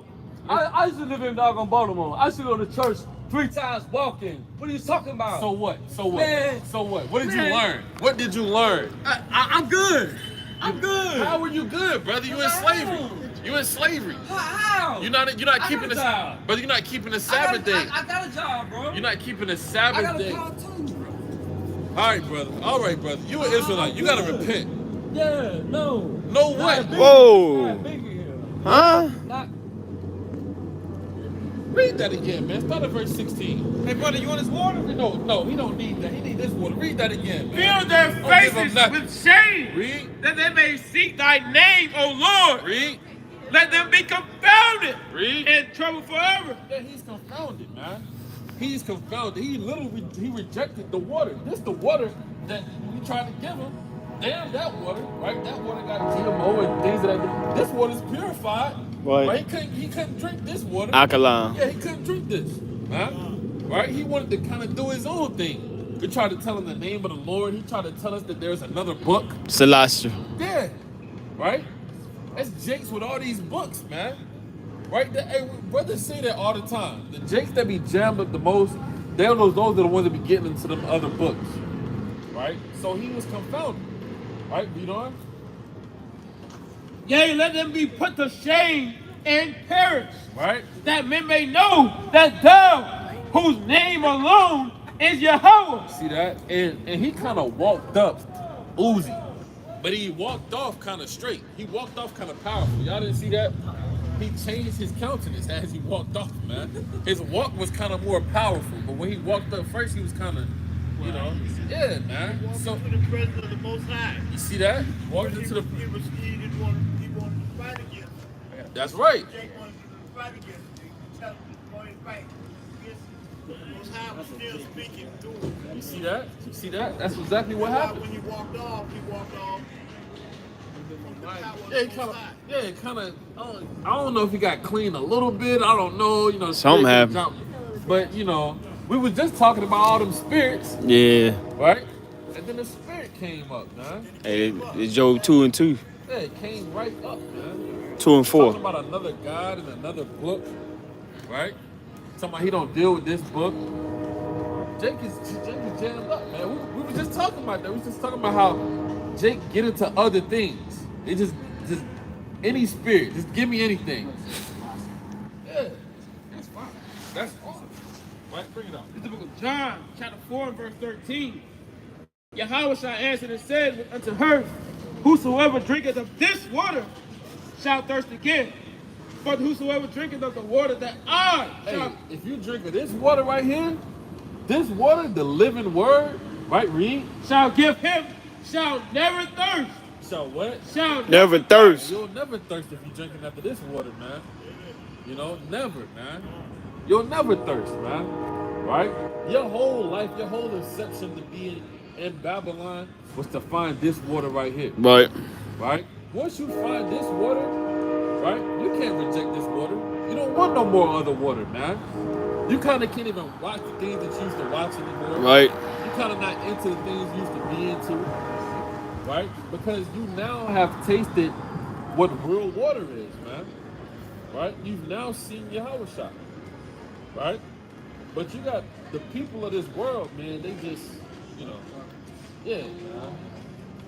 I used to live in doggone Baltimore. I used to go to church 3 times walking. What are you talking about? So what? So what? Man. So what? What did you Man. learn? What did you learn? I'm good. I'm good. How are you good, brother? You in slavery. You in slavery. How? You're not keeping the job. brother. You're not keeping the Sabbath day. I got a job, bro. You're not keeping the I Sabbath got a day. car too, bro. All right, brother. All right, brother. You an Israelite. You gotta repent. Yeah, no. No what? Whoa. Not big here. Huh? Not. Read that again, man. Start at verse 16. Hey, brother, you want this water? No, he don't need that. He need this water. Read that again, man. Fill their Don't give him faces nothing. with shame, Read. that they may seek thy name, O Lord. Read. let them be confounded Read. and trouble forever. Yeah, he's confounded, man. He's confounded. He literally he rejected the water. This the water that we tried to give him. Damn that water, right? That water got GMO and things of that. This water's purified. Right. He couldn't drink this water. Alkaline. Yeah, he couldn't drink this, man. Right? He wanted to kind of do his own thing. We tried to tell him the name of the Lord. He tried to tell us that there's another book. Celestial. Yeah. Right? That's Jakes with all these books, man. Right? Hey, brothers say that all the time. The Jakes that be jammed up the most, those are the ones that be getting into them other books. Right? So he was confounded. Right? Read on. Yea, let them be put to shame and perish. Right? That men may know that thou, whose name alone is Yahweh. See that? And he kind of walked up Uzi. But he walked off kind of straight. He walked off kind of powerful. Y'all didn't see that? He changed his countenance as he walked off, man. His walk was kind of more powerful. But when he walked up first, he was kind of, yeah, man. So To the presence of the Most High. you see that? Walked into the. He wanted to fight against him. That's right. Jake wanted to fight against him. He tell him to go and fight against him. The Most High was still speaking to him. You see that? You see that? That's exactly what happened. When he walked off from the power of Yeah, the Most High. kind of. I don't know if he got clean a little bit. I don't know. Something happened. But we was just talking about all them spirits, Yeah. right? And then the spirit came up, man. Hey, it's Job 2 and 2. Yeah, it came right up, man. 2 and 4. Talking about another God and another book, right? Talking about he don't deal with this book. Jake is jammed up, man. We were just talking about that. We were just talking about how Jake get into other things. It just any spirit, just give me anything. Yeah, that's fine. That's awesome. Right, bring it up. It's the book of John, chapter 4 and verse 13. Yahweh shall answer and said unto her, whosoever drinketh of this water shall thirst again. But whosoever drinketh of the water that I shall... Hey, if you drink of this water right here, this water, the living word, right, read? shall give him, shall never thirst. Shall what? Shall Never thirst. You'll never thirst if you're drinking after this water, man. Never, man. You'll never thirst, man. Right? Your whole life, your whole inception to being in Babylon was to find this water right here. Right. Right? Once you find this water, right, you can't reject this water. You don't want no more other water, man. You kind of can't even watch the things that you used to watch anymore. Right. You kind of not into the things you used to be into. Right? Because you now have tasted what real water is, man. Right? You've now seen Yahweh shot. Right? But you got the people of this world, man, they just, yeah, man.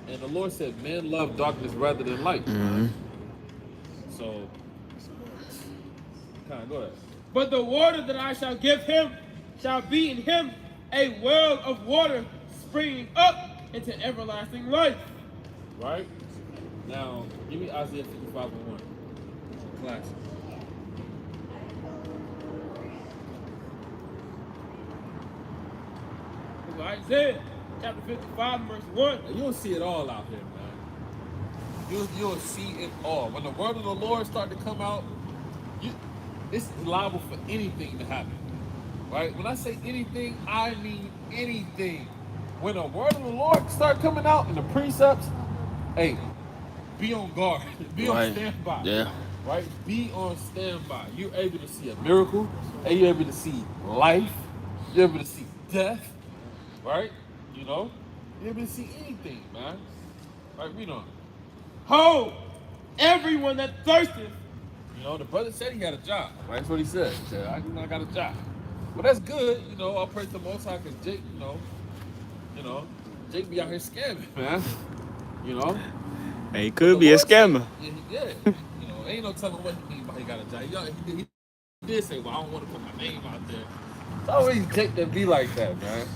And the Lord said, men love darkness rather than light. Mm-hmm. So, kind of go ahead. But the water that I shall give him shall be in him a well of water springing up into everlasting life. Right? Now, give me Isaiah 55 and 1. Classic. Isaiah chapter 55 verse 1. Now, you'll see it all out here, man. You'll see it all. When the word of the Lord start to come out, it's liable for anything to happen. Right? When I say anything, I mean anything. When the word of the Lord start coming out and the precepts, hey, be on guard. Be on standby. Yeah. Right? Be on standby. You're able to see a miracle. And you're able to see life. You're able to see death. Right? You're able to see anything, man. Right? Read on. Ho, everyone that thirsteth. The brother said he had a job. Right? That's what he said. He said, I got a job. Well, that's good. I'll praise the Most High because Jake, Jake be out here scamming, man. Hey, he could be a scammer. Yeah. Ain't no telling what he mean by he got a job. He did say, well, I don't want to put my name out there. It's always Jake that be like that, man.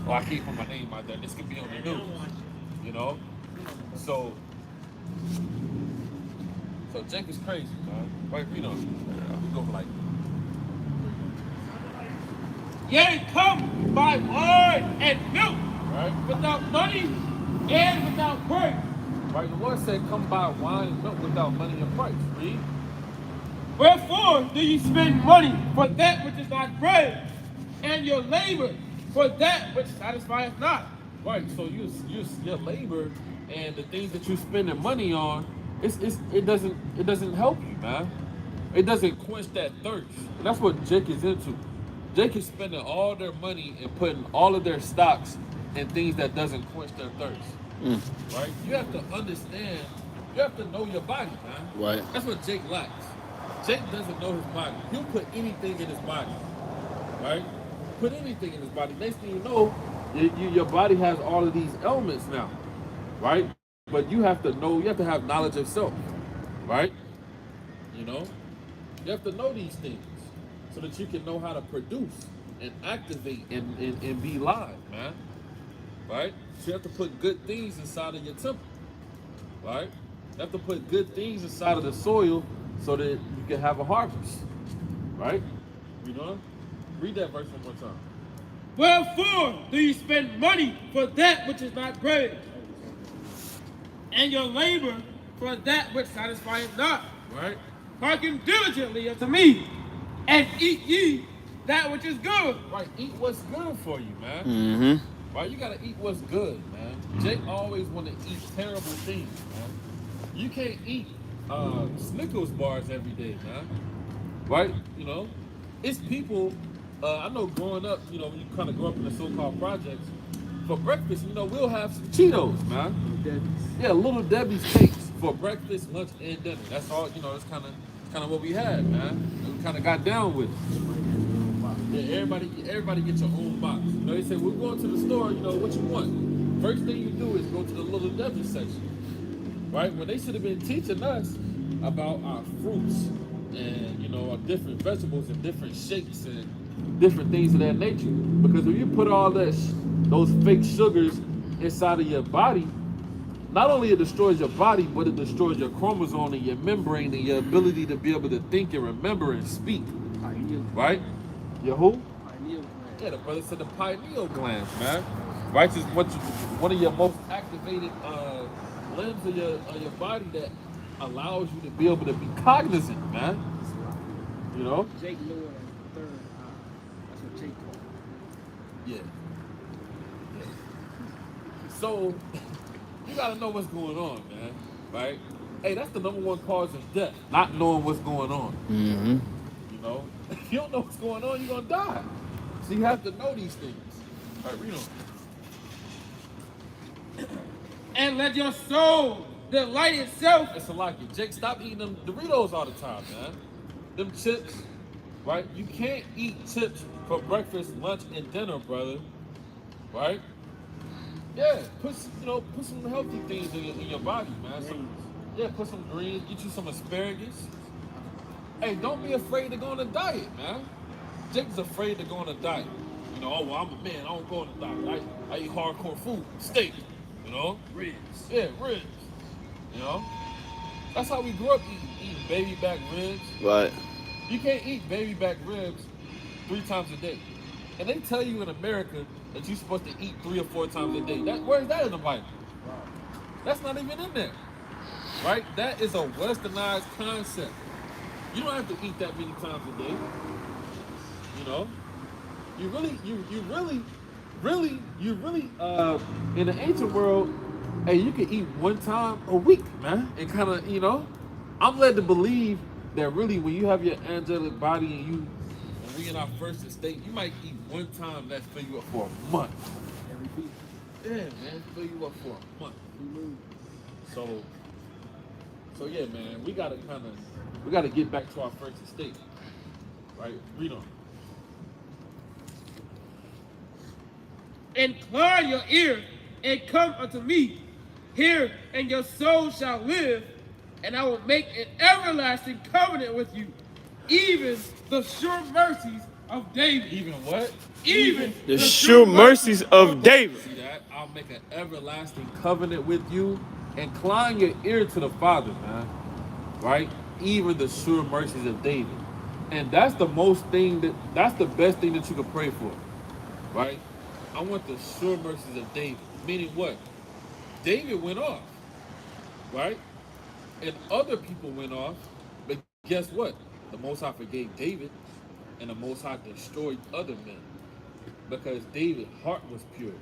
Well, I can't put my name out there. This could be on the news. So Jake is crazy, man. Right, we go for like. Yea, come by wine and milk, Right? without money and without price. Right, the Lord said, come buy wine and milk without money and price. Read. Wherefore do ye spend money for that which is not bread, and your labor for that which satisfieth not? Right. So your labor and the things that you're spending money on, it doesn't help you, man. It doesn't quench that thirst. And that's what Jake is into. Jake is spending all their money and putting all of their stocks in things that doesn't quench their thirst. Right? You have to understand. You have to know your body, man. Right. That's what Jake lacks. Jake doesn't know his body. He'll put anything in his body, right? Put anything in his body. Next thing you know, your body has all of these ailments now, right? But you have to know, you have to have knowledge of self, right? You know? You have to know these things so that you can know how to produce and activate and be live, man. Right? So you have to put good things inside of your temple, right? You have to put good things inside of the soil so that you can have a harvest, right? You know? Read that verse one more time. Wherefore do ye spend money for that which is not bread, and your labor for that which satisfieth not? Right? Hearken diligently unto me, and eat ye that which is good. Right. Eat what's good for you, man. Mm-hmm. Right? You gotta eat what's good, man. Jake always wanna eat terrible things, man. You can't eat Snickers bars every day, man. Right? You know? It's people, I know growing up, you know, when you kind of grow up in the so-called projects, for breakfast, you know, we'll have some Cheetos, man. Yeah, Little Debbie's cakes for breakfast, lunch, and dinner. That's all, you know, it's kind of what we had, man. And we kind of got down with it. Yeah, everybody get your own box. You know, they say, we're going to the store, you know, what you want? First thing you do is go to the Little Debbie section, right? When they should have been teaching us about our fruits and, you know, our different vegetables and different shakes and different things of that nature. Because when you put all those fake sugars inside of your body, not only it destroys your body, but it destroys your chromosome and your membrane and your ability to be able to think and remember and speak. Right? Your who? Yeah, the brother said the pineal glands, man. Right? Is one of your most activated limbs of your body that allows you to be able to be cognizant, man. You know? Jake Lord third eye. That's what Jake called it. Yeah. So, you gotta know what's going on, man. Right? Hey, that's the number one cause of death. Not knowing what's going on. Mm-hmm. You know? If you don't know what's going on, you're gonna die. So you have to know these things. All right, read on. And let your soul delight itself. It's a lucky. Jake, stop eating them Doritos all the time, man. Them chips, right? You can't eat chips for breakfast, lunch, and dinner, brother. Right? Yeah, put some healthy things in your body, man. Put some greens, get you some asparagus. Hey, don't be afraid to go on a diet, man. Jake's afraid to go on a diet. You know, oh, well, I'm a man, I don't go on a diet. I eat hardcore food, steak, you know? Ribs. Yeah, ribs. You know? That's how we grew up eating baby back ribs. Right. You can't eat baby back ribs 3 times a day. And they tell you in America that you're supposed to eat 3 or 4 times a day. Where's that in the Bible? That's not even in there. Right? That is a westernized concept. You don't have to eat that many times a day. You know? You really, in the ancient world, hey, you can eat 1 time a week, man. And kind of, you know, I'm led to believe that really when you have your angelic body and we in our first estate, you might eat 1 time that fill you up for a month. Yeah, man, fill you up for a month. So yeah, man, we gotta get back to our first estate. Right? Read on. Incline your ear and come unto me. Hear, and your soul shall live, and I will make an everlasting covenant with you, even the sure mercies of David. Even what? Even The sure mercies of David. See that? I'll make an everlasting covenant with you. Incline your ear to the Father, man. Right? Even the sure mercies of David. And that's the best thing that you could pray for. Right? I want the sure mercies of David. Meaning what? David went off. Right? And other people went off. But guess what? The Most High forgave David, and the Most High destroyed other men because David's heart was pure,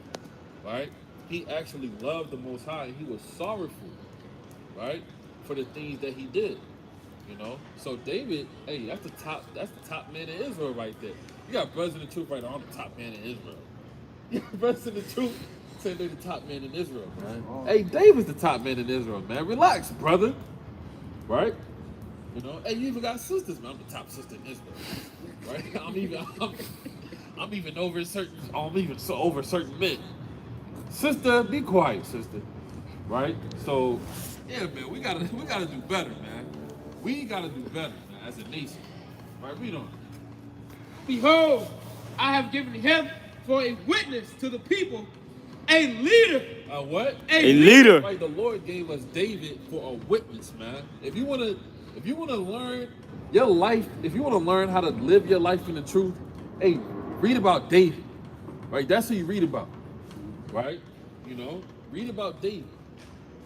right? He actually loved the Most High, and he was sorrowful, right, for the things that he did. You know, so David, hey, that's the top man in Israel right there. You got brothers in the truth right now. I'm the top man in Israel. You got brothers in the truth saying they're the top man in Israel, man. Hey, David's the top man in Israel, man. Relax, brother. Right? You know, hey, you even got sisters, man. I'm the top sister in Israel, right? I'm even over certain men. Sister, be quiet, sister. Right? So, yeah, man, we gotta do better, man. We gotta do better, man, as a nation. Right? Read on. Behold, I have given him for a witness to the people, a leader. What? A leader. Like the Lord gave us David for a witness, man. If you wanna learn your life, if you wanna learn how to live your life in the truth, hey, read about David. Right? That's who you read about. Right? You know, read about David.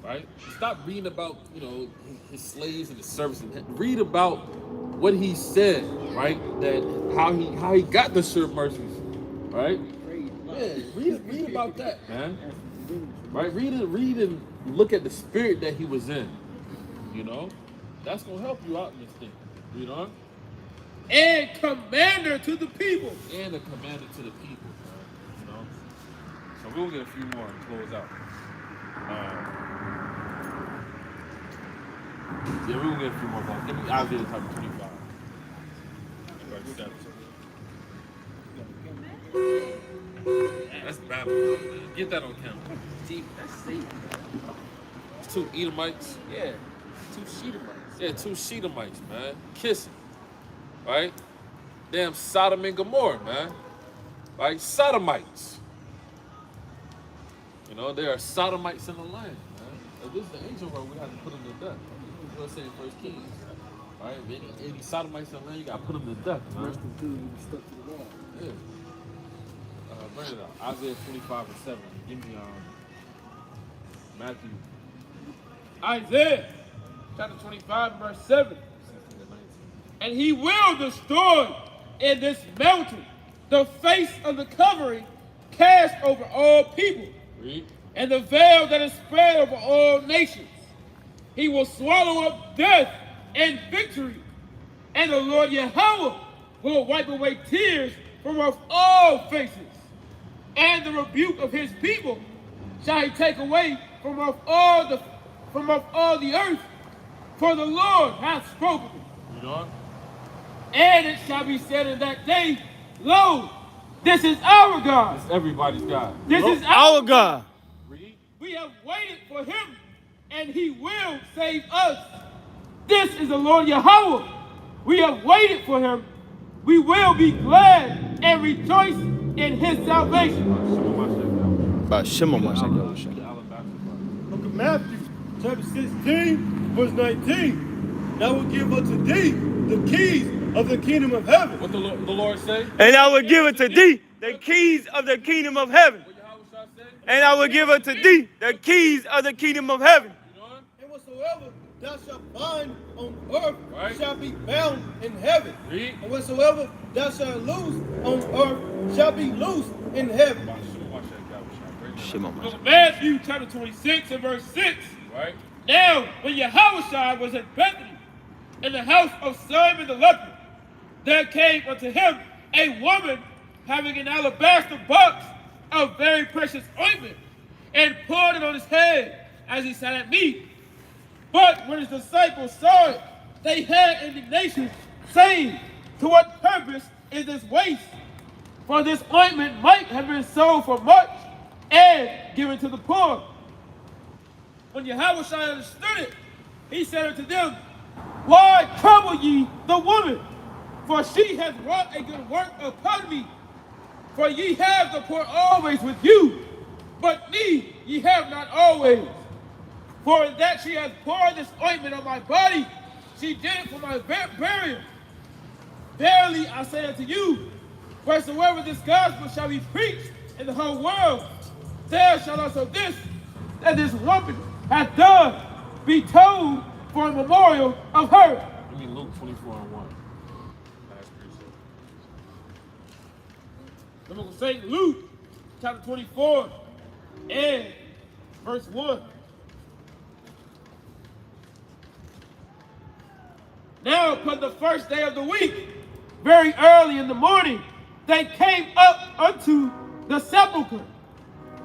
Right? Stop reading about, you know, his slaves and his servants. And read about what he said, right? That how he got the sure mercies, right? Yeah, read about that, man. Right? Read and look at the spirit that he was in. You know, that's gonna help you out in this thing. You know, And commander to the people. and a commander to the people. You know, so we'll get a few more and close out. Yeah, we're gonna get a few more points. Give me Isaiah chapter 25. That's Babylon. Get that on camera. Deep, that's safe. Two Edomites. Yeah. 2 Shedemites. Yeah, 2 Shedemites, man. Kissing. Right? Damn Sodom and Gomorrah, man. Right? Sodomites. You know, there are Sodomites in the land, man. If this is the ancient world, we have to put them to death. We'll say in 1 Kings. Right? Any Sodomites in the land, you got to put them to death, man. Yeah. Bring it up. Isaiah 25 and 7. Give me Matthew Isaiah chapter 25 verse 7. 16 and 19. And he will destroy in this mountain the face of the covering cast over all people, Read. and the veil that is spread over all nations. He will swallow up death and victory, and the Lord Yahweh will wipe away tears from off all faces, and the rebuke of his people shall he take away from off all the earth, for the Lord hath spoken it. Read on. And it shall be said in that day, lo, this is our God. It's everybody's God. This is Our God. Read. We have waited for him, and he will save us. This is the Lord Yahweh. We have waited for him. We will be glad and rejoice in his salvation. By Shema Mashiach. Book of Matthew, chapter 16, verse 19. And I will give unto thee the keys of the kingdom of heaven. What the Lord say? And I will give it to thee the keys of the kingdom of heaven. What Yahweh shall say? And I will give it to thee the keys of the kingdom of heaven. Read on. And whatsoever thou shalt bind on earth Right. shall be bound in heaven. Read. And whatsoever thou shalt loose on earth shall be loosed in heaven. Shema Book Mashiach. of Matthew chapter 26 and verse 6. Right. Now, when Yahushua was at Bethany, in the house of Simon the leper, there came unto him a woman having an alabaster box of very precious ointment, and poured it on his head as he sat at meat. But when his disciples saw it, they had indignation, saying, to what purpose is this waste? For this ointment might have been sold for much and given to the poor. When Yahushua understood it, he said unto them, why trouble ye the woman? For she hath wrought a good work upon me. For ye have the poor always with you, but me ye have not always. For in that she hath poured this ointment on my body, she did it for my burial. Verily I say unto you, wheresoever this gospel shall be preached in the whole world, there shall also this, that this woman hath done, be told for a memorial of her. Give me Luke 24 and 1. The book of St. Luke, chapter 24, and verse 1. Now upon the first day of the week, very early in the morning, they came up unto the sepulchre,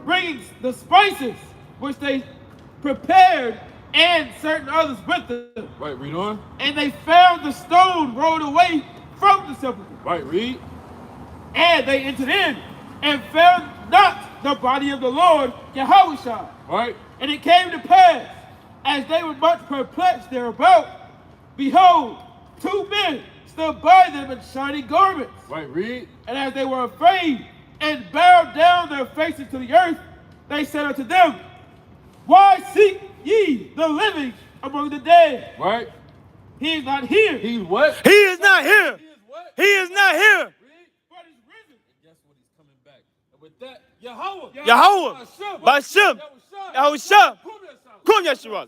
bringing the spices which they prepared and certain others with them. Right, read on. And they found the stone rolled away from the sepulchre. Right, read. And they entered in and found not the body of the Lord Yahushua. Right. And it came to pass, as they were much perplexed thereabout, behold, two men stood by them in shining garments. Right, read. And as they were afraid and bowed down their faces to the earth, they said unto them, Why seek ye the living among the dead? Right. He is not here. He's what? He is not here. He is what? He is not here. Read. But is risen. And guess what? He's coming back. And with that, Yahweh. Yahweh. Bashem. Yahushua. Kum Yeshua.